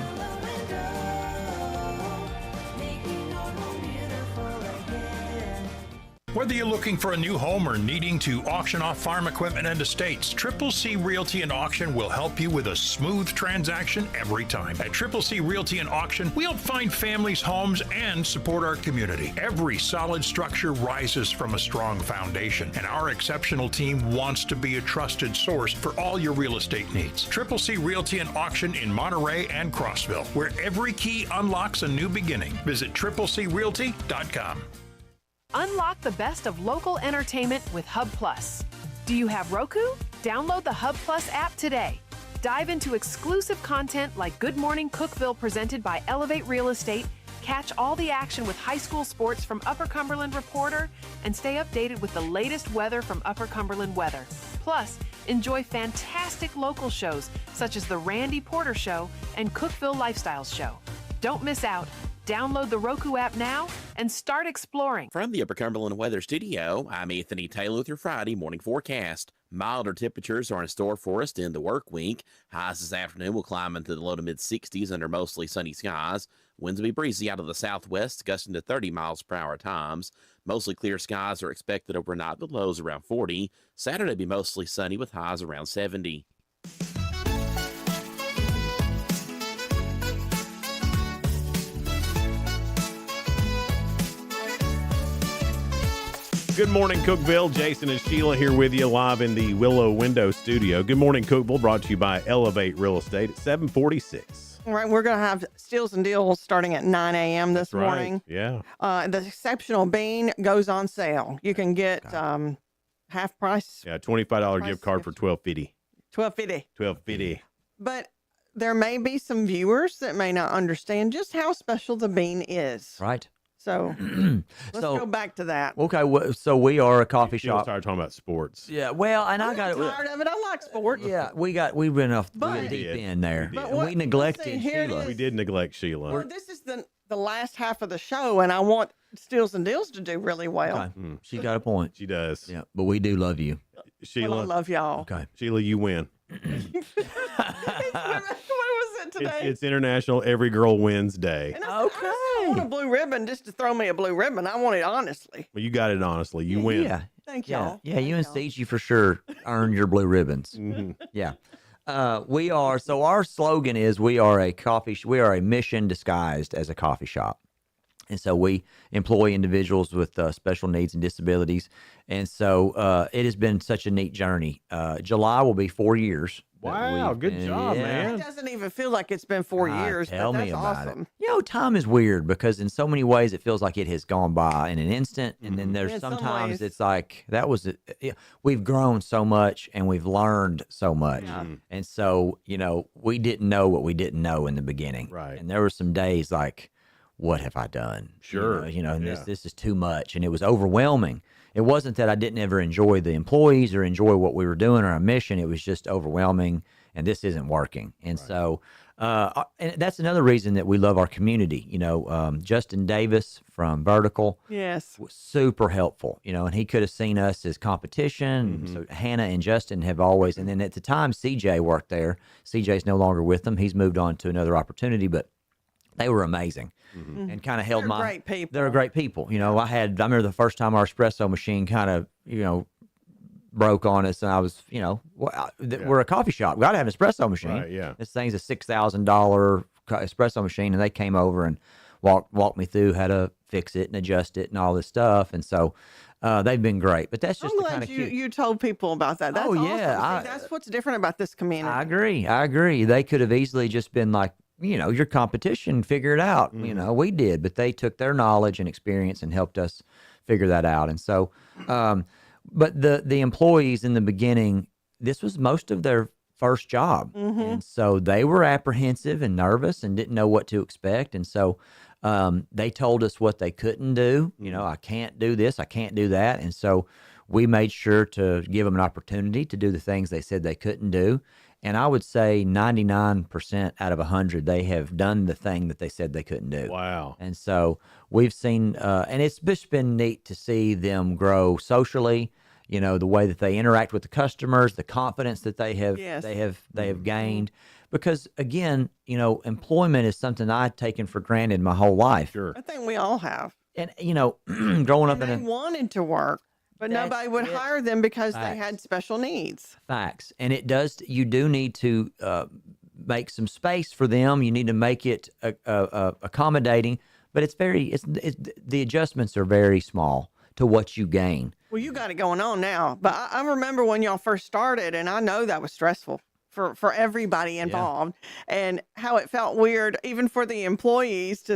B: Whether you're looking for a new home or needing to auction off farm equipment and estates, Triple C Realty and Auction will help you with a smooth transaction every time. At Triple C Realty and Auction, we help find families, homes, and support our community. Every solid structure rises from a strong foundation, and our exceptional team wants to be a trusted source for all your real estate needs. Triple C Realty and Auction in Monterey and Crossville, where every key unlocks a new beginning. Visit triplecrealty.com.
N: Unlock the best of local entertainment with Hub Plus. Do you have Roku? Download the Hub Plus app today. Dive into exclusive content like Good Morning Cookeville presented by Elevate Real Estate, catch all the action with high school sports from Upper Cumberland Reporter, and stay updated with the latest weather from Upper Cumberland Weather. Plus, enjoy fantastic local shows such as The Randy Porter Show and Cookeville Lifestyles Show. Don't miss out. Download the Roku app now and start exploring.
H: From the Upper Cumberland Weather Studio, I'm Anthony Taylor with your Friday morning forecast. Milder temperatures are in store for us in the work week. Highs this afternoon will climb into the low to mid 60s under mostly sunny skies. Winds will be breezy out of the southwest, gusting to 30 miles per hour times. Mostly clear skies are expected overnight with lows around 40. Saturday will be mostly sunny with highs around 70.
K: Good morning, Cookeville. Jason and Sheila here with you live in the Willow Window Studio. Good morning, Cookeville, brought to you by Elevate Real Estate at 746.
L: All right, we're going to have Steals and Deals starting at 9 a.m. this morning.
K: Yeah.
L: The exceptional bean goes on sale. You can get half price.
K: Yeah, $25 gift card for $12.50.
L: $12.50.
K: $12.50.
L: But there may be some viewers that may not understand just how special the bean is.
C: Right.
L: So let's go back to that.
C: Okay, so we are a coffee
K: Sheila
C: shop.
K: started talking about sports.
C: Yeah, well, and I got
L: tired of it. I like sports.
C: Yeah, we went off
L: But-
C: deep in there.
L: But what-
C: We neglected
L: here it
C: Sheila.
L: is.
K: We did neglect Sheila.
L: Well, this is the last half of the show, and I want Steals and Deals to do really well.
C: Okay. She got a point.
K: She does.
C: Yeah, but we do love you.
K: Sheila.
L: Well, I love y'all.
C: Okay.
K: Sheila, you win.
L: What was it today?
K: It's International Every Girl Wins Day.
L: And I don't want a blue ribbon just to throw me a blue ribbon. I want it honestly.
K: Well, you got it honestly. You win.
C: Yeah.
L: Thank
C: Yeah,
L: y'all.
C: yeah. You and CG for sure earned your blue ribbons. Yeah. We are. So our slogan is we are a mission disguised as a coffee shop. And so we employ individuals with special needs and disabilities. And so it has been such a neat journey. July will be 4 years.
K: Wow, good job,
L: It
K: man.
L: doesn't even feel like it's been 4 years.
C: Tell
L: but
C: me
L: that's
C: about
L: awesome.
C: it. You know, time is weird because in so many ways it feels like it has gone by in an instant. And then there's
L: In some
C: sometimes
L: ways.
C: it's like that was it. We've grown so much and we've learned so much. And so, you know, we didn't know what we didn't know in the beginning.
K: Right.
C: And there were some days like, what have I done?
K: Sure.
C: And
K: Yeah.
C: this is too much. And it was overwhelming. It wasn't that I didn't ever enjoy the employees or enjoy what we were doing or our mission. It was just overwhelming and this isn't working. And so and that's another reason that we love our community. You know, Justin Davis from Vertical
L: Yes.
C: was super helpful, you know, and he could have seen us as competition. So Hannah and Justin have always, and then at the time CJ worked there. CJ's no longer with them. He's moved on to another opportunity, but they were amazing and kind of held
L: They're great people.
C: They're great people. You know, I remember the first time our espresso machine kind of, you know, broke on us, and I was, you know, we're a coffee shop. We got to have an espresso machine.
K: Right, yeah.
C: This thing's a $6,000 espresso machine, and they came over and walked me through how to fix it and adjust it and all this stuff. And so they've been great. But that's just
L: I'm
C: the
L: glad
C: kind of
L: you told people about that. That's awesome. See, that's what's different about this community.
C: I agree. They could have easily just been like, your competition, figure it out. We did, but they took their knowledge and experience and helped us figure that out. And so, but the employees in the beginning, this was most of their first job. And so they were apprehensive and nervous and didn't know what to expect. And so they told us what they couldn't do. I can't do this, I can't do that. And so we made sure to give them an opportunity to do the things they said they couldn't do. And I would say 99% out of 100, they have done the thing that they said they couldn't do.
K: Wow.
C: And so we've seen, and it's just been neat to see them grow socially, the way that they interact with the customers, the confidence that they have, they have gained. Because again, employment is something I've taken for granted my whole life.
K: Sure.
L: I think we all have.
C: And, growing up
L: they wanted to work. But nobody would hire them because they had special needs.
C: Facts. And you do need to make some space for them. You need to make it accommodating, but the adjustments are very small to what you gain.
L: Well, you got it going on now, but I remember when y'all first started, and I know that was stressful for everybody involved, and how it felt weird, even for the employees.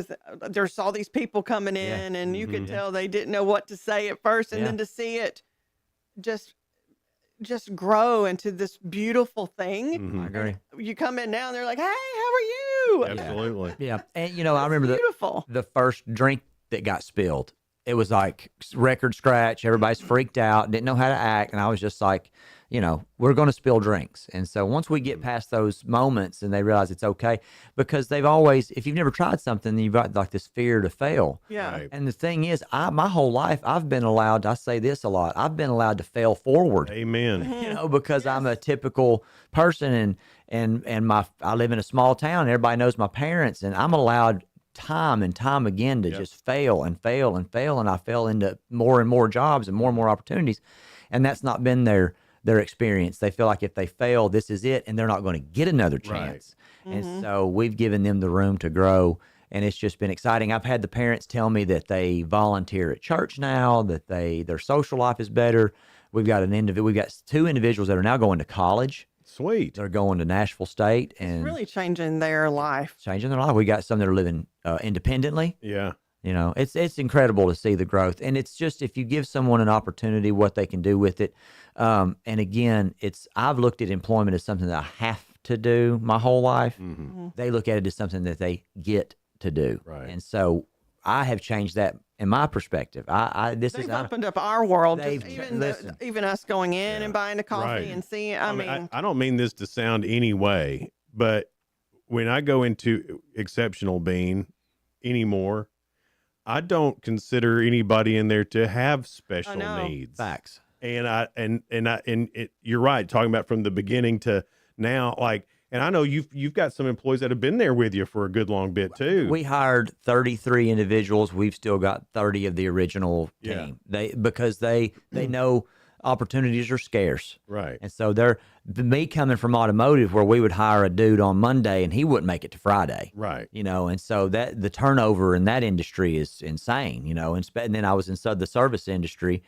L: There's all these people coming in, and you could tell they didn't know what to say at first, and then to see it just grow into this beautiful thing.
C: I agree.
L: You come in now, and they're like, "Hey, how are you?"
K: Absolutely.
C: Yeah, and I remember the first drink that got spilled. It was like record scratch. Everybody's freaked out, didn't know how to act, and I was just like, we're going to spill drinks. And so once we get past those moments and they realize it's okay, because they've always, if you've never tried something, you've got like this fear to fail.
L: Yeah. Right.
C: And the thing is, my whole life, I've been allowed, I say this a lot, I've been allowed to fail forward.
K: Amen.
C: Because I'm a typical person and I live in a small town and everybody knows my parents, and I'm allowed time and time again to just fail and fail and fail. And I fell into more and more jobs and more opportunities. And that's not been their experience. They feel like if they fail, this is it, and they're not going to get another chance. Right. And so we've given them the room to grow, and it's just been exciting. I've had the parents tell me that they volunteer at church now, that their social life is better. We've got two individuals that are now going to college.
K: Sweet.
C: They're going to Nashville State, and
L: it's really changing their life.
C: We got some that are living independently.
K: Yeah.
C: It's incredible to see the growth. And it's just, if you give someone an opportunity, what they can do with it. And again, I've looked at employment as something that I have to do my whole life. They look at it as something that they get to do.
K: Right.
C: And so I have changed that in my perspective.
L: They've opened up our world. Even us going in and buying a coffee and seeing.
K: I don't mean this to sound any way, but when I go into Exceptional Bean anymore, I don't consider anybody in there to have special needs.
C: Facts.
K: And you're right, talking about from the beginning to now, like, and I know you've got some employees that have been there with you for a good long bit too.
C: We hired 33 individuals. We've still got 30 of the original team. Because they know opportunities are scarce.
K: Right.
C: And so me coming from automotive, where we would hire a dude on Monday and he wouldn't make it to Friday.
K: Right.
C: And so that the turnover in that industry is insane, and then I was inside the service industry.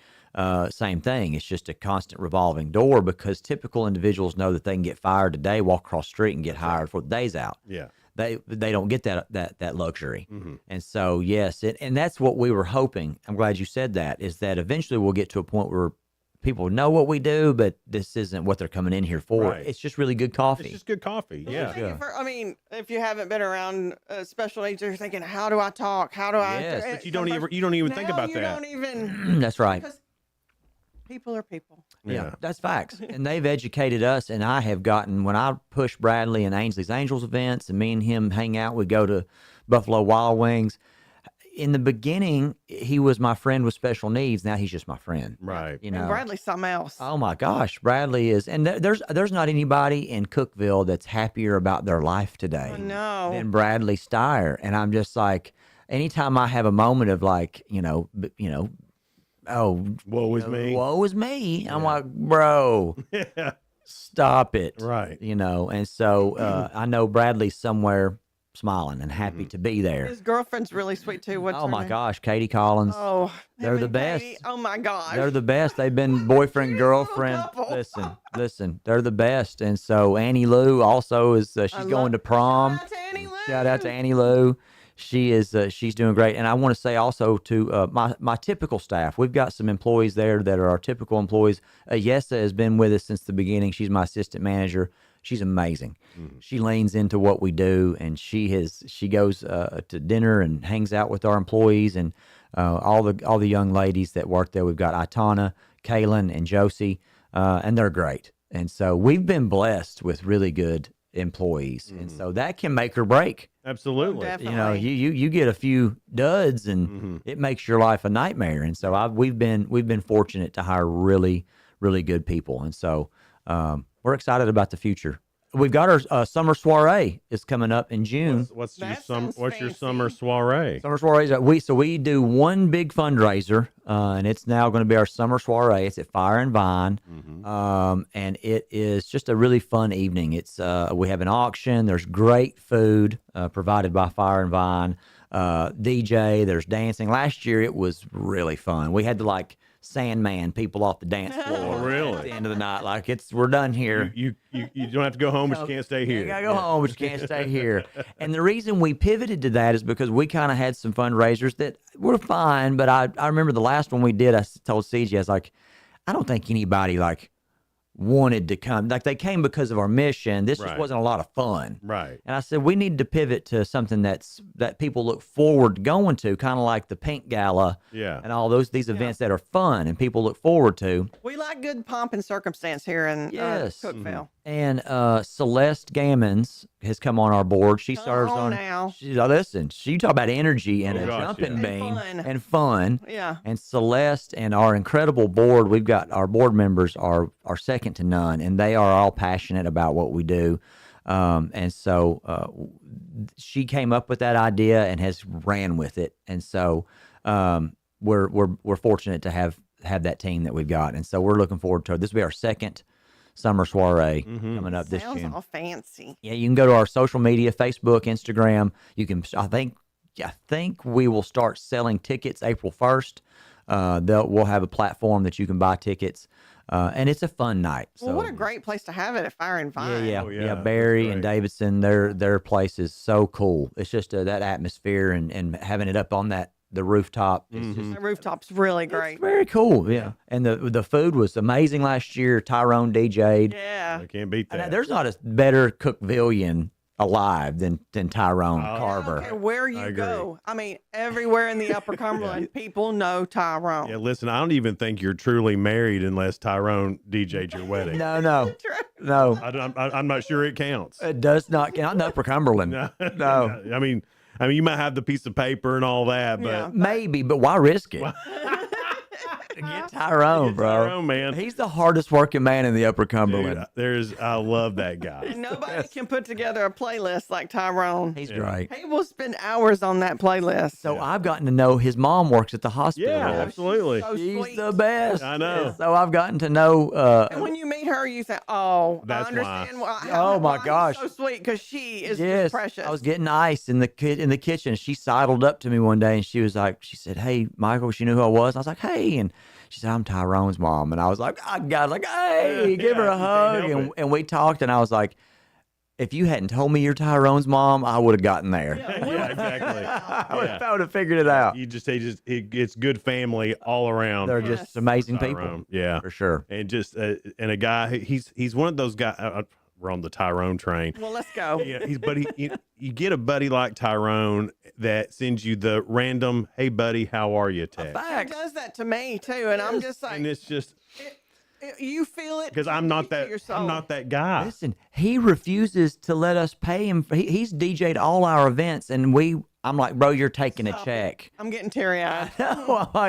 C: Same thing. It's just a constant revolving door, because typical individuals know that they can get fired today, walk across the street and get hired for the days out.
K: Yeah.
C: They don't get that luxury.
K: Mm-hmm.
C: And so, yes, and that's what we were hoping. I'm glad you said that, is that eventually we'll get to a point where people know what we do, but this isn't what they're coming in here for.
K: Right.
C: It's just really good coffee.
K: It's just good coffee. Yeah.
L: If you haven't been around special needs, you're thinking, how do I talk? How do I?
C: Yes,
K: but you don't even think about that.
L: Don't even.
C: That's right.
L: People are people.
C: Yeah, that's facts. And they've educated us, and I have gotten, when I push Bradley and Ainsley's Angels events and me and him hang out, we go to Buffalo Wild Wings. In the beginning, he was my friend with special needs. Now he's just my friend.
K: Right.
L: And Bradley's something else.
C: Oh my gosh, Bradley is, and there's not anybody in Cookeville that's happier about their life today than Bradley Steyer. And I'm just like, anytime I have a moment of like, oh,
K: woe is me.
C: Woe is me. I'm like, bro, stop it.
K: Right.
C: And so I know Bradley's somewhere smiling and happy to be there.
L: His girlfriend's really sweet too. What's
C: Oh
L: her
C: my
L: name?
C: gosh, Katie Collins.
L: Oh,
C: they're
L: him
C: the
L: and
C: best.
L: Katie. Oh my gosh.
C: They're the best. They've been boyfriend, girlfriend. Listen, they're the best. And so Annie Lou also is, she's going to prom. Shout out to Annie Lou. She is, she's doing great. And I want to say also to my typical staff, we've got some employees there that are our typical employees. Yessa has been with us since the beginning. She's my assistant manager. She's amazing. She leans into what we do, and she goes to dinner and hangs out with our employees and all the young ladies that work there. We've got Itana, Kaylin, and Josie, and they're great. And so we've been blessed with really good employees, and so that can make or break.
K: Absolutely.
C: You know, you get a few duds, and it makes your life a nightmare. And so we've been fortunate to hire really, really good people, and so we're excited about the future. We've got our summer soiree is coming up in June.
K: What's your summer soiree?
C: Summer soirees. We do one big fundraiser, and it's now going to be our summer soiree. It's at Fire and Vine, and it is just a really fun evening. It's we have an auction. There's great food provided by Fire and Vine. DJ. There's dancing. Last year it was really fun. We had to Sandman people off the dance floor.
K: Oh, really?
C: At the end of the night, we're done here.
K: You don't have to go home, but you can't stay here.
C: You gotta go home, but you can't stay here. And the reason we pivoted to that is because we kind of had some fundraisers that were fine, but I remember the last one we did. I told CJ, I was like, I don't think anybody wanted to come. They came because of our mission. This just wasn't a lot of fun.
K: Right.
C: And I said, we need to pivot to something that people look forward to going to, kind of like the Pink Gala and all these events that are fun and people look forward to.
L: We like good pomp and circumstance here in Cookeville.
C: And Celeste Gammons has come on our board. She serves on
L: now.
C: Listen, she talk about energy and jumping bean and fun.
L: Yeah.
C: And Celeste and our incredible board, we've got our board members are second to none, and they are all passionate about what we do. And so she came up with that idea and has ran with it. And so we're fortunate to have that team that we've got. And so we're looking forward to it. This will be our second summer soiree coming up this June.
L: Sounds all fancy.
C: Yeah, you can go to our social media, Facebook, Instagram. You can, I think we will start selling tickets April 1st. We'll have a platform that you can buy tickets. And it's a fun night.
L: Well, what a great place to have it at Fire and Vine.
C: Yeah. Barry and Davidson, their place is so cool. It's just that atmosphere and having it up on the rooftop.
L: The rooftop's really great.
C: It's very cool. Yeah. And the food was amazing last year. Tyrone DJ'd.
L: Yeah.
K: I can't beat that.
C: There's not a better Cookvillian alive than Tyrone Carver.
L: I don't care where you go. I mean, everywhere in the Upper Cumberland, people know Tyrone.
K: Yeah, listen, I don't even think you're truly married unless Tyrone DJ'd your wedding.
C: No.
K: I'm not sure it counts.
C: It does not count in Upper Cumberland. No.
K: I mean, you might have the piece of paper and all that, but
C: maybe, but why risk it? Get Tyrone, bro.
K: Tyrone, man.
C: He's the hardest working man in the Upper Cumberland.
K: Dude, I love that guy.
L: Nobody can put together a playlist like Tyrone.
C: He's great.
L: He will spend hours on that playlist.
C: So I've gotten to know his mom works at the hospital.
K: Yeah, absolutely.
C: She's the best.
K: I know.
C: So I've gotten to know.
L: And when you meet her, you say, "Oh,
K: that's
L: I understand why."
C: Oh my gosh,
L: so sweet because she is just precious.
C: I was getting ice in the kitchen. She sidled up to me one day and she said, "Hey, Michael," she knew who I was. And I was like, "Hey," and she said, "I'm Tyrone's mom." And I was like, "Hey, give her a hug." And we talked, and I was like, if you hadn't told me you're Tyrone's mom, I would have gotten there.
K: Yeah, exactly.
C: I would have figured it out.
K: It's good family all around.
C: They're just amazing
K: Tyrone.
C: people.
K: Yeah,
C: for sure.
K: And just and a guy, he's one of those guys. We're on the Tyrone train.
L: Well, let's go.
K: Yeah, you get a buddy like Tyrone that sends you the random, "Hey, buddy, how are you?" text.
L: He does that to me too, and I'm just like,
K: and it's just.
L: You feel it
K: because I'm not that guy.
C: Listen, he refuses to let us pay him. He's DJ'd all our events, and I'm like, "Bro, you're taking a check."
L: I'm getting teary-eyed.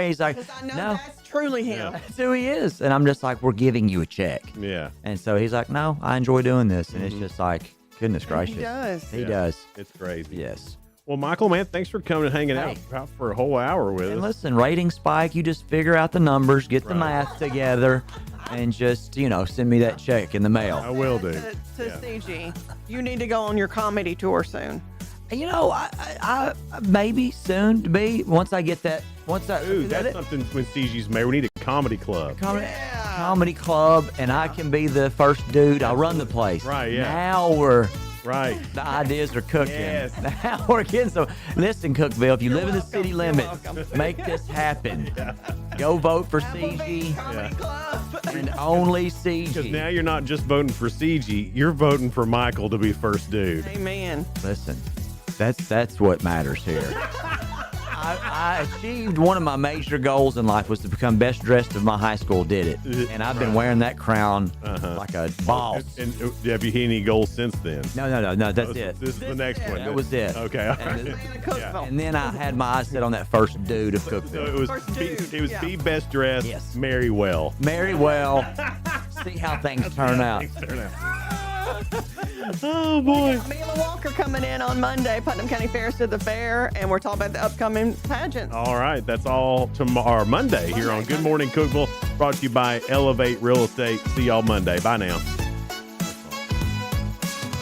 C: He's like,
L: I know
C: "No,
L: that's truly him."
C: That's who he is. And I'm just like, "We're giving you a check."
K: Yeah.
C: And so he's like, "No, I enjoy doing this," and it's just like, goodness gracious,
L: he does.
C: He does.
K: It's crazy.
C: Yes.
K: Well, Michael, man, thanks for coming and hanging out for a whole hour with
C: And
K: us.
C: listen, rating spike, you just figure out the numbers, get the math together, and just, send me that check in the mail.
K: I will do.
L: To CG, you need to go on your comedy tour soon.
C: You know, I maybe soon to be once I get that.
K: Ooh, that's something when CG's mayor. We need a comedy club.
C: Comedy club, and I can be the first dude. I'll run the place.
K: Right, yeah.
C: Now we're
K: right.
C: The ideas are cooking.
K: Yes.
C: Now we're getting some. Listen, Cookeville, if you live in the city limits, make this happen. Go vote for CG and only CG.
K: Because now you're not just voting for CG, you're voting for Michael to be first dude.
L: Amen.
C: Listen, that's what matters here. I achieved one of my major goals in life was to become best dressed of my high school. Did it, and I've been wearing that crown like a boss.
K: And have you hit any goals since then?
C: No. That's it.
K: This is the next one.
C: That was it.
K: Okay. All right.
C: And then I had my eyes set on that first dude of Cookeville.
K: So it was be best dressed, marry well.
C: Marry well. See how things turn out.
K: Oh boy.
L: Mila Walker coming in on Monday. Putnam County Fair's to the fair, and we're talking about the upcoming pageant.
K: All right, that's all tomorrow, Monday here on Good Morning Cookeville, brought to you by Elevate Real Estate. See y'all Monday. Bye now.